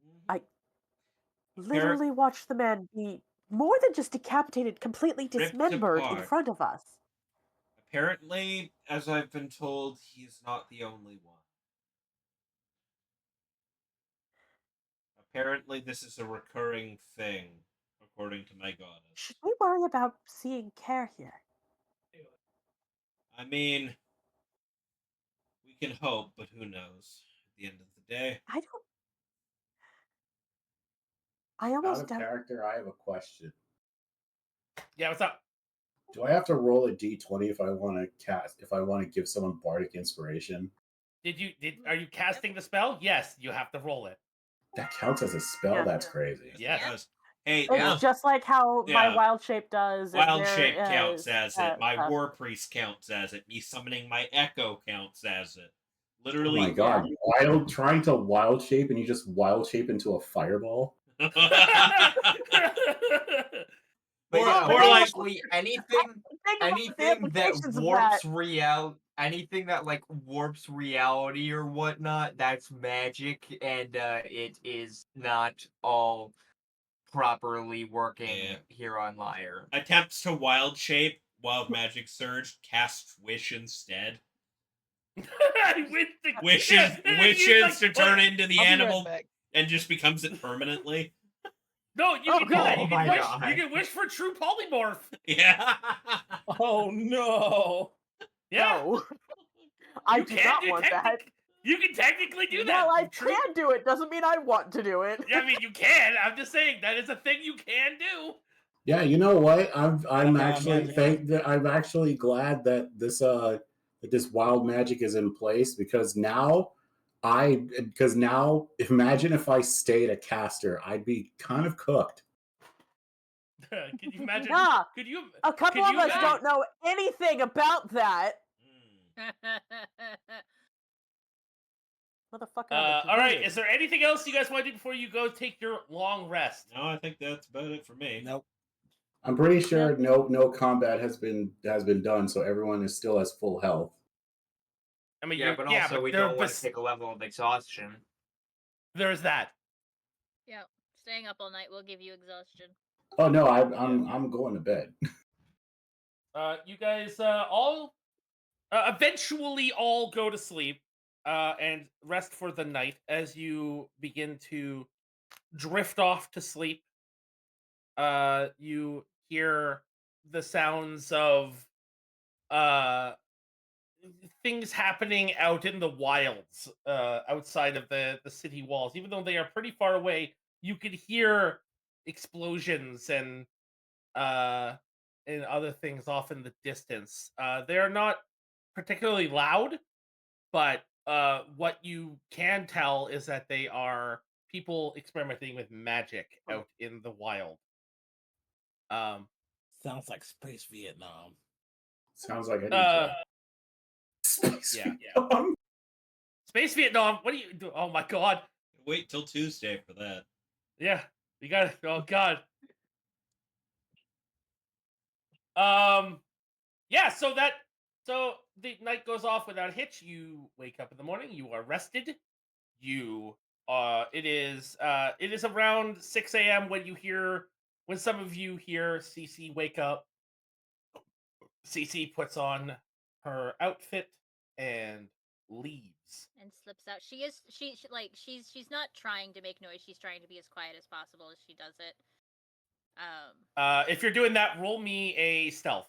Mm-hmm. I literally watched the man be more than just decapitated, completely Ripped dismembered in apart. front of us. Apparently, as I've been told, he is not the only one. Apparently, this is a recurring thing, according to my goddess. Should we worry about seeing care here? I mean, we can hope, but who knows? At the end of the day, I Out almost of doubt. character, I have a question. Yeah, what's up? Do I have to roll a d20 if I want to give someone bardic inspiration? Are you casting the spell? Yes, you have to roll it. That counts as a spell? Yeah. That's crazy. Yes. Yeah. hey, It's just like how my Yeah. wild shape does. and Wild their, shape counts as it. My stuff. war priest counts as it. Me summoning my echo counts as it. Oh Literally. my god! Trying to wild shape and you just wild shape into a fireball. But Or- yeah, or like- honestly, anything anything that like warps reality or whatnot, that's magic, and it is not all properly working here on Lyre. Attempts to wild shape, wild magic surge, cast wish instead. Wishes to turn into the I'll be animal right back. and just becomes it permanently. No, you can do that. You Oh my can wish. God. You can wish for true polymorph. Yeah. Oh no! Yeah. No. I You do can not do want that. You can technically do that. Well, I True- can do it. Doesn't mean I want to do it. I mean, you can. I'm just saying that is a thing you can do. Yeah, you know what? I'm Okay, I'm actually glad that this wild magic is in place because now imagine if I stayed a caster, I'd be kind of cooked. Can you imagine? Nah, Could you? a couple Could of you us imagine- don't know anything about that. Motherfucker. All right. Is there anything else you guys want to do before you go take your long rest? No, I think that's about it for me. Nope. I'm pretty sure no combat has been done, so everyone is still has full health. I mean, Yeah, but also we there- don't want to take a level of exhaustion. There's that. Yep. Staying up all night will give you exhaustion. Oh no, I'm going to bed. You guys all eventually all go to sleep and rest for the night as you begin to drift off to sleep. You hear the sounds of things happening out in the wilds outside of the city walls. Even though they are pretty far away, you could hear explosions and and other things off in the distance. They are not particularly loud, but what you can tell is that they are people experimenting with magic out in the wild. Sounds like Space Vietnam. Sounds like any Space Vietnam. Space Vietnam. What do you do? Oh my god! Wait till Tuesday for that. Yeah, you got it. Oh god. Yeah. So the night goes off without a hitch. You wake up in the morning. You are rested. You it is around 6 a.m. when some of you hear Cece wake up. Cece puts on her outfit and leaves. And slips out. She's not trying to make noise. She's trying to be as quiet as possible as she does it. If you're doing that, roll me a stealth.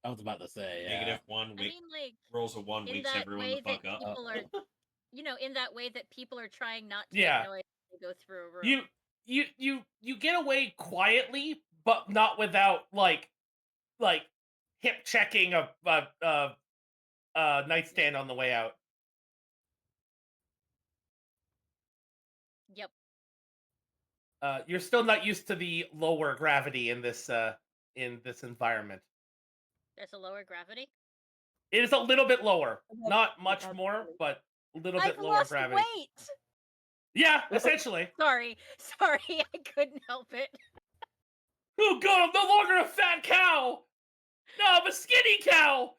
I was about to say, yeah. -1 week. I mean, like, rolls a 1 in weeks that everyone way the fuck that up. people are, in that way that people are trying not to Yeah. make noise as they go through a room. You get away quietly, but not without like hip checking a nightstand on the way out. Yep. You're still not used to the lower gravity in this environment. There's a lower gravity. It is a little bit lower, not much more, but a little bit I've lower lost gravity. weight. Yeah, essentially. Sorry, I couldn't help it. Oh god, I'm no longer a fat cow. No, I'm a skinny cow.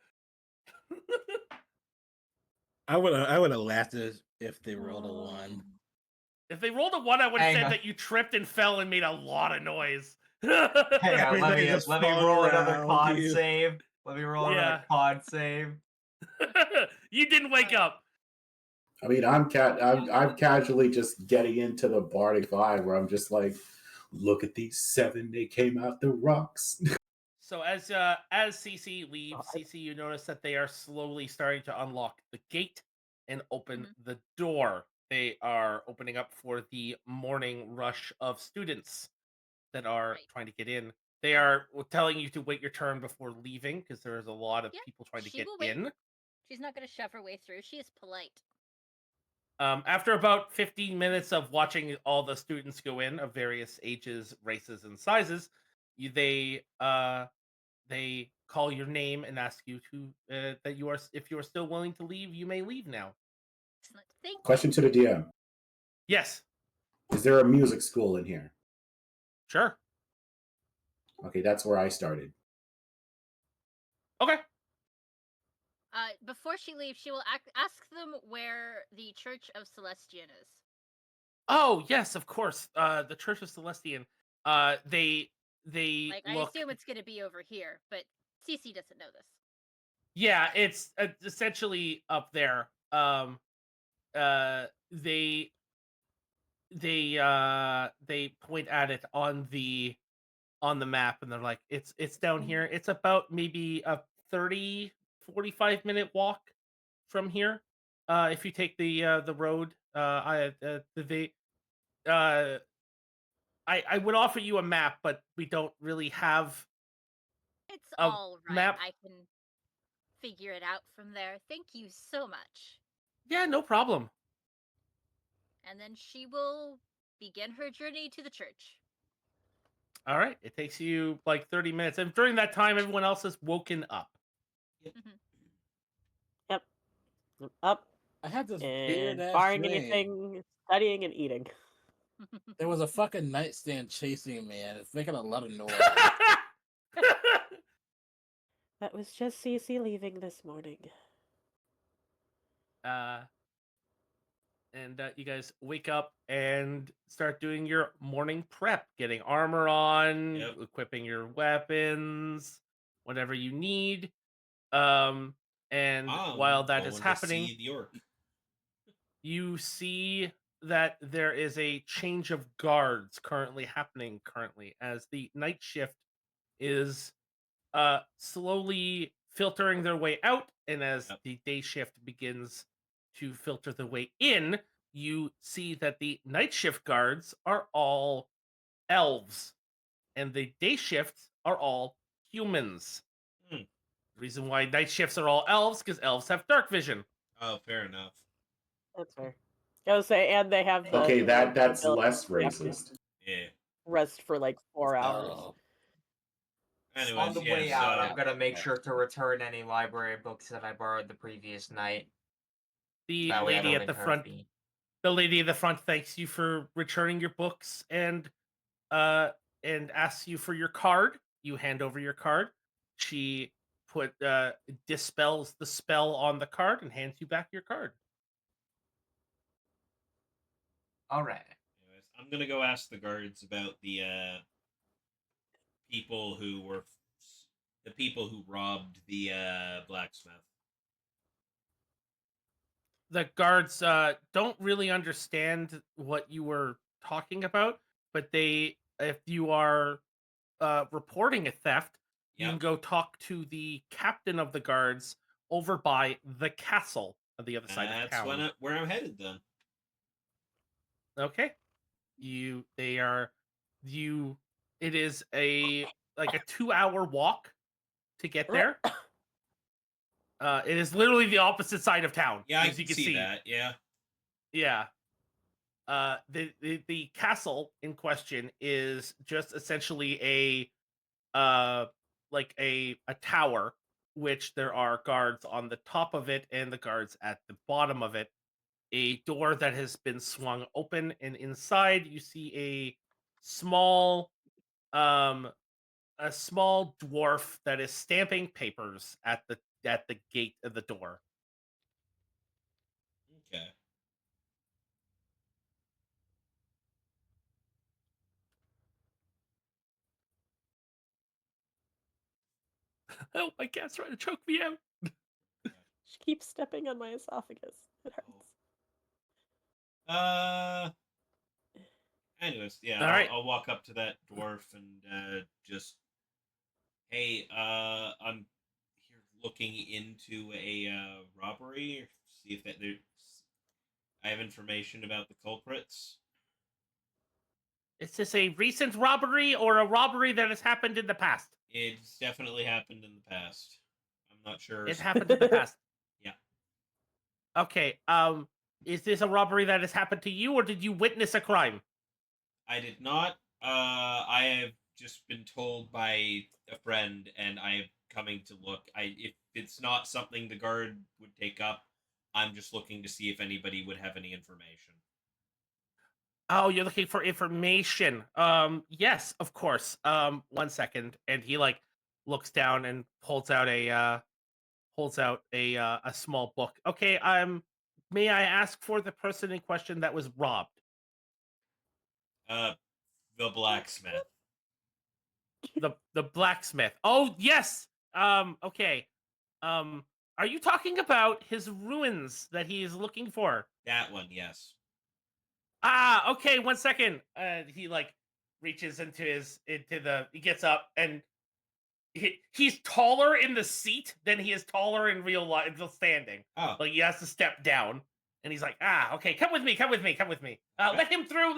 I would have laughed if they rolled a 1. If they rolled a 1, I would have Hang said on. that you tripped and fell and made a lot of noise. Hang on, let me just roll another around con you. save. Let me roll another con save. You didn't wake up. I mean, I'm casually just getting into the bardic vibe where I'm just like, look at these 7, they came out the rocks. So as CC leaves, CC, you notice that they are slowly starting to unlock the gate and open the door. They are opening up for the morning rush of students that are trying to get in. They are telling you to wait your turn before leaving because there is a lot of people trying to get in. She's not going to shove her way through. She is polite. After about 15 minutes of watching all the students go in of various ages, races, and sizes, they call your name and ask you to that you are, if you are still willing to leave, you may leave now. Excellent. Thank Question to the DM. Yes. Is there a music school in here? Sure. Okay, that's where I started. Okay. Before she leaves, she will ask them where the Church of Celestian is. Oh yes, of course. The Church of Celestian. They I assume it's going to be over here, but Cece doesn't know this. Yeah, it's essentially up there. They point at it on the map, and they're like, it's down here. It's about maybe a 30-45 minute walk from here. If you take the road, I would offer you a map, but we don't really have. It's all right. Map. I can figure it out from there. Thank you so much. Yeah, no problem. And then she will begin her journey to the church. All right. It takes you like 30 minutes. And during that time, everyone else has woken up. Yep. Up. I had this and weird ass barring dream. anything, studying and eating. There was a fucking nightstand chasing me, and it's making a lot of noise. That was just Cece leaving this morning. And you guys wake up and start doing your morning prep, getting armor on, equipping your weapons, whatever you need. And while that is happening, you see that there is a change of guards happening currently as the night shift is slowly filtering their way out, and as the day shift begins to filter the way in, you see that the night shift guards are all elves and the day shifts are all humans. Hmm. The reason why night shifts are all elves because elves have dark vision. Oh, fair enough. That's fair. I was say, and they have the Okay, that's ability less to have to racist. Yeah. rest for like 4 hours. Oh. Anyways, On the yeah, way out, so I'm gonna make sure to return any library books that I borrowed the previous night. The That way I lady don't at the incur front, fee. the lady at the front thanks you for returning your books and asks you for your card. You hand over your card. She dispels the spell on the card and hands you back your card. All right. anyways, I'm gonna go ask the guards about the people who were the people who robbed the blacksmith. The guards don't really understand what you were talking about, but if you are reporting a theft, you can go talk to the captain of the guards over by the castle on the other side of town. That's where I'm headed then. Okay. It is a 2-hour walk to get there. It is literally the opposite side of town. Yeah, I as can you can see that. Yeah. Yeah. The castle in question is just essentially a tower, which there are guards on the top of it and the guards at the bottom of it. A door that has been swung open, and inside you see small um a small dwarf that is stamping papers at the gate of the door. Okay. Oh, my cat's trying to choke me out. She keeps stepping on my esophagus. It hurts. Anyways, yeah, All right. I'll walk up to that dwarf and just, hey, I'm here looking into a robbery. See if I have information about the culprits. Is this a recent robbery or a robbery that has happened in the past? It's definitely happened in the past. I'm not sure. It happened in the past. Yeah. Okay. Is this a robbery that has happened to you, or did you witness a crime? I did not. I have just been told by a friend, and I am coming to look. If it's not something the guard would take up, I'm just looking to see if anybody would have any information. Oh, you're looking for information. Yes, of course. 1 second, and he looks down and holds out a small book. Okay. May I ask for the person in question that was robbed? The blacksmith. The blacksmith. Oh, yes. Okay. Are you talking about his ruins that he is looking for? That one, yes. Ah, okay. 1 second. He reaches he gets up, and he's taller in the seat than he is taller in real life, standing. Oh. Like, he has to step down, and he's like, okay, come with me. Let him through.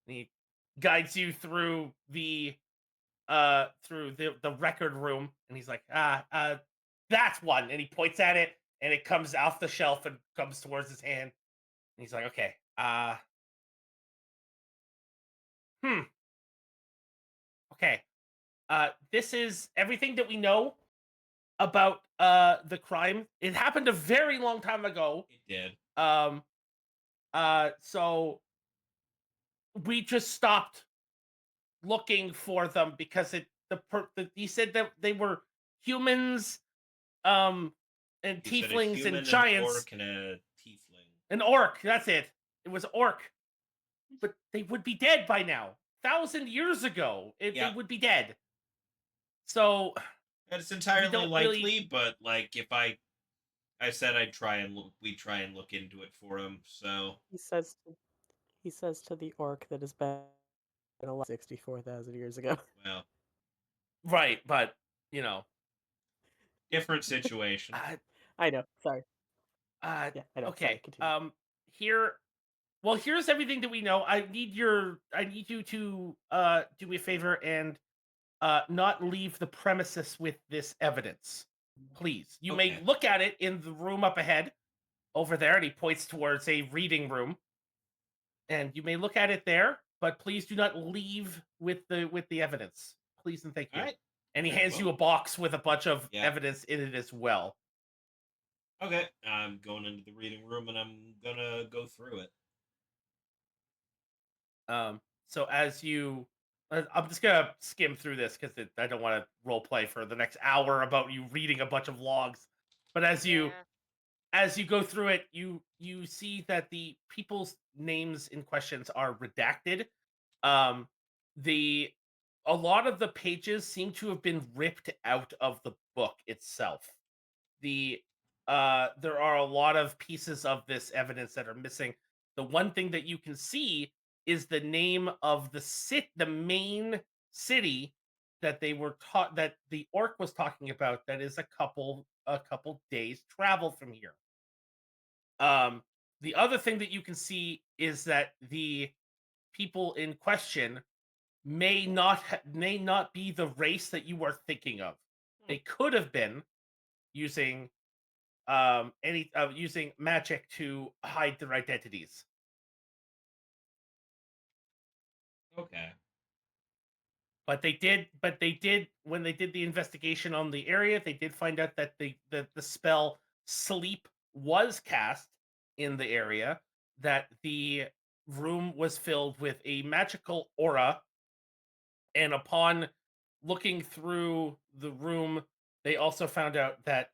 And he guides you through the record room, and he's like, that's one, and he points at it, and it comes off the shelf and comes towards his hand, and he's like, okay, okay, this is everything that we know about the crime. It happened a very long time ago. It did. So we just stopped looking for them because he said that they were humans, and He said a tieflings human, and giants. An orc and a tiefling. An orc, that's it. It was orc. But they would be dead by now. 1,000 years ago, they would be dead. So that's entirely likely, but if I said I'd try and we try and look into it for him. So he says to the orc that has been 64,000 years ago. Well, right, but different situation. I know. Sorry. Yeah, I know. okay. Sorry, Here Well, here's everything that we know. I need you to do me a favor and not leave the premises with this evidence, please. You may Okay. look at it in the room up ahead over there, and he points towards a reading room, and you may look at it there, but please do not leave with the evidence, please and thank All you. right. And he Very hands you well. a box with a bunch of Yeah. evidence in it as well. Okay. I'm going into the reading room and I'm gonna go through it. So as you, I'm just gonna skim through this because I don't want to role play for the next hour about you reading a bunch of logs. But as you go through it, you see that the people's names in questions are redacted. Um, the A lot of the pages seem to have been ripped out of the book itself. There are a lot of pieces of this evidence that are missing. The one thing that you can see is the name of the main city that they were taught that the orc was talking about, that is a couple days travel from here. The other thing that you can see is that the people in question may not be the race that you are thinking of. They could have been using using magic to hide their identities. Okay. But they did when they did the investigation on the area, they did find out that the spell sleep was cast in the area, that the room was filled with a magical aura, and upon looking through the room, they also found out that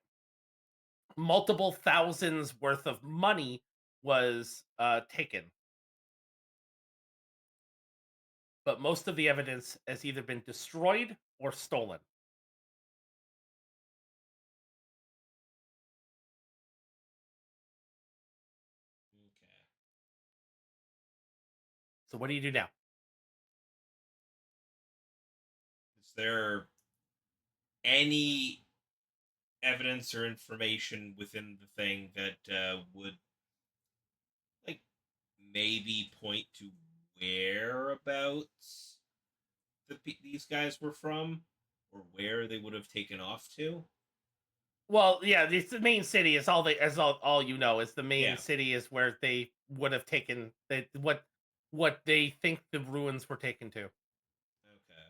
multiple thousands worth of money was taken. But most of the evidence has either been destroyed or stolen. Okay. So what do you do now? Is there any evidence or information within the thing that would like maybe point to whereabouts these guys were from or where they would have taken off to? Well, yeah, it's the main city is all you know is the main Yeah. city is where they would have taken what they think the ruins were taken to. Okay.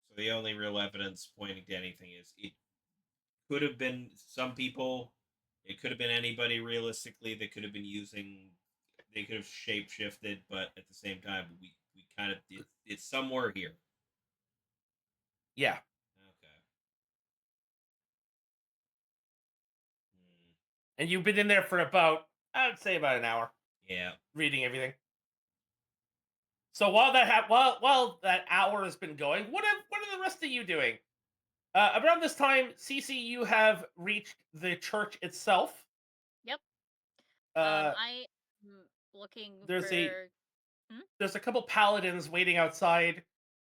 So the only real evidence pointing to anything is it could have been some people. It could have been anybody realistically. They could have been using. They could have shape shifted, but at the same time, we kind of it's somewhere here. Yeah. Okay. Hmm. And you've been in there for about, I would say, about an hour Yeah. reading everything. So while that hour has been going, what are the rest of you doing? Around this time, Cece, you have reached the church itself. Yep. Uh, I am looking there's for. a there's a couple paladins waiting outside.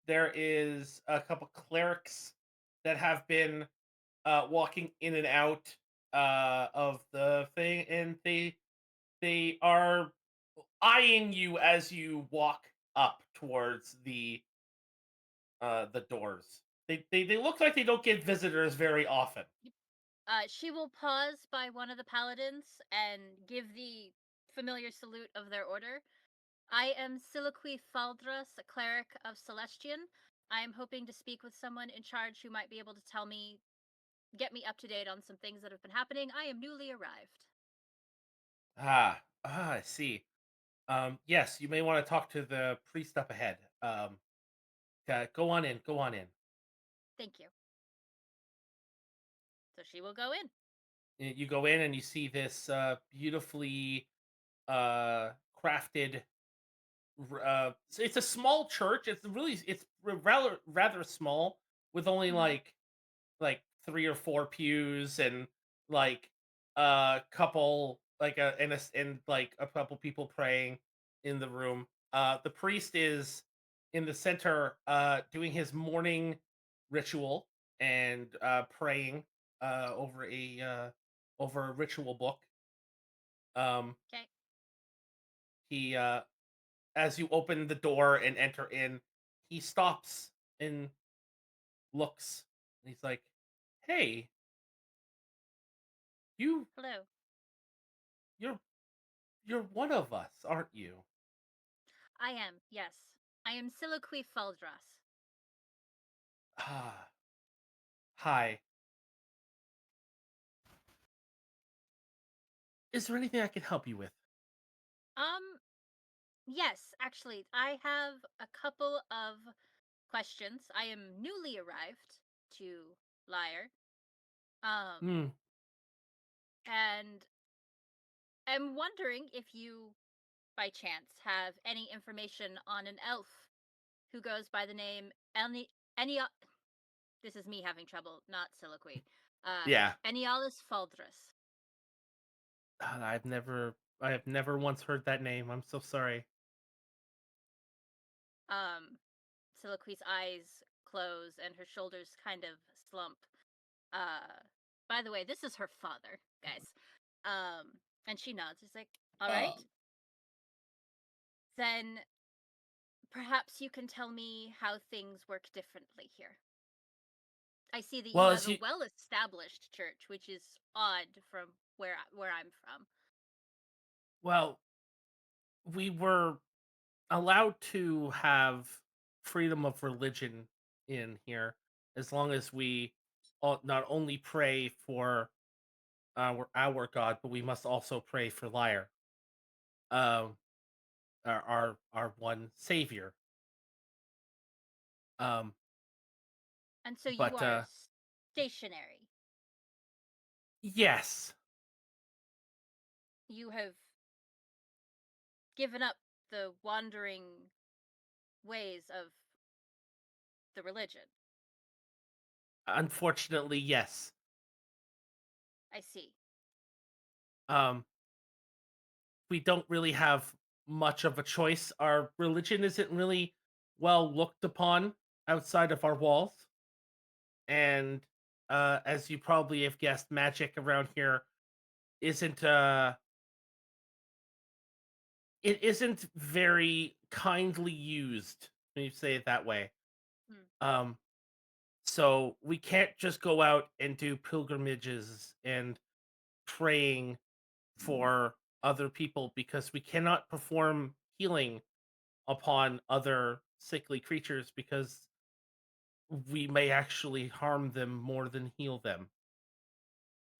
There is a couple clerics that have been walking in and out of the thing, and they are eyeing you as you walk up towards the doors. They look like they don't get visitors very often. She will pause by one of the paladins and give the familiar salute of their order. I am Siliqui Faldras, a cleric of Celestian. I am hoping to speak with someone in charge who might be able to get me up to date on some things that have been happening. I am newly arrived. I see. Yes, you may want to talk to the priest up ahead. Go on in. Go on in. Thank you. So she will go in. You go in and you see this beautifully crafted. It's a small church. It's rather small with only like 3 or 4 pews and like a couple like a and like a couple people praying in the room. The priest is in the center doing his morning ritual and praying over a ritual book. Okay. He as you open the door and enter in, he stops and looks. And he's like, "Hey, Hello. you're one of us, aren't you?" I am, yes. I am Soliloquy Faldras. Ah, hi. Is there anything I can help you with? Yes, actually, I have a couple of questions. I am newly arrived to Lyre. Hmm. And I'm wondering if you, by chance, have any information on an elf who goes by the name Eni. This is me having trouble, not Soliloquy. Yeah. Enialis Faldras. I have never once heard that name. I'm so sorry. Soliloquy's eyes close and her shoulders kind of slump. By the way, this is her father, guys. And she nods. She's like, all right. Then perhaps you can tell me how things work differently here. I see that you Well, have a well-established church, which is odd from where I'm from. Well, we were allowed to have freedom of religion in here as long as we not only pray for our God, but we must also pray for Lyre, um, our one savior. Um, And so you but are stationary. yes, You have given up the wandering ways of the religion. unfortunately, yes. I see. Um, we don't really have much of a choice. Our religion isn't really well looked upon outside of our walls. And as you probably have guessed, magic around here isn't it isn't very kindly used, when you say it that way. Hmm. So we can't just go out and do pilgrimages and praying for other people because we cannot perform healing upon other sickly creatures because we may actually harm them more than heal them.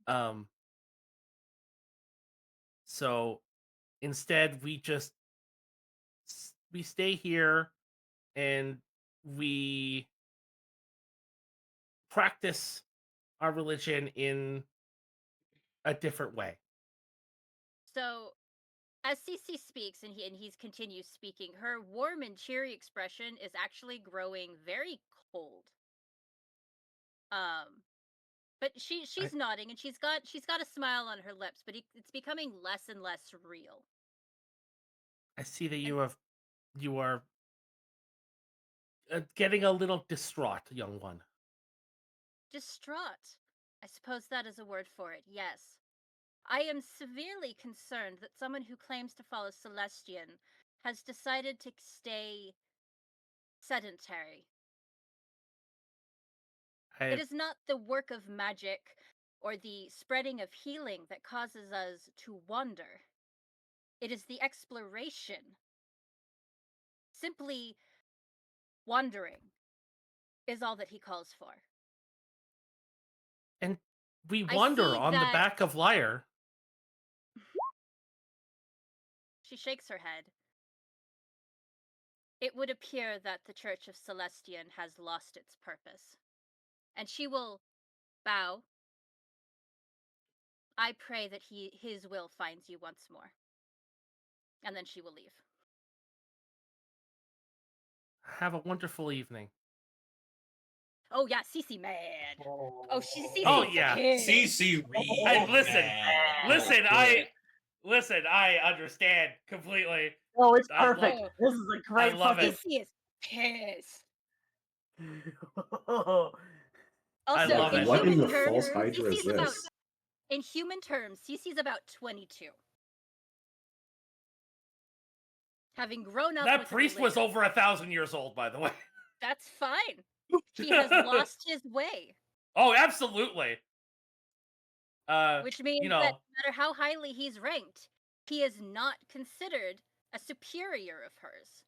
Um, so instead, we stay here and we practice our religion in a different way. So, as Cece speaks and he's continues speaking, her warm and cheery expression is actually growing very cold. But she's nodding and she's got a smile on her lips, but it's becoming less and less real. I see that you are getting a little distraught, young one. Distraught. I suppose that is a word for it. Yes. I am severely concerned that someone who claims to follow Celestian has decided to stay sedentary. It is not the work of magic or the spreading of healing that causes us to wander. It is the exploration. Simply wandering is all that he calls for. And we I wander see on the that- back of Lyre. She shakes her head. It would appear that the Church of Celestian has lost its purpose. And she will bow. I pray that his will finds you once more. And then she will leave. Have a wonderful evening. Oh yeah, Cece mad. Oh, Cece. Oh yeah, CC real Listen, I understand completely. Oh, it's I perfect. love- This is a great love fucking. it. Cece is pissed. I Also, love in it. What in human the terms, false Hydra is Cece's about. this? In human terms, Cece's about 22. having grown up That with priest was over 1,000 years old, by the way. That's fine. He has lost his way. Oh, absolutely. Which means that no matter how highly he's ranked, he is not considered a superior of hers.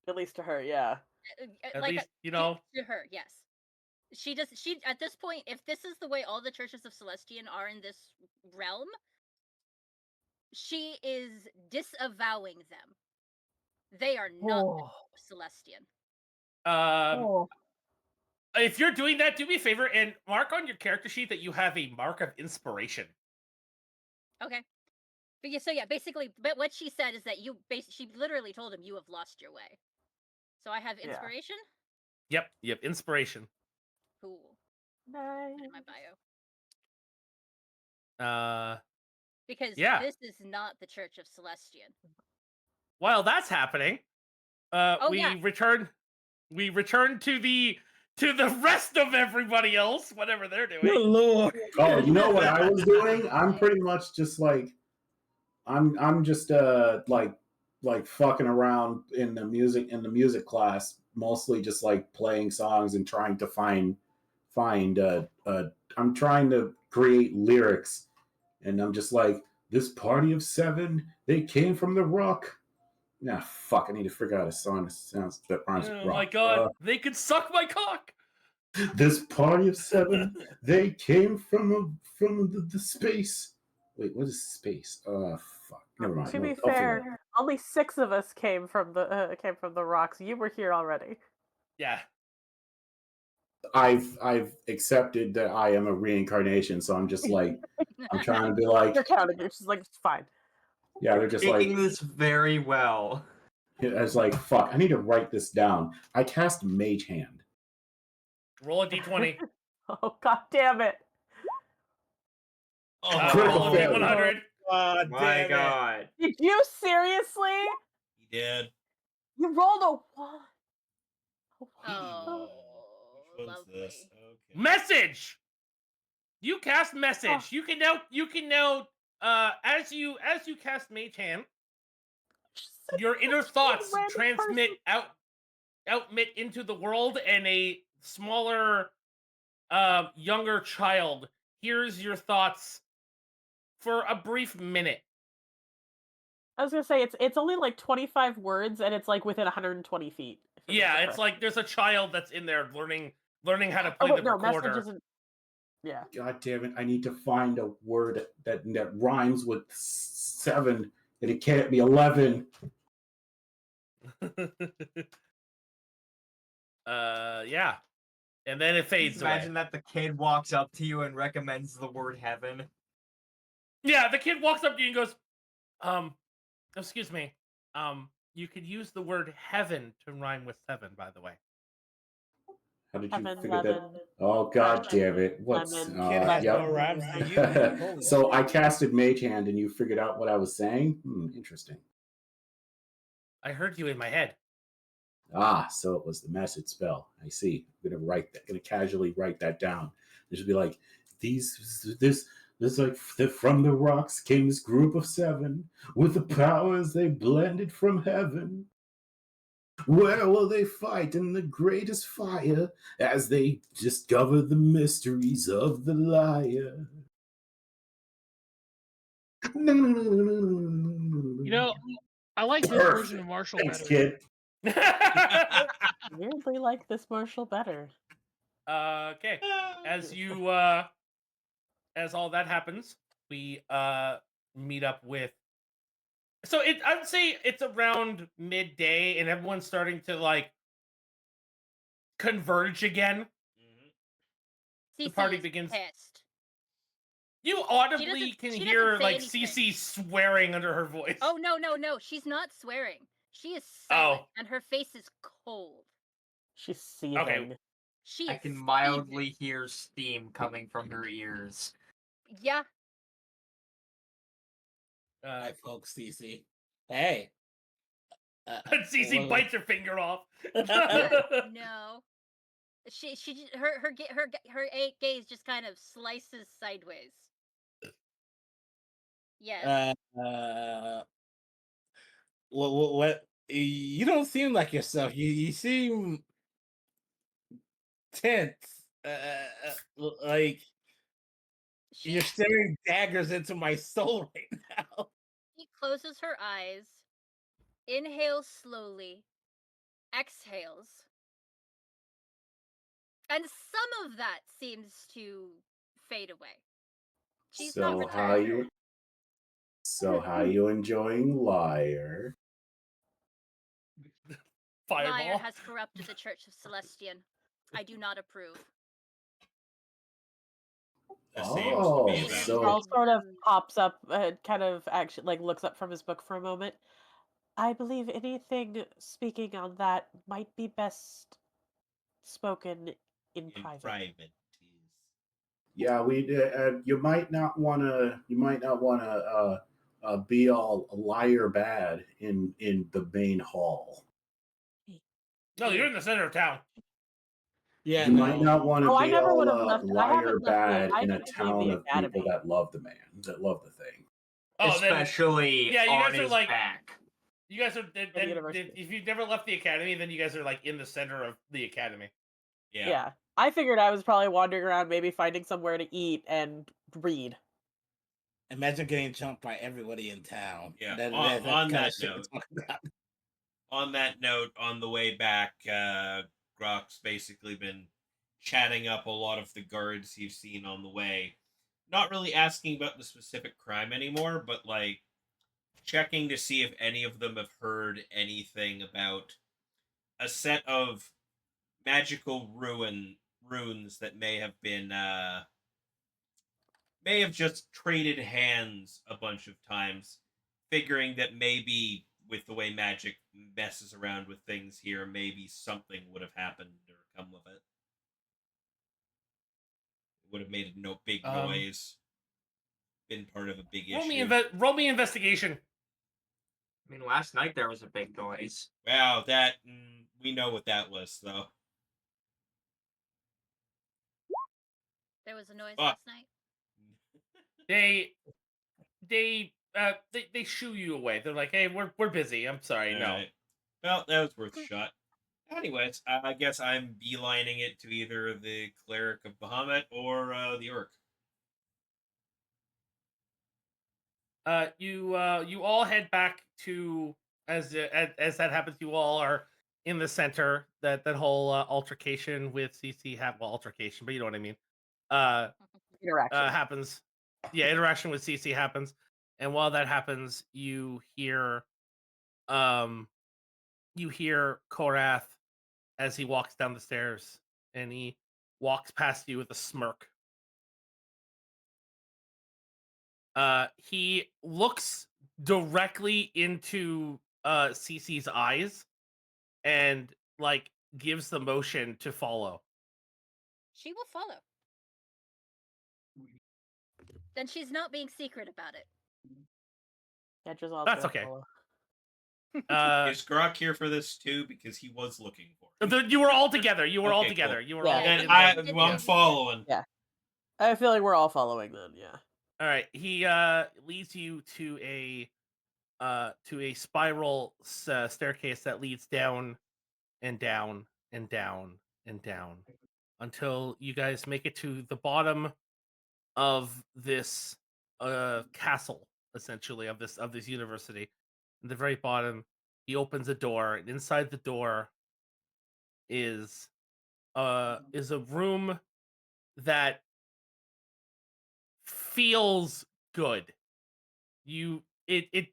At least to her, yeah. At least, you know. To her, yes. She at this point, if this is the way all the churches of Celestian are in this realm, she is disavowing them. They are not Celestian. If you're doing that, do me a favor and mark on your character sheet that you have a mark of inspiration. Okay. But yeah, so yeah, basically, but what she said is that she literally told him, you have lost your way. So I have inspiration? Yep, inspiration. Cool. Nice. In my bio. Because this is not the Church of Celestian. While that's happening, return to the rest of everybody else, whatever they're doing. Good Lord. Oh, you know what I was doing? I'm pretty much just like I'm just like fucking around in the music class, mostly just like playing songs and trying to find I'm trying to create lyrics, and I'm just like, this party of 7, they came from the rock. Nah, fuck, I need to figure out a song that sounds that rhymes with rock. Oh my god, they could suck my cock. This party of 7, they came from the space. Wait, what is space? Fuck. Never mind. To be fair, only 6 of us came from the rocks. You were here already. Yeah. I've accepted that I am a reincarnation, so I'm just like, I'm trying to be like, you're counting. It's just like, it's fine. Yeah, they're just taking this very well. It's like, fuck, I need to write this down. I cast Mage Hand. Roll a d20. Oh, god damn it. Critical roll a d100. Oh, my god. Did you seriously? He did. You rolled a 1. Oh, Which one's lovely. this? Okay. Message. You cast message. You can now as you cast Mage Hand, your inner thoughts transmit outmit into the world, and a smaller younger child hears your thoughts for a brief minute. I was gonna say it's only like 25 words, and it's like within 120 feet. Yeah, it's like there's a child that's in there learning how to play the recorder. Message isn't... Yeah. God damn it! I need to find a word that rhymes with 7, and it can't be 11. Yeah. And then it fades away. Imagine that the kid walks up to you and recommends the word heaven. Yeah, the kid walks up to you and goes, excuse me, you could use the word heaven to rhyme with 7, by the way. How did Heaven, you figure lemon, that? Oh god damn it! What's So I casted Mage Hand, and you figured out what I was saying. Interesting. I heard you in my head. Ah, so it was the message spell. I see. I'm gonna casually write that down. It should be like this like from the rocks came this group of 7 with the powers they blended from heaven. Where will they fight in the greatest fire as they discover the mysteries of the Lyre? You know, I like this version of Marshall Thanks, better. kid. Weirdly like this Marshall better. Okay. As you as all that happens, we meet up with. So I'd say it's around midday, and everyone's starting to like converge again. The party begins. Pissed. You audibly can hear like Cece swearing under her voice. Oh no! She's not swearing. She is silent, and her face is cold. She's seething. Okay. I can mildly hear steam coming from her ears. Yeah. Hi, folks, Cece. Hey. Cece bites her finger off. No. Her gaze just kind of slices sideways. Yes. What? You don't seem like yourself. You seem tense. Like you're staring daggers into my soul right now. She closes her eyes, inhales slowly, exhales, and some of that seems to fade away. She's not returned. How you enjoying Lyre? Fireball. Lyre has corrupted the Church of Celestian. I do not approve. Carl sort of pops up, kind of actually like looks up from his book for a moment. I believe anything speaking on that might be best spoken in private. Yeah, you might not want to. You might not want to be all liar bad in the main hall. No, you're in the center of town. Yeah, you might not want to be all liar bad in a town of people that love the man, that love the thing. Oh, especially then, you on guys are his like, back. You guys are if you've never left the academy, then you guys are like in the center of the academy. Yeah. I figured I was probably wandering around, maybe finding somewhere to eat and read. Imagine getting jumped by everybody in town. Yeah. On that note, on the way back, Grok's basically been chatting up a lot of the guards he's seen on the way. Not really asking about the specific crime anymore, but like checking to see if any of them have heard anything about a set of magical runes that may have just traded hands a bunch of times, figuring that maybe with the way magic messes around with things here, maybe something would have happened or come of it. It would have made a big noise. Been part of a big issue. Roll me investigation. I mean, last night there was a big noise. Wow, that we know what that was, though. There was a noise last night. They shoo you away. They're like, "Hey, we're busy. I'm sorry, All no." right. Well, that was worth a shot. Anyways, I guess I'm beelining it to either the cleric of Bahamut or the orc. You all head back to as that happens. You all are in the center. That whole altercation with CC altercation, but you know what I mean. Interaction happens. Yeah, interaction with CC happens, and while that happens, you hear Korath as he walks down the stairs, and he walks past you with a smirk. He looks directly into CC's eyes and like gives the motion to follow. She will follow. Then she's not being secret about it. That's okay. Is Grok here for this too? Because he was looking for it. You were all together. You were all Okay, together. cool. You were Yeah. all. Then I'm following. Yeah, I feel like we're all following then. Yeah. All right. He leads you to a spiral staircase that leads down and down and down and down until you guys make it to the bottom of this castle, essentially, of this university. At the very bottom, he opens a door, and inside the door is a room that feels good. It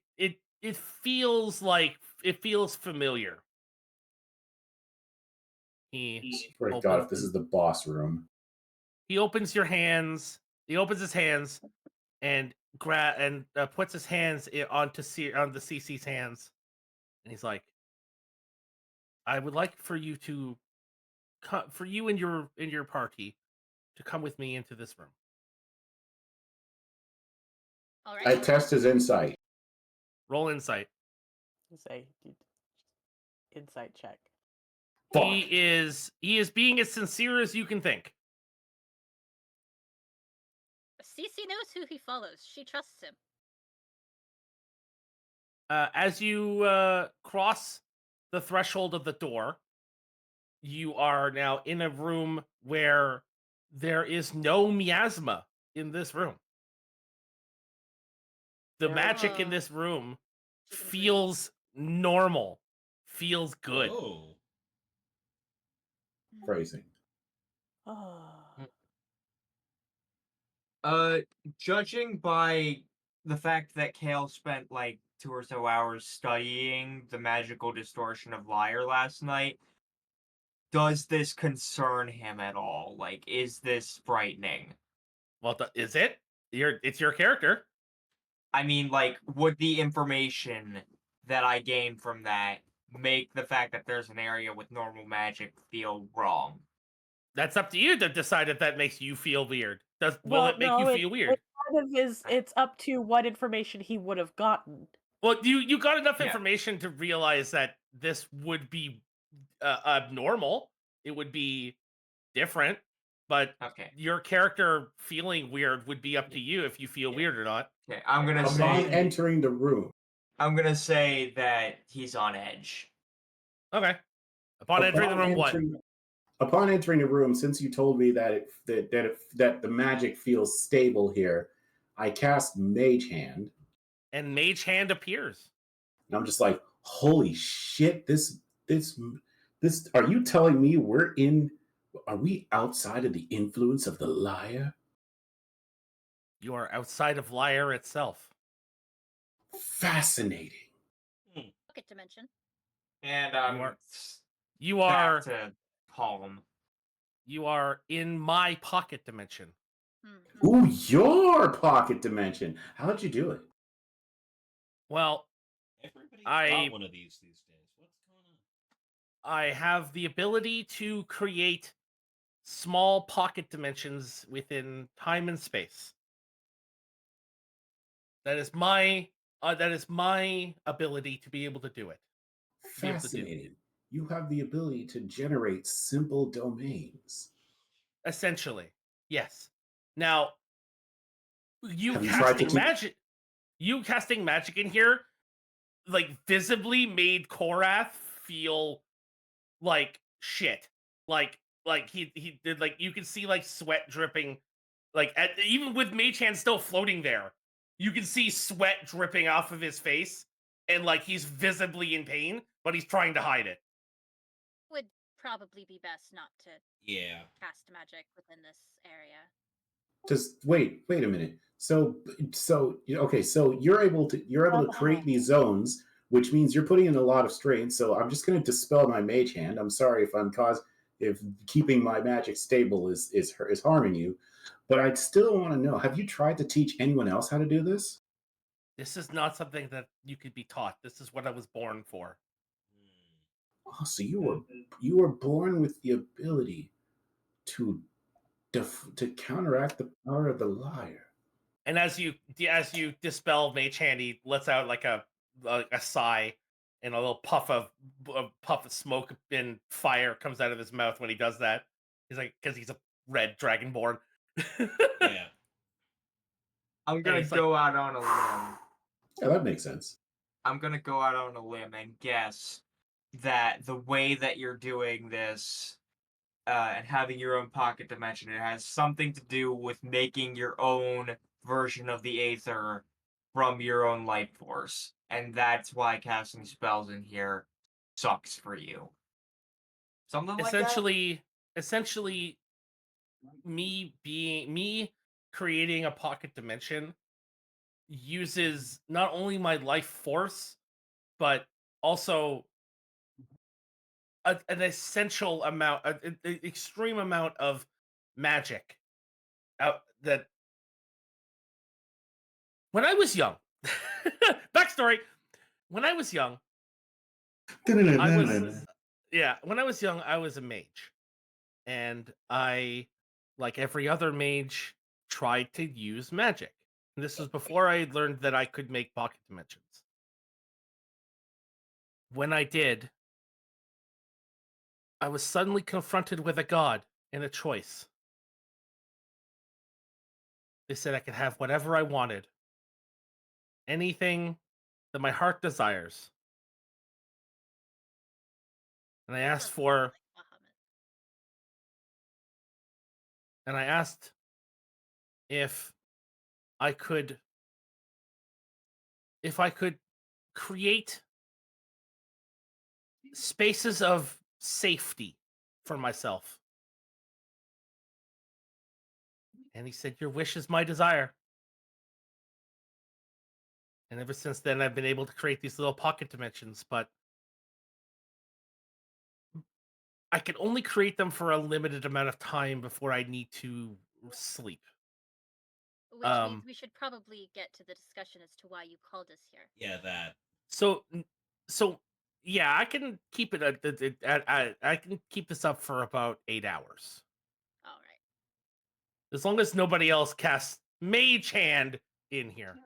feels like it feels familiar. Pray God, if this is the boss room. He opens your hands. He opens his hands and puts his hands onto the CC's hands, and he's like, "I would like for you to for you and your party to come with me into this room." All right. I test his insight. Roll insight. Say insight check. Fuck. He is being as sincere as you can think. Cece knows who he follows. She trusts him. As you cross the threshold of the door, you are now in a room where there is no miasma in this room. The magic in this room feels normal, feels good. Oh. Phrasing. Judging by the fact that Kale spent like 2 or so hours studying the magical distortion of Lyre last night, does this concern him at all? Like, is this frightening? Well, is it? It's your character. I mean, like, would the information that I gained from that make the fact that there's an area with normal magic feel wrong? That's up to you to decide if that makes you feel weird. Will it make you feel weird? It's up to what information he would have gotten. Well, you got enough information to realize that this would be abnormal. It would be different, but your character feeling weird would be up to you if you feel weird or not. Okay, I'm gonna Upon say entering the room. I'm gonna say that he's on edge. Okay. Upon entering the room, what? Upon entering the room, since you told me that that the magic feels stable here, I cast Mage Hand. And Mage Hand appears. And I'm just like, holy shit! This. Are you telling me are we outside of the influence of the Lyre? You are outside of Lyre itself. Fascinating. Pocket dimension. And you are to Palm. You are in my pocket dimension. Ooh, your pocket dimension. How'd you do it? Well, everybody's got one of these days. What's going on? I have the ability to create small pocket dimensions within time and space. That is my ability to be able to do it. Fascinating. You have the ability to generate simple domains. Essentially, yes. Now, you casting magic in here, like, visibly made Korath feel like shit. Like he did, like, you can see like sweat dripping, like even with Mage Hand still floating there, you can see sweat dripping off of his face, and like he's visibly in pain, but he's trying to hide it. Would probably be best not to cast magic within this area. Just wait a minute. So okay, so you're able to create these zones, which means you're putting in a lot of strain. So I'm just going to dispel my Mage Hand. I'm sorry if keeping my magic stable is harming you, but I'd still want to know, have you tried to teach anyone else how to do this? This is not something that you could be taught. This is what I was born for. Oh, so you were born with the ability to counteract the power of the Lyre. And as you dispel Mage Hand, he lets out like a sigh, and a little puff of smoke and fire comes out of his mouth when he does that. He's like, because he's a red dragonborn. Yeah. I'm gonna go out on a limb. Yeah, that makes sense. I'm gonna go out on a limb and guess that the way that you're doing this and having your own pocket dimension, it has something to do with making your own version of the Aether from your own life force. And that's why casting spells in here sucks for you. Something like that? Essentially, me creating a pocket dimension uses not only my life force, but also an essential amount, an extreme amount of magic. That when I was young, backstory. When I was young, when I was young, I was a mage, and I, like every other mage, tried to use magic. And this was before I had learned that I could make pocket dimensions. When I did, I was suddenly confronted with a god and a choice. They said I could have whatever I wanted. Anything that my heart desires. And I asked for, and I asked if I could create spaces of safety for myself. And he said, your wish is my desire. And ever since then, I've been able to create these little pocket dimensions, but I can only create them for a limited amount of time before I need to sleep. Which means we should probably get to the discussion as to why you called us here. Yeah, that. So yeah, I can keep it. I can keep this up for about 8 hours. All right. As long as nobody else casts Mage Hand in here.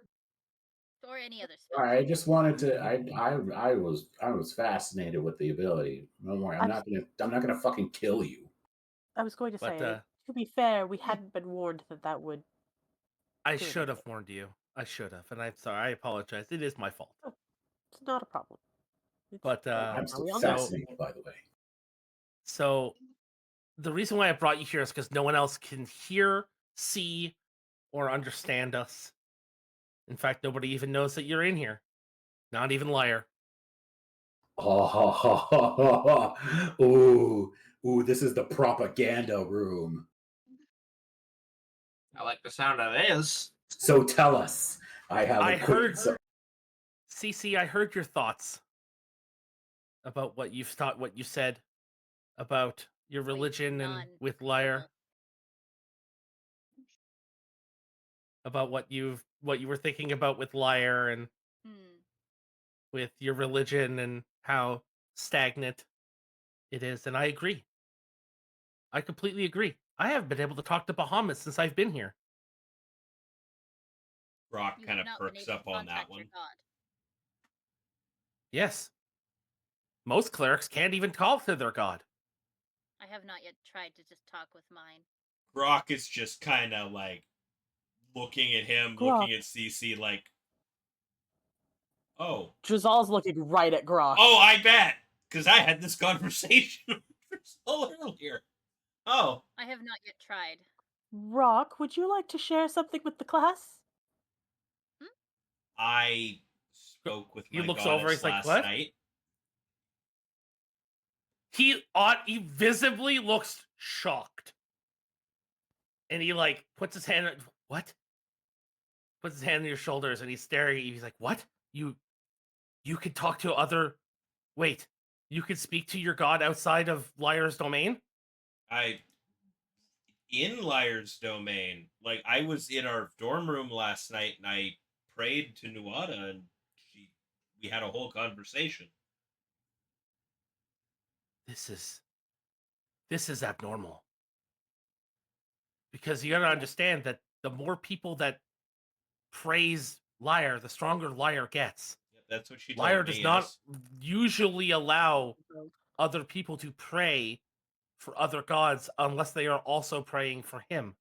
Or any other spell. I just wanted to. I was fascinated with the ability. No more. I'm not gonna fucking kill you. I was going to But, say, to be fair, we hadn't been warned that would. I should have warned you. I should have, and I'm sorry. I apologize. It is my fault. Oh, it's not a problem. But I'm still fascinated, by the way. So the reason why I brought you here is because no one else can hear, see, or understand us. In fact, nobody even knows that you're in here. Not even Lyre. Oh, ooh, this is the propaganda room. I like the sound of this. So tell us. I heard CC, I heard your thoughts about what you said about your religion and with Lyre. About what you were thinking about with Lyre and with your religion and how stagnant it is, and I agree. I completely agree. I haven't been able to talk to Bahamut since I've been here. Rock kind of perks up on that one. Yes. Most clerics can't even talk to their god. I have not yet tried to just talk with mine. Rock is just kind of like looking at him, looking at CC like, oh. Drizal's looking right at Grok. Oh, I bet. Because I had this conversation so earlier. Oh. I have not yet tried. Rock, would you like to share something with the class? I spoke with my looks goddess over, he's last like, what? night. He visibly looks shocked. And he like puts his hand, what? Puts his hand on your shoulders and he's staring at you. He's like, what? You could talk to other, wait, you could speak to your god outside of Lyre's domain? In Lyre's domain. Like, I was in our dorm room last night and I prayed to Nuada and we had a whole conversation. This is abnormal. Because you gotta understand that the more people that praise Lyre, the stronger Lyre gets. Yep, that's what she told Lyre me. does not usually allow other people to pray for other gods unless they are also praying for him.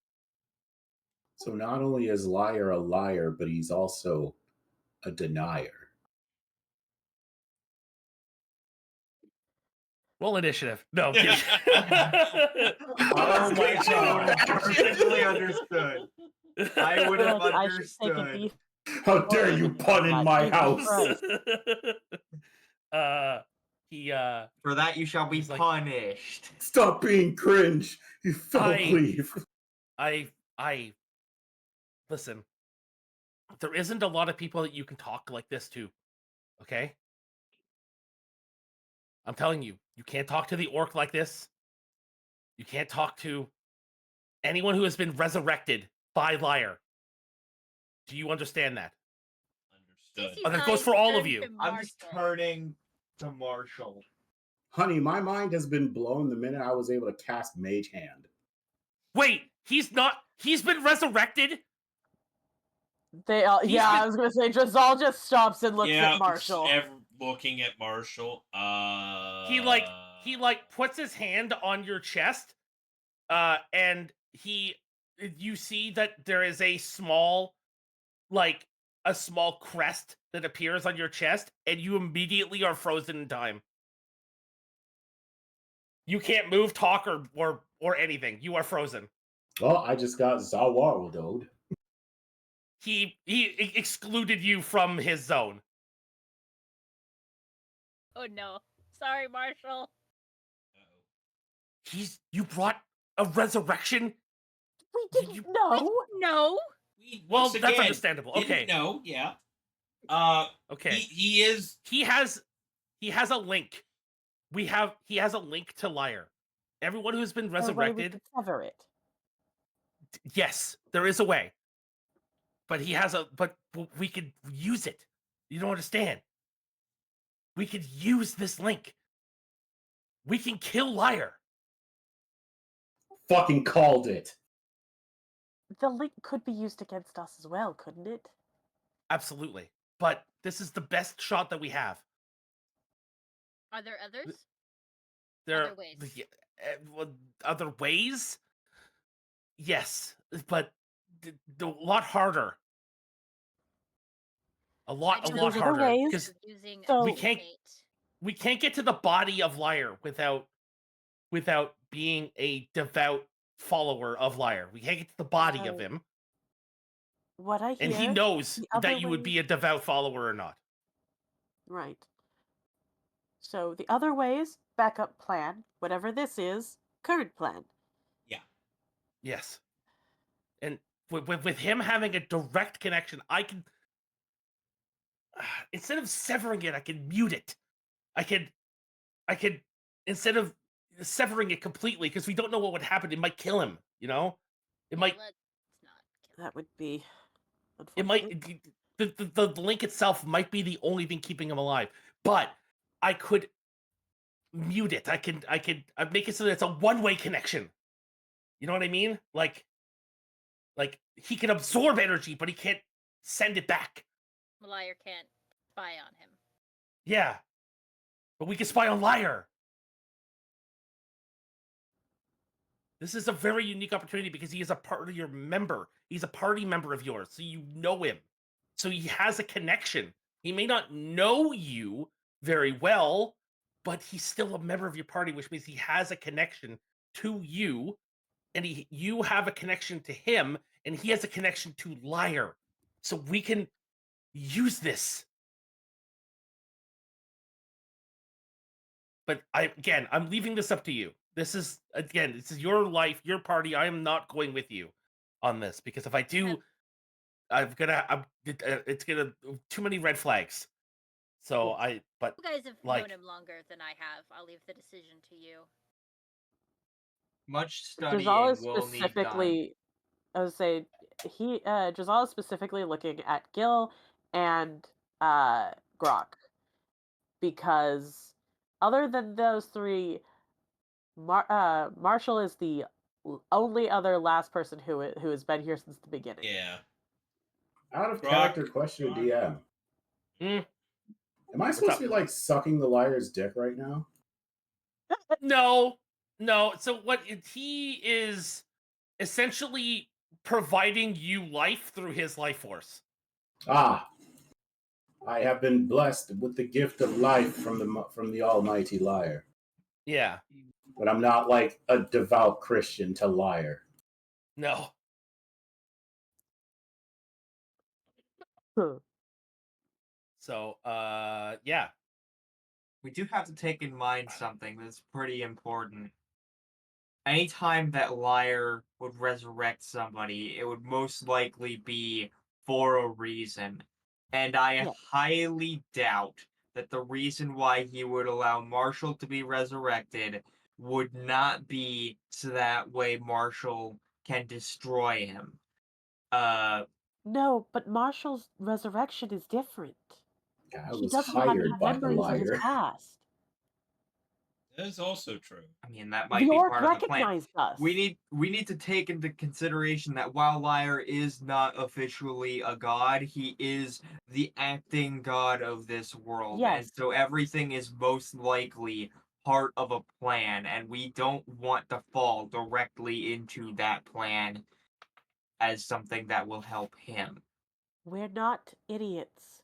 So not only is Lyre a liar, but he's also a denier. Roll initiative. No, I'm kidding. Oh my god. Perfectly understood. I would have understood. How dare you pun in my house? For that you shall be punished. Stop being cringe, you fellow cleave. I listen. There isn't a lot of people that you can talk like this to. Okay? I'm telling you, you can't talk to the orc like this. You can't talk to anyone who has been resurrected by Lyre. Do you understand that? Understood. And that goes for all of you. I'm just turning to Marshall. Honey, my mind has been blown the minute I was able to cast Mage Hand. Wait, he's been resurrected? I was gonna say Drizal just stops and looks at Marshall. Looking at Marshall. He puts his hand on your chest, and you see that there is a small, a small crest that appears on your chest, and you immediately are frozen in time. You can't move, talk, or anything. You are frozen. Oh, I just got Zawarodoed. He excluded you from his zone. Oh no. Sorry, Marshall. You brought a resurrection? We didn't know. No. Well, that's understandable. Okay. No, yeah. Okay. He is. He has a link. He has a link to Lyre. Everyone who's been resurrected. Sever it. Yes, there is a way. But but we could use it. You don't understand. We could use this link. We can kill Lyre. Fucking called it. The link could be used against us as well, couldn't it? Absolutely. But this is the best shot that we have. Are there others? There Other ways. Other ways? Yes, but a lot harder. A lot harder because we can't get to the body of Lyre without being a devout follower of Lyre. We can't get to the body of him. What I hear, and he knows that you would be a devout follower or not. Right. So the other ways, backup plan, whatever this is, current plan. Yeah. Yes. And with him having a direct connection, I can instead of severing it, I can mute it. I could instead of severing it completely, because we don't know what would happen. It might kill him. You know, might. Let's not kill him. That would be. It might. The link itself might be the only thing keeping him alive, but I could mute it. I could make it so that it's a one-way connection. You know what I mean? Like he can absorb energy, but he can't send it back. Lyre can't spy on him. Yeah, but we can spy on Lyre. This is a very unique opportunity because he is a part of your member. He's a party member of yours, so you know him. So he has a connection. He may not know you very well, but he's still a member of your party, which means he has a connection to you, and you have a connection to him, and he has a connection to Lyre. So we can use this. But I'm leaving this up to you. This is your life, your party. I am not going with you on this because if I do, it's gonna too many red flags. So you guys have known him longer than I have. I'll leave the decision to you. Much studying will need done. I would say Drizal is specifically looking at Gil and Grok, because other than those three, Marshall is the only other last person who has been here since the beginning. Yeah. Out of character question to DM. Am I supposed to be like sucking the Lyre's dick right now? No. So what he is essentially providing you life through his life force. I have been blessed with the gift of life from the almighty Lyre. Yeah. But I'm not like a devout Christian to Lyre. No. So, yeah. We do have to take in mind something that's pretty important. Anytime that Lyre would resurrect somebody, it would most likely be for a reason. And I highly doubt that the reason why he would allow Marshall to be resurrected would not be so that way Marshall can destroy him. No, but Marshall's resurrection is different. He doesn't have any memories of his past. That is also true. I mean, that might be part of the plan. Us. We need to take into consideration that while Lyre is not officially a god, he is the acting god of this world. Yes. And so everything is most likely part of a plan, and we don't want to fall directly into that plan as something that will help him. We're not idiots.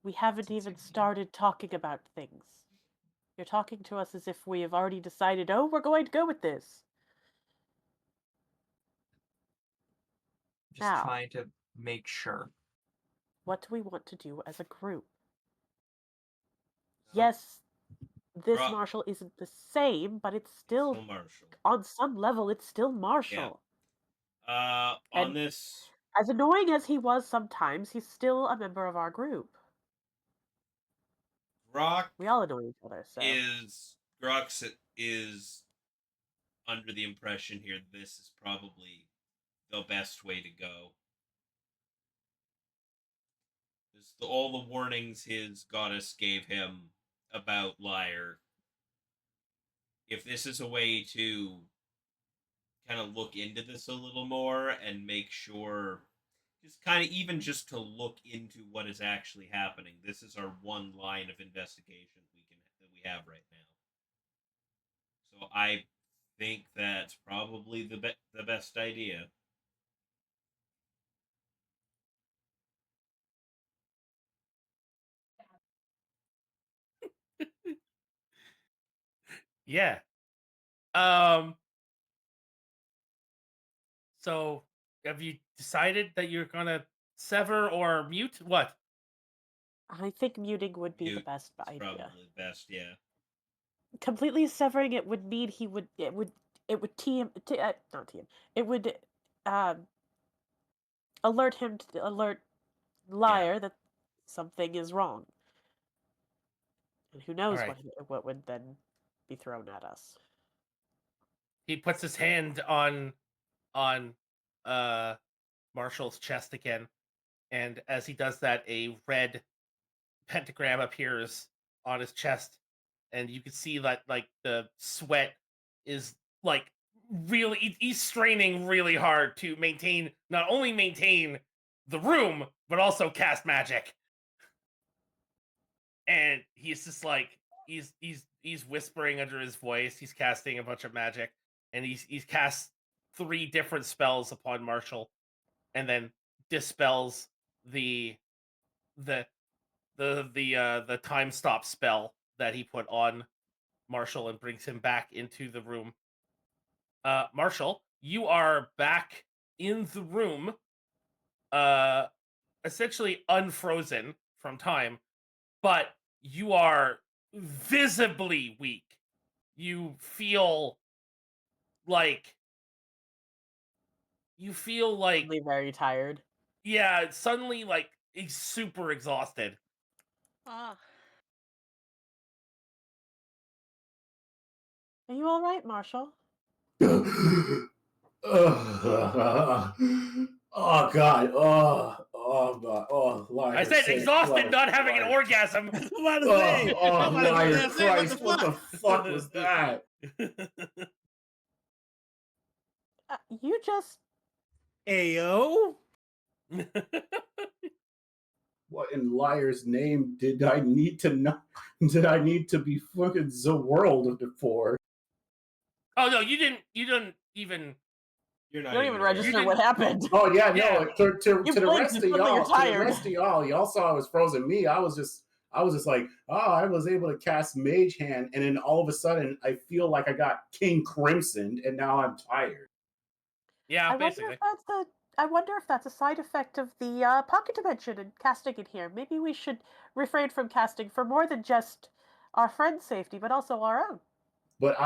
We haven't even started talking about things. You're talking to us as if we have already decided, oh, we're going to go with this. Just Now, trying to make sure. what do we want to do as a group? Yes, this Marshall isn't the same, but it's still Marshall. On some level, it's still Marshall. Yeah. On this, as annoying as he was sometimes, he's still a member of our group. We all annoy each other, so. Grok is under the impression here that this is probably the best way to go. All the warnings his goddess gave him about Lyre. If this is a way to kind of look into this a little more and make sure, just to look into what is actually happening, this is our one line of investigation that we have right now. So I think that's probably the best idea. Yeah. So, have you decided that you're gonna sever or mute? What? I think muting would be the best idea. Probably best, yeah. Completely severing it would mean it would not TM. It would alert Lyre that something is wrong. And who knows what would then be thrown at us. He puts his hand on Marshall's chest again, and as he does that, a red pentagram appears on his chest, and you can see that like the sweat is like really, he's straining really hard to not only maintain the room but also cast magic. And he's just like he's whispering under his voice. He's casting a bunch of magic, and he's cast 3 different spells upon Marshall, and then dispels the time stop spell that he put on Marshall and brings him back into the room. Marshall, you are back in the room, essentially unfrozen from time, but you are visibly weak. You feel like very tired. Yeah, suddenly like super exhausted. Ah. Are you all right, Marshall? Oh God! Oh God! Oh, Lyre! I said exhausted, not having an orgasm. Lyre! Christ! What the fuck was that? You just. Ayo. What in Lyre's name did I need to know? Did I need to be fucking the world for? Oh no, you didn't even. You don't even register what happened. Oh yeah, no. To the rest of y'all, y'all saw I was frozen. Me, I was just like, oh, I was able to cast Mage Hand, and then all of a sudden, I feel like I got King Crimsoned, and now I'm tired. Yeah, basically. I wonder if that's a side effect of the pocket dimension and casting in here. Maybe we should refrain from casting for more than just our friend's safety, but also our own. But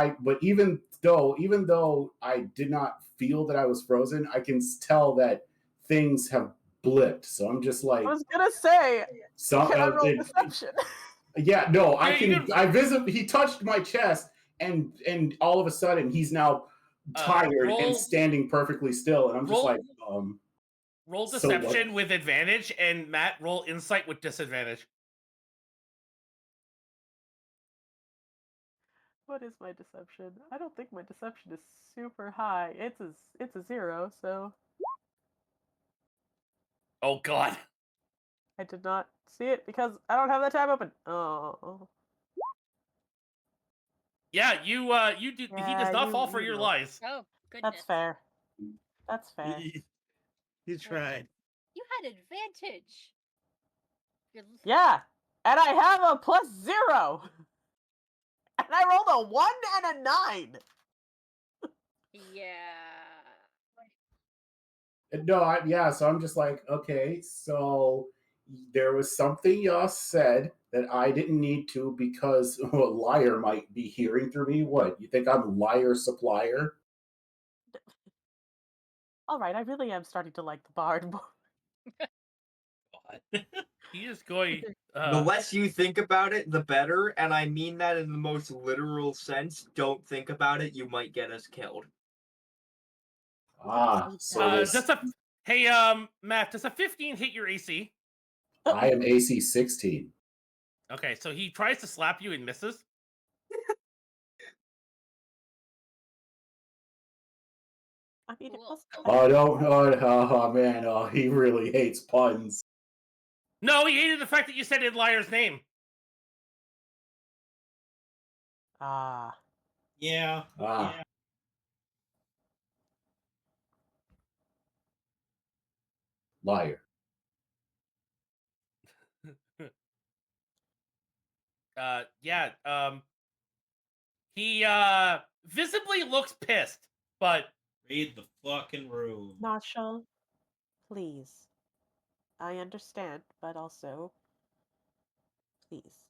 even though I did not feel that I was frozen, I can tell that things have blipped. So I'm just like, I was gonna say, can I roll deception? Yeah, no, he touched my chest, and all of a sudden he's now tired and standing perfectly still, and I'm just like, roll deception with advantage, and Matt, roll insight with disadvantage. What is my deception? I don't think my deception is super high. It's a 0, so. Oh God. I did not see it because I don't have that tab open. Oh. Yeah, you do. He does not fall for your lies. Oh, goodness. That's fair. That's fair. You tried. You had advantage. Yeah, and I have a +0. And I rolled a 1 and a 9. Yeah. No, yeah, so I'm just like, okay, so there was something y'all said that I didn't need to because a liar might be hearing through me. What, you think I'm liar supplier? All right, I really am starting to like the bard more. He is going. The less you think about it, the better, and I mean that in the most literal sense. Don't think about it, you might get us killed. So does a hey Matt, does a 15 hit your AC? I am AC 16. Okay, so he tries to slap you and misses. I mean, it was. Oh, don't. Oh, man. Oh, he really hates puns. No, he hated the fact that you said in Lyre's name. Yeah. Yeah. Liar. Yeah. He visibly looks pissed, but read the fucking room. Marshall, please. I understand, but also, please.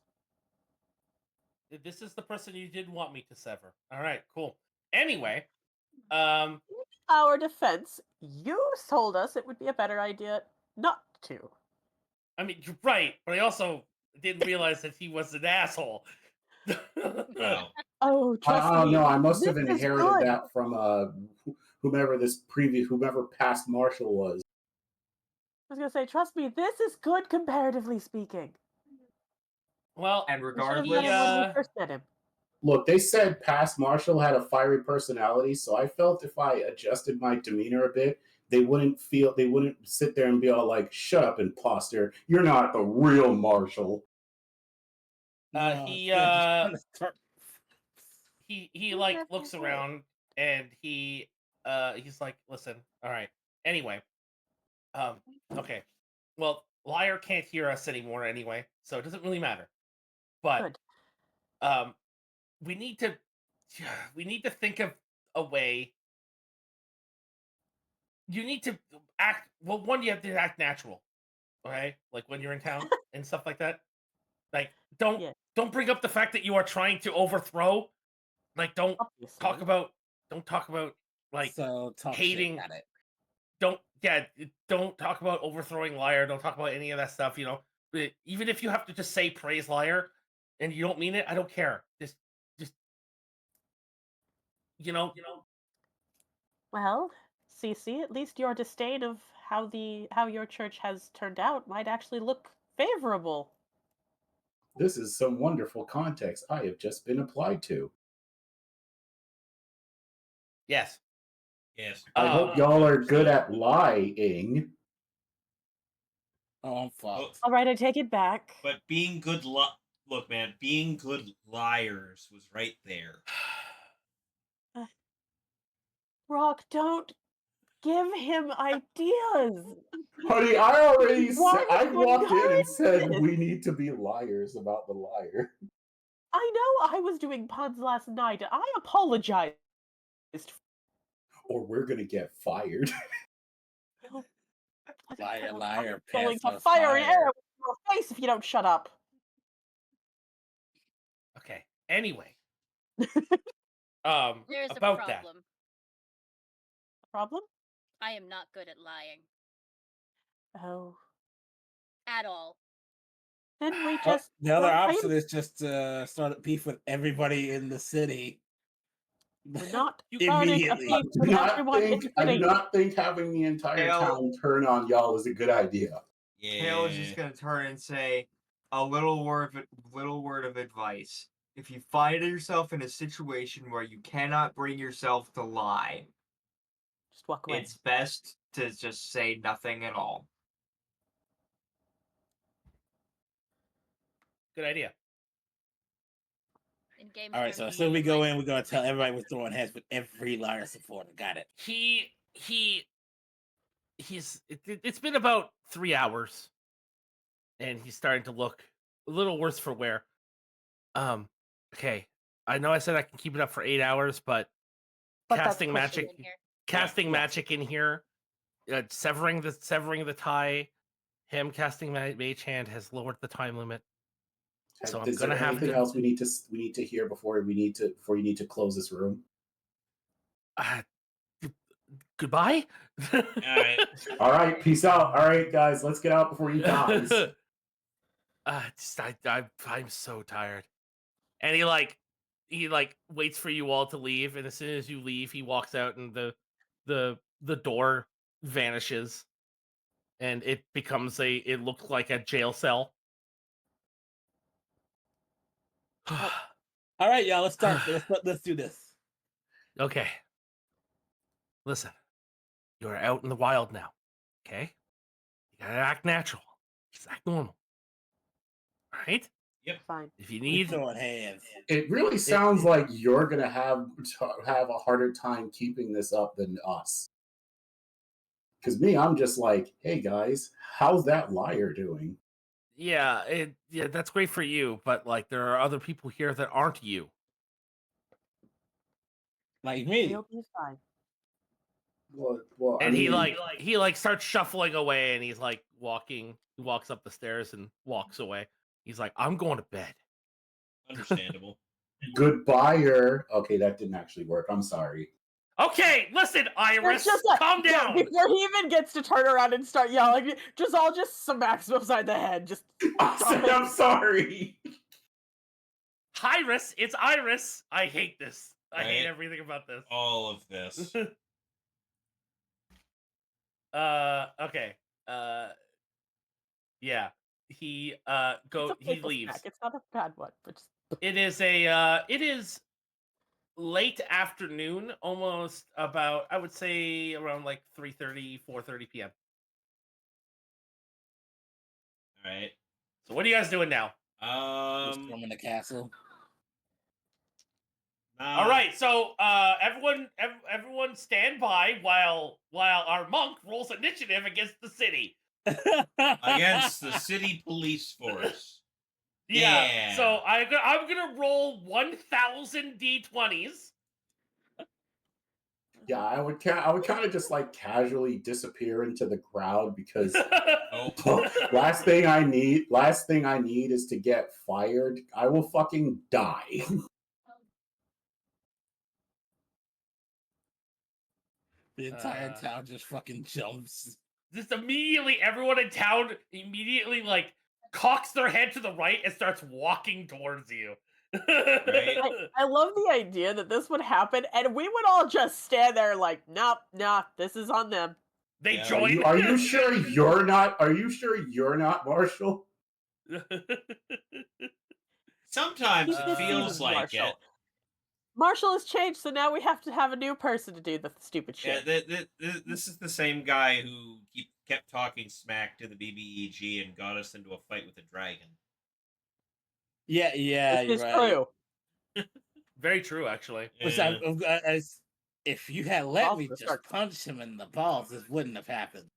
This is the person you did want me to sever. All right, cool. Anyway, in our defense, you told us it would be a better idea not to. I mean, you're right, but I also didn't realize that he was an asshole. Wow. Oh, trust I don't me. know. I must have this is inherited good. that from whomever past Marshall was. I was gonna say, trust me, this is good comparatively speaking. Well, And We should have regardless, met him when we first met him. Look, they said past Marshall had a fiery personality, so I felt if I adjusted my demeanor a bit, they wouldn't sit there and be all like, "Shut up, imposter! You're not the real Marshall." he like looks around and he's like, listen, all right. Anyway, okay. Well, Lyre can't hear us anymore anyway, so it doesn't really matter. But Good. we need to think of a way. You need to act well. One, you have to act natural, okay? Like when you're in town and stuff like that. Like, don't bring up the fact that you are trying to overthrow. Like, don't talk about like hating. Shit, got it. Don't talk about overthrowing Lyre. Don't talk about any of that stuff. You know, even if you have to just say praise Lyre, and you don't mean it, I don't care. Just you know. Well, Cece, at least your disdain of how your church has turned out might actually look favorable. This is some wonderful context I have just been applied to. Yes. Yes. I hope y'all are good at lying. Oh, I'm fucked. All right, I take it back. But being good look, man, being good liars was right there. Rock, don't give him ideas. Honey, I already said, I walked in and said this? we need to be liars about the liar. I know I was doing puns last night. I apologized. Or we're gonna get fired. Liar, liar, I'm going pass to us fire an fire. arrow in your face if you don't shut up. Okay. Anyway, There's about a that. problem. Problem? I am not good at lying. Oh. At all. Then we Well, just the other option is just start a beef with everybody in the city. We're not Immediately. I do not think having the entire town turn on y'all is a good idea. Kale is just gonna turn and say a little word of advice. If you find yourself in a situation where you cannot bring yourself to lie, just walk away. It's best to just say nothing at all. Good idea. In game all right, so as soon as we go in, we're gonna tell everybody we're throwing heads with every Lyre supporter. Got it. He it's been about 3 hours, and he's starting to look a little worse for wear. Okay, I know I said I can keep it up for 8 hours, but But that's casting magic, in here. casting magic in here, severing the tie, him casting mage hand has lowered the time limit. So I'm Is gonna there have anything to. else we need to hear before you need to close this room? Goodbye. All right. All right, peace out. All right, guys, let's get out before he dies. I'm so tired. And he waits for you all to leave, and as soon as you leave, he walks out, and the door vanishes, and it becomes it looks like a jail cell. All right, y'all. Let's start. Let's do this. Okay. Listen, you're out in the wild now. Okay, you gotta act natural. Just act normal. All right. Yep. Fine. If you We need, throwing hands. It really sounds like you're gonna have a harder time keeping this up than us. Because me, I'm just like, hey guys, how's that Lyre doing? yeah, that's great for you, but like there are other people here that aren't you. Like me. He'll be fine. Well, And I mean, he starts shuffling away, and he's like he walks up the stairs and walks away. He's like, I'm going to bed. Understandable. goodbye. Okay, that didn't actually work. I'm sorry. Okay, listen, Iris, It's just like, calm down. before he even gets to turn around and start yelling, just smacks him upside the head. Just I'm sorry. Iris, it's Iris. I hate this. I hate Right. everything about this. All of this. Okay. Yeah. He he leaves. Smack. It's not a bad one, but just... It is late afternoon, almost about, I would say, around like 3:30, 4:30 p.m. All right. So what are you guys doing now? Storming the castle. All right, so everyone stand by while our monk rolls initiative against the city. Against the city police force. Yeah. Yeah. So I'm gonna roll 1,000 d20s. Yeah, I would kind of just like casually disappear into the crowd because last thing I need is to get fired. I will fucking die. The entire town just fucking jumps. Just immediately, everyone in town immediately like cocks their head to the right and starts walking towards you. Right. I love the idea that this would happen, and we would all just stand there like, nope, nah, this is on them. They Yeah. join. Are you sure you're not? Are you sure you're not Marshall? Sometimes He's it this feels season, like Marshall. it. Marshall has changed, so now we have to have a new person to do the stupid Yeah, shit. this is the same guy who kept talking smack to the BBEG and got us into a fight with a dragon. Yeah, This you're is right. true. Very true, actually. Which Yeah. if you had let Also me just start- punch him in the balls, this wouldn't have happened.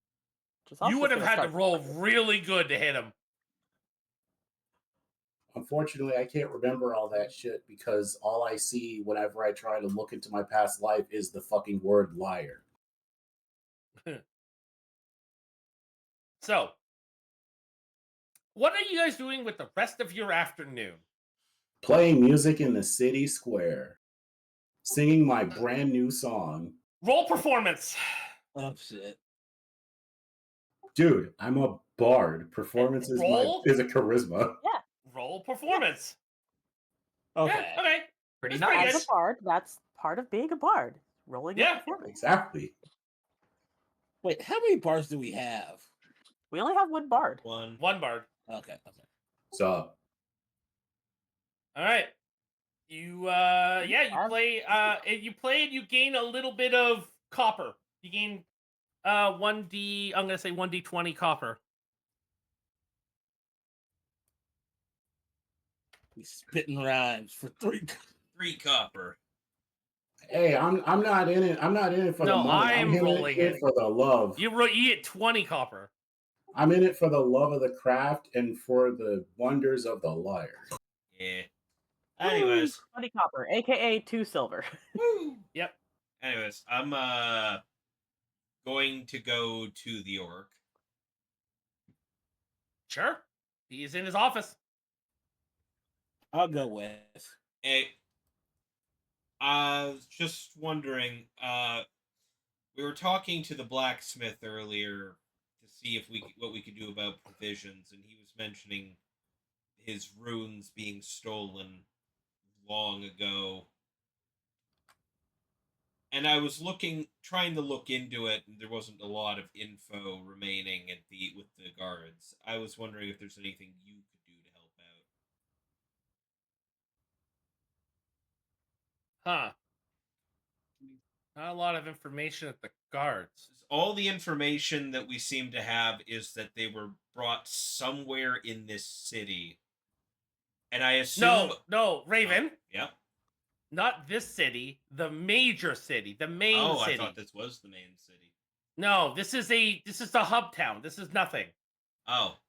You would have had to roll really good to hit him. Unfortunately, I can't remember all that shit because all I see whenever I try to look into my past life is the fucking word liar. So, what are you guys doing with the rest of your afternoon? Playing music in the city square, singing my brand new song. Roll performance. Oh shit. Dude, I'm a bard. Performance is a charisma. Yeah. Roll performance. Okay. Yeah, okay. Pretty That's pretty nice. As a bard, that's part of being a bard. Rolling Yeah. a performance. Exactly. Wait, how many bars do we have? We only have one bard. One. One bard. Okay. So, All right. You play and you gain a little bit of copper. You gain 1d, I'm going to say 1d20 copper. We spitting rhymes for 3. 3 copper. Hey, I'm not in it. I'm not in it for the No, money. I'm in rolling it it. for the love. You get 20 copper. I'm in it for the love of the craft and for the wonders of the lyre. Yeah. Anyways, 20 copper, aka 2 silver. woo. Yep. Anyways, I'm going to go to the orc. Sure. He's in his office. I'll go with. Hey, I was just wondering, we were talking to the blacksmith earlier to see if what we could do about provisions, and he was mentioning his runes being stolen long ago. And I was trying to look into it, and there wasn't a lot of info remaining with the guards. I was wondering if there's anything you could do to help out. Huh. Not a lot of information at the guards. All the information that we seem to have is that they were brought somewhere in this city. And I assume... No, Raven. Yep. Not this city, the major city, the main city. I thought this was the main city. No, this is the hub town. This is nothing. Oh.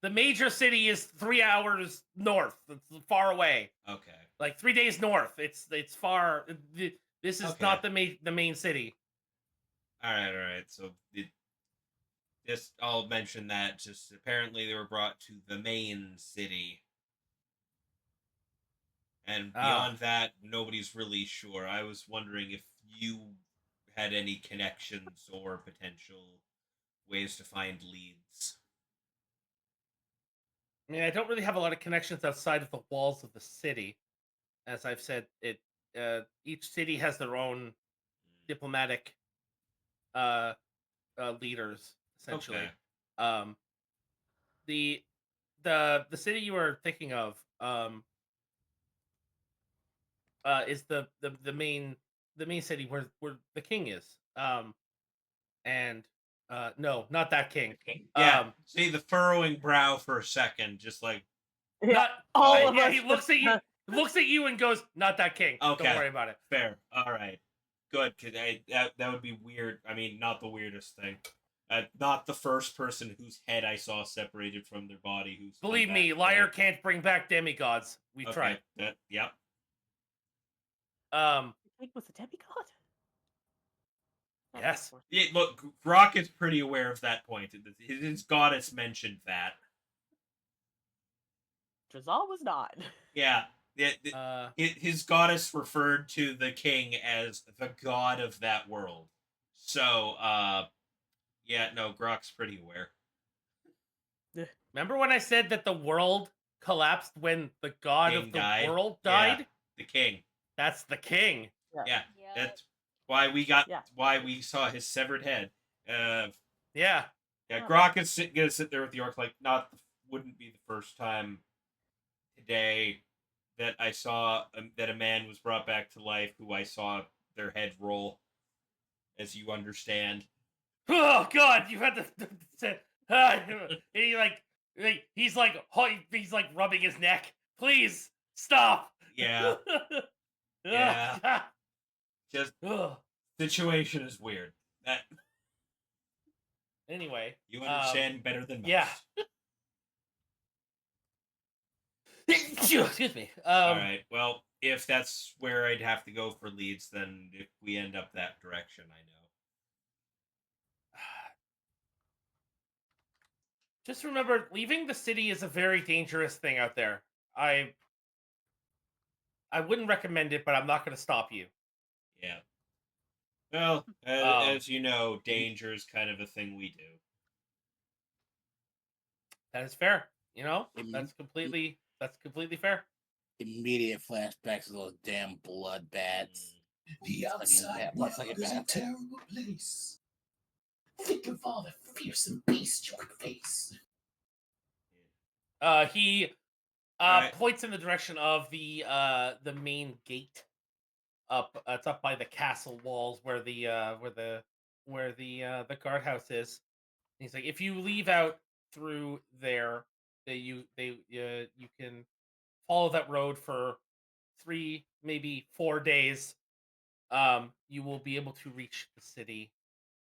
The major city is 3 hours north. It's far away. Okay. Like 3 days north. It's far. This is not the main city. All right. So I'll mention that. Just apparently they were brought to the main city, and beyond that, nobody's really sure. I was wondering if you had any connections or potential ways to find leads. I mean, I don't really have a lot of connections outside of the walls of the city. As I've said, each city has their own diplomatic leaders, essentially. Okay. The city you are thinking of is the main city where the king is. And no, not that king. Yeah. See the furrowing brow for a second, just like not all of us. He looks at you, looks at you, and goes, "Not that king." Okay. Don't worry about it. Fair. All right. Good. Cause that would be weird. I mean, not the weirdest thing. Not the first person whose head I saw separated from their body. Who's believe me, Lyre can't bring back demigods. We've tried. Yep. It was a demigod. Yes. Yeah, look, Grok is pretty aware of that point. His goddess mentioned that. Drazal was not. Yeah. His goddess referred to the king as the god of that world. So, yeah, no, Grok's pretty aware. Remember when I said that the world collapsed when the god King of the died? world died? Yeah, the king. That's the king. Yeah. Yep. That's why we saw his severed head. Yeah. Yeah, Grok is gonna sit there with the orc like wouldn't be the first time today that I saw that a man was brought back to life who I saw their head roll, as you understand. Oh God, you had to. He's like rubbing his neck. Please stop. Yeah. Yeah. Just situation is weird. That anyway, you understand better than most. Yeah. Excuse me. All right. Well, if that's where I'd have to go for leads, then if we end up that direction, I know. Just remember, leaving the city is a very dangerous thing out there. I wouldn't recommend it, but I'm not going to stop you. Yeah. Well, as you know, danger is kind of a thing we do. That is fair. You know, that's completely fair. Immediate flashbacks of those damn blood bats. The outside world is a terrible place. Think of all the fearsome beasts you could face. He points in the direction of the main gate. It's up by the castle walls where the guardhouse is. And he's like, if you leave out through there, you can follow that road for 3, maybe 4 days, you will be able to reach the city.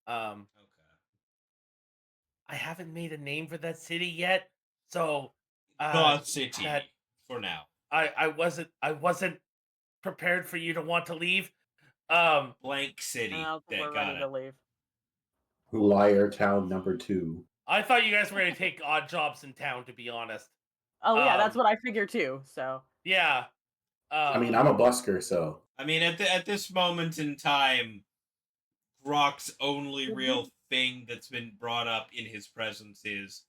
Okay. I haven't made a name for that city yet, so The city that for now. I wasn't prepared for you to want to leave. Blank city. I don't think Okay, we're got ready it. to leave. Lyre Town number 2. I thought you guys were gonna take odd jobs in town, to be honest. Oh yeah, that's what I figure too. So Yeah. I mean, I'm a busker, so. I mean, at this moment in time, Grok's only real thing that's been brought up in his presence is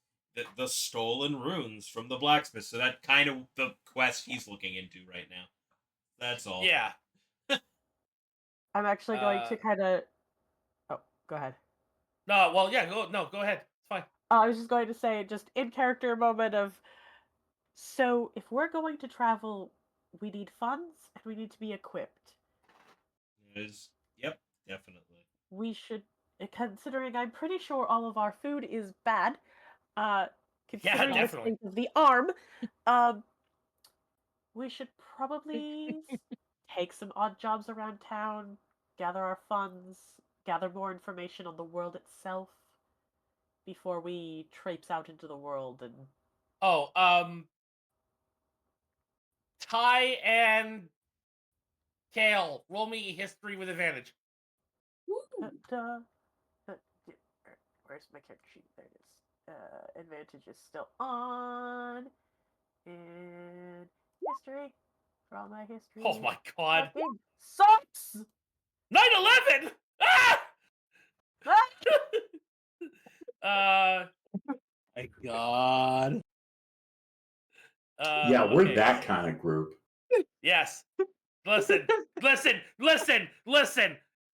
the stolen runes from the blacksmith. So that's kind of the quest he's looking into right now. That's all. Yeah. I'm actually going to kind of. Oh, go ahead. No, well, yeah, go ahead. It's fine. I was just going to say, just in character moment of. So, if we're going to travel, we need funds and we need to be equipped. Yep, definitely. We should, considering I'm pretty sure all of our food is bad, considering the definitely. state of the arm, we should probably take some odd jobs around town, gather our funds, gather more information on the world itself before we traipse out into the world and. Oh, Ty and Kale, roll me history with advantage. Where's my character sheet? There it is. Advantage is still on. And history. For all my history. Oh my god. Fucking sucks! 9/11! Ah! My God. Yeah, we're okay. that kind of group. Yes. Listen.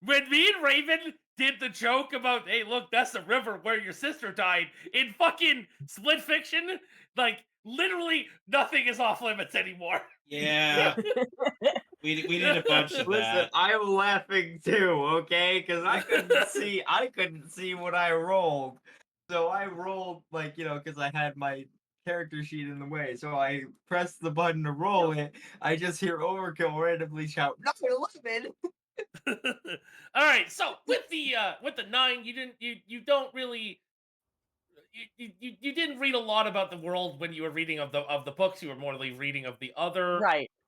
When me and Raven did the joke about, hey, look, that's the river where your sister died, in fucking Split Fiction, like, literally nothing is off limits anymore. Yeah. we did a bunch of Listen, that. I'm laughing too, okay? Because I couldn't see what I rolled. So I rolled, like, because I had my character sheet in the way. So I pressed the button to roll it. I just hear Overkill randomly shout, 9/11! All right, so with the 9, you don't really you didn't read a lot about the world when you were reading of the books. You were more reading of the other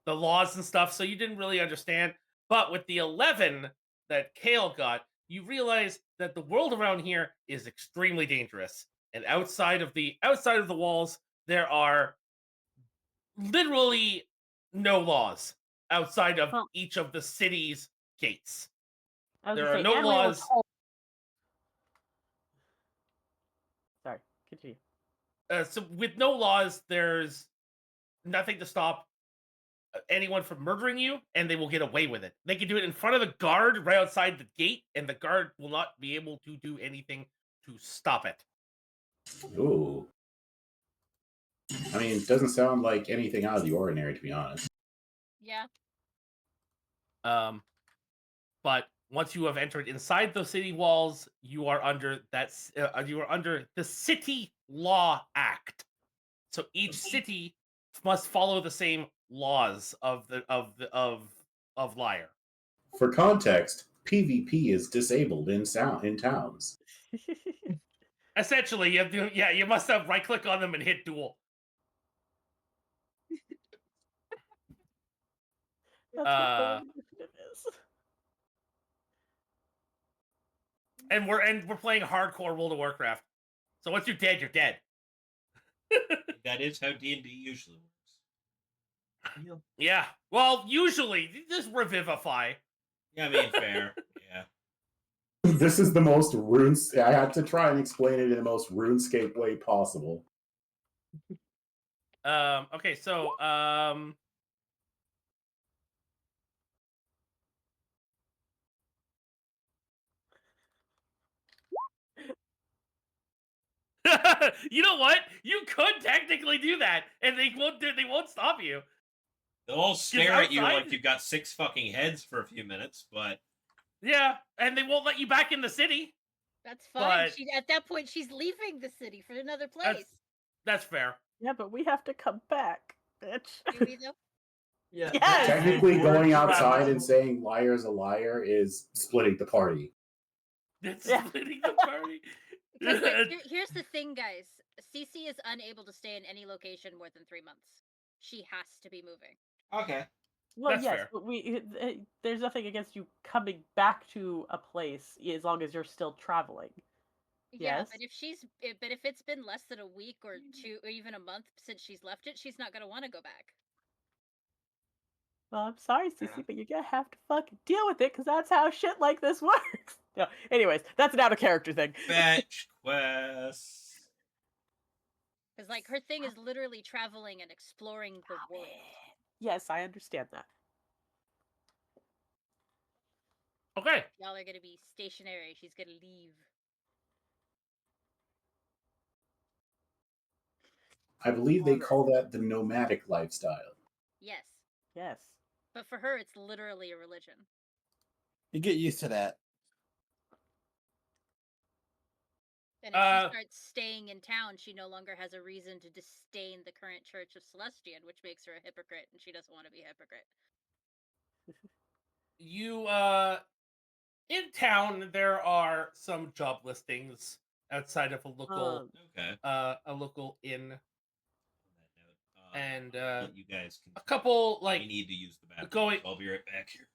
the laws and stuff, so you didn't really understand. But with the 11 that Kale got, you realize that the world around here is extremely dangerous. And outside of the walls, there are literally no laws outside of each of the city's gates. There are no laws. Sorry, continue. So with no laws, there's nothing to stop anyone from murdering you, and they will get away with it. They can do it in front of the guard right outside the gate, and the guard will not be able to do anything to stop it. Ooh. I mean, it doesn't sound like anything out of the ordinary, to be honest. Yeah. But once you have entered inside the city walls, you are under the City Law Act. So each city must follow the same laws of Lyre. For context, PvP is disabled in towns. Essentially, you must have right click on them and hit duel. That's what the initiative is. And we're playing hardcore World of Warcraft. So once you're dead, you're dead. That is how D&D usually works. Yeah. Well, usually just revivify. Yeah, I mean, fair. Yeah. This is the most I had to try and explain it in the most RuneScape way possible. Okay, so you know what? You could technically do that, and they won't stop you. They'll all stare at you like you've got 6 fucking heads for a few minutes, but yeah, and they won't let you back in the city. That's fine. At that point, she's leaving the city for another place. That's fair. Yeah, but we have to come back, bitch. Do we though? Yeah. Yes! Technically, We're going outside traveling. and saying liar's a liar is splitting the party. That's Yeah. splitting the party. Because like, here's the thing, guys. Cece is unable to stay in any location more than 3 months. She has to be moving. Okay. Well, That's yes, fair. but there's nothing against you coming back to a place as long as you're still traveling. Yeah, Yes? but if it's been less than a week or 2 or even a month since she's left it, she's not gonna want to go back. Well, I'm sorry, Fair Cece, enough. but you're gonna have to fucking deal with it because that's how shit like this works. No, anyways, that's an out of character thing. Fetch quests. Because like her thing is literally traveling and exploring the world. Yes, I understand that. Okay. If y'all are gonna be stationary, she's gonna leave. I believe they call that the nomadic lifestyle. Yes, Yes. but for her, it's literally a religion. You get used to that. And if she starts staying in town, she no longer has a reason to disdain the current Church of Celestian, which makes her a hypocrite, and she doesn't want to be a hypocrite. You in town there are some job listings outside of a local Okay. a local inn. And you guys can a couple like I need to use the bathroom. going. I'll be right back here.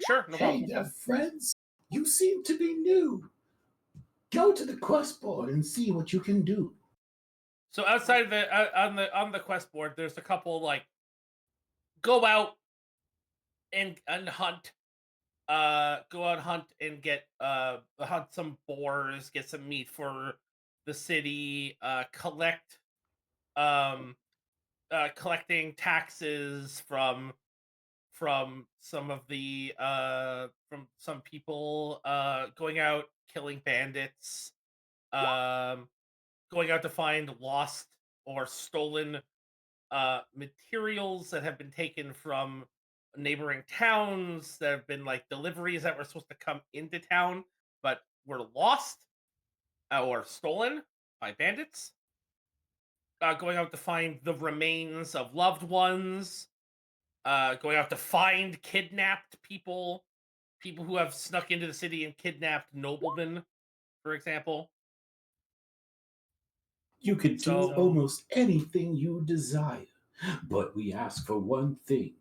Sure, no problem. Hey there, friends. You seem to be new. Go to the quest board and see what you can do. So outside of the on the quest board, there's a couple like go out and hunt. Go out hunt and get hunt some boars, get some meat for the city. Collecting taxes from some of the from some people. Going out killing bandits. Going out to find lost or stolen materials that have been taken from neighboring towns that have been like deliveries that were supposed to come into town but were lost or stolen by bandits. Going out to find the remains of loved ones. Going out to find kidnapped people who have snuck into the city and kidnapped noblemen, for example. You could do almost anything you desire, but we ask for one thing,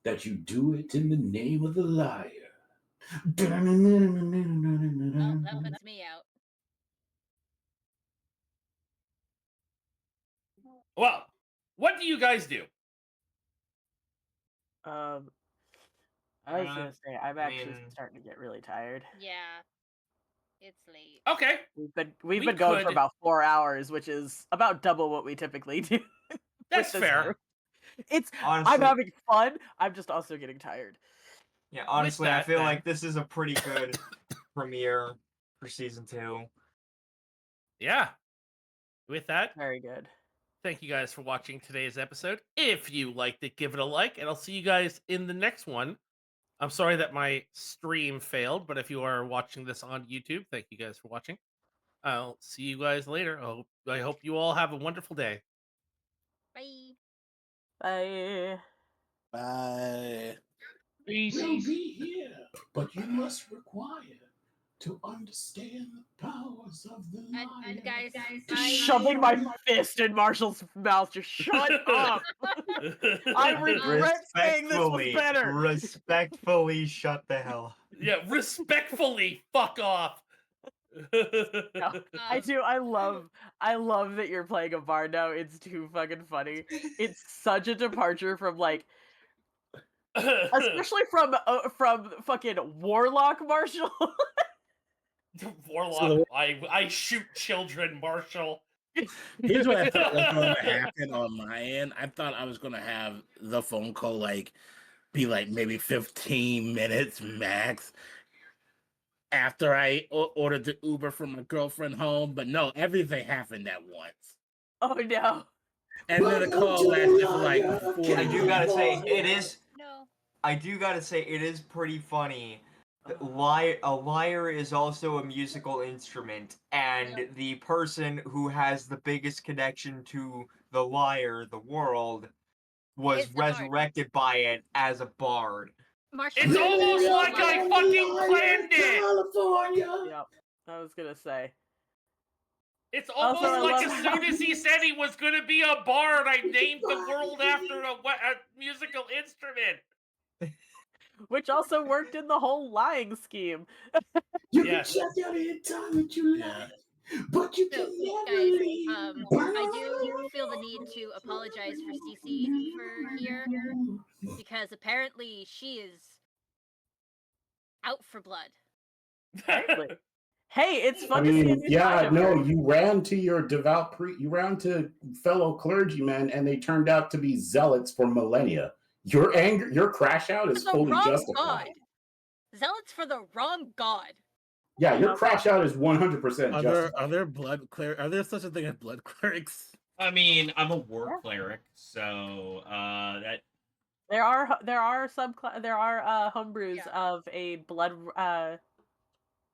that you do it in the name of the liar. Oh, that puts me out. Well, what do you guys do? I was gonna say I'm actually starting to get really tired. Yeah, it's late. Okay, We've been going for about 4 hours, which is about double what we typically do. That's fair. Group. It's Honestly, I'm having fun. I'm just also getting tired. Yeah, honestly, I feel like this is a pretty good premiere for season 2. Yeah. With that, very good. Thank you guys for watching today's episode. If you liked it, give it a like, and I'll see you guys in the next one. I'm sorry that my stream failed, but if you are watching this on YouTube, thank you guys for watching. I'll see you guys later. I hope you all have a wonderful day. Bye. Bye. Bye. We'll be here, but you must require to understand the powers of the liar. And guys, Shoving my fist in Marshall's mouth. Just shut up. I regret saying this was better. Respectfully shut the hell up. Yeah, respectfully fuck off. No, I do. I love that you're playing a bard now. It's too fucking funny. It's such a departure from like, especially from fucking Warlock Marshall. Warlock, So I shoot children, Marshall. here's what I thought was going to happen on my end. I thought I was going to have the phone call like be like maybe 15 minutes max after I ordered the Uber from my girlfriend home, but no, everything happened at once. Oh no! And then the call lasted for like 40 I do gotta say, it is. No. I do gotta say, it is pretty funny. A lyre is also a musical instrument, and the person who has the biggest connection to the lyre, the world, was It's a bard. resurrected by it as a bard. Marshall, It's almost like I fucking planned it. California. Yep. I was gonna say. It's Also, almost I like love as soon as he said he was going to be a bard, I named the world after a musical instrument. Which also worked in the whole lying scheme. You Yes. can check out any time that you like, but you So, can never guys, leave. I do feel the need to apologize for CC for here, because apparently she is out for blood. Apparently. Hey, it's fun I to see a mean, new side of her. you ran to your devout you ran to fellow clergymen, and they turned out to be zealots for millennia. Your anger, your crash out is For the fully wrong justified. god. Zealots for the wrong god. Yeah, your crash out is 100% justified. Are there are there such a thing as blood clerics? I mean, I'm a war cleric, so that There are homebrews Yeah. of a blood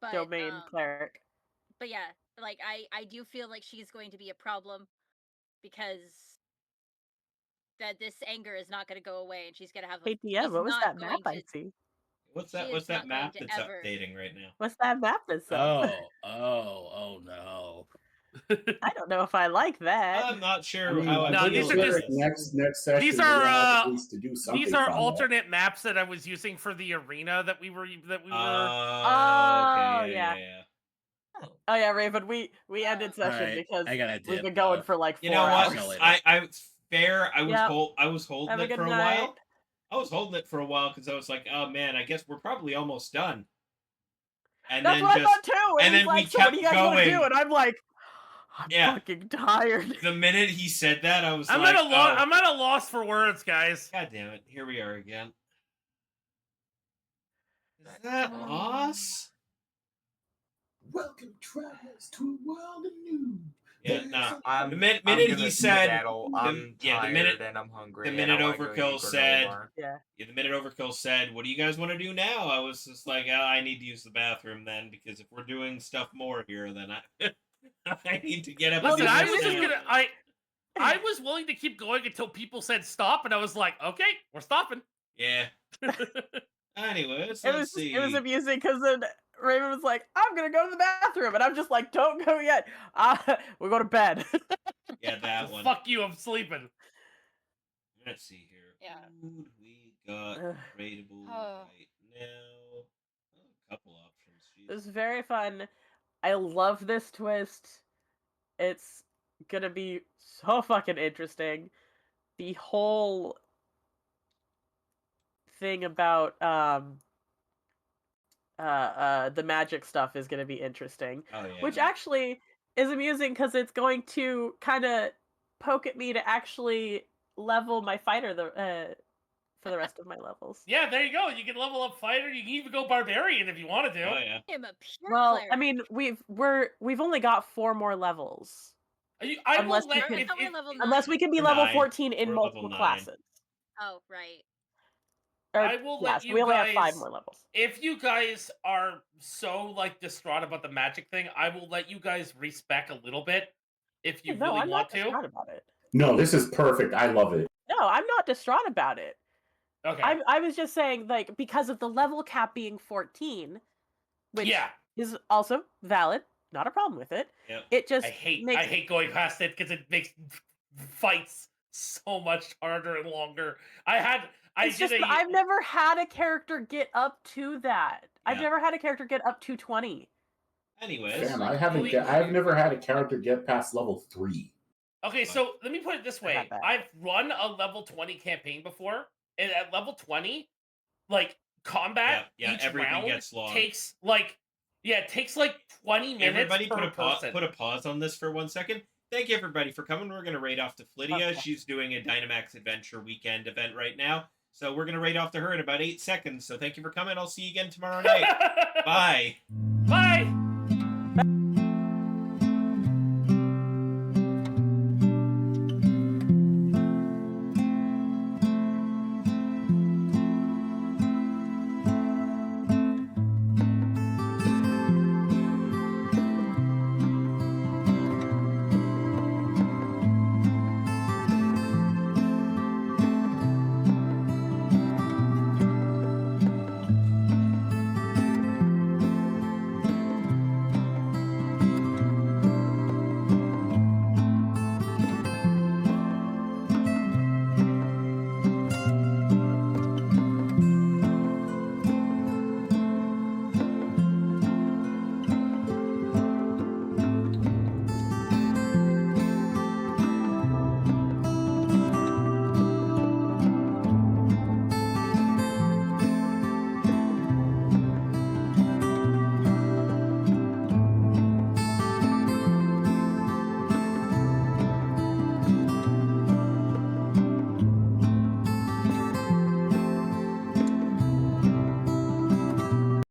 But, domain cleric. But yeah, like I do feel like she's going to be a problem, because that this anger is not going to go away, and she's going to have. Hey DM, she's what was not that going map I to- see? what's She that? is What's that not going map to that's ever- updating right now? What's that map that's up? Oh no. I don't know if I like that. I'm not I sure mean, how. No, I these feel are about just- this. next session. These we're gonna are, have at least to do something These are fun there. alternate maps that I was using for the arena that we were. Okay, Oh, yeah. Oh yeah, Raven, we ended session Alright, because I gotta we've dip, been going though. for like 4 You know what? hours. I fair. I was Yep. I was holding Have a it good for a night. while. I was holding it for a while because I was like, oh man, I guess we're probably almost done. And That's then what just I thought too. and he's then we like, so what do you kept guys want to do? going. And I'm like, I'm Yeah. fucking tired. the minute he said that, I was I'm like, at a oh, I'm at a loss for words, guys. God damn it! Here we are again. Is that Loss? Welcome, travelers, to a world anew. Yeah, nah. I'm, The minute I'm he gonna said, skedaddle. I'm yeah, the tired minute- and I'm hungry. the and I minute wanna go eat Overkill granola said- bar. Yeah. the minute Overkill said, "What do you guys want to do now?" I was just like, I need to use the bathroom then, because if we're doing stuff more here, then I need to get up. Listen, and do I this was just now. gonna. I was willing to keep going until people said stop, and I was like, okay, we're stopping. Yeah. Anyways, It let's was see. it was amusing because then Raven was like, I'm gonna go to the bathroom, and I'm just like, don't go yet. We'll go to bed. Yeah, that one. Fuck you, I'm sleeping. Let's see here. Yeah. Food we got Ugh. rateable Oh. right now. A couple options. It was Jeez. very fun. I love this twist. It's gonna be so fucking interesting. The whole thing about the magic stuff is gonna be interesting. Oh yeah. Which actually is amusing because it's going to kind of poke at me to actually level my fighter for the rest of my levels. Yeah, there you go. You can level up fighter. You can even go barbarian if you want to do. Oh yeah. I'm a pure Well, cleric. I mean, we've only got 4 more levels. I Unless will we let can- if, I thought we were level Unless we can be We're level 9. 14 in We're multiple level 9. classes. Oh, right. Or, I will yeah, let so you we only have 5 guys- more levels. if you guys are so like distraught about the magic thing, I will let you guys respec a little bit if you No, really I'm want not distraught about it. No, this is perfect. I love it. No, I'm not distraught about it. Okay. I was just saying, like, because of the level cap being 14, which yeah, is also valid, not a problem with it. Yep. It just I makes hate going past it because it makes fights so much harder and longer. It's just that I've never had a character get up to that. I've Yeah. never had a character get up to 20. Anyways. Damn, I've never had a character get past level 3. Okay, so let me put it this way. Not bad. I've run a level 20 campaign before, and at level 20, like combat Yeah, each everything round gets long. takes like 20 minutes Everybody per put person. a pause on this for 1 second. Thank you everybody for coming. We're gonna raid off to Flydia. Okay. She's doing a Dynamax Adventure weekend event right now. So we're gonna raid off to her in about 8 seconds. So thank you for coming. I'll see you again tomorrow night. Bye. Bye.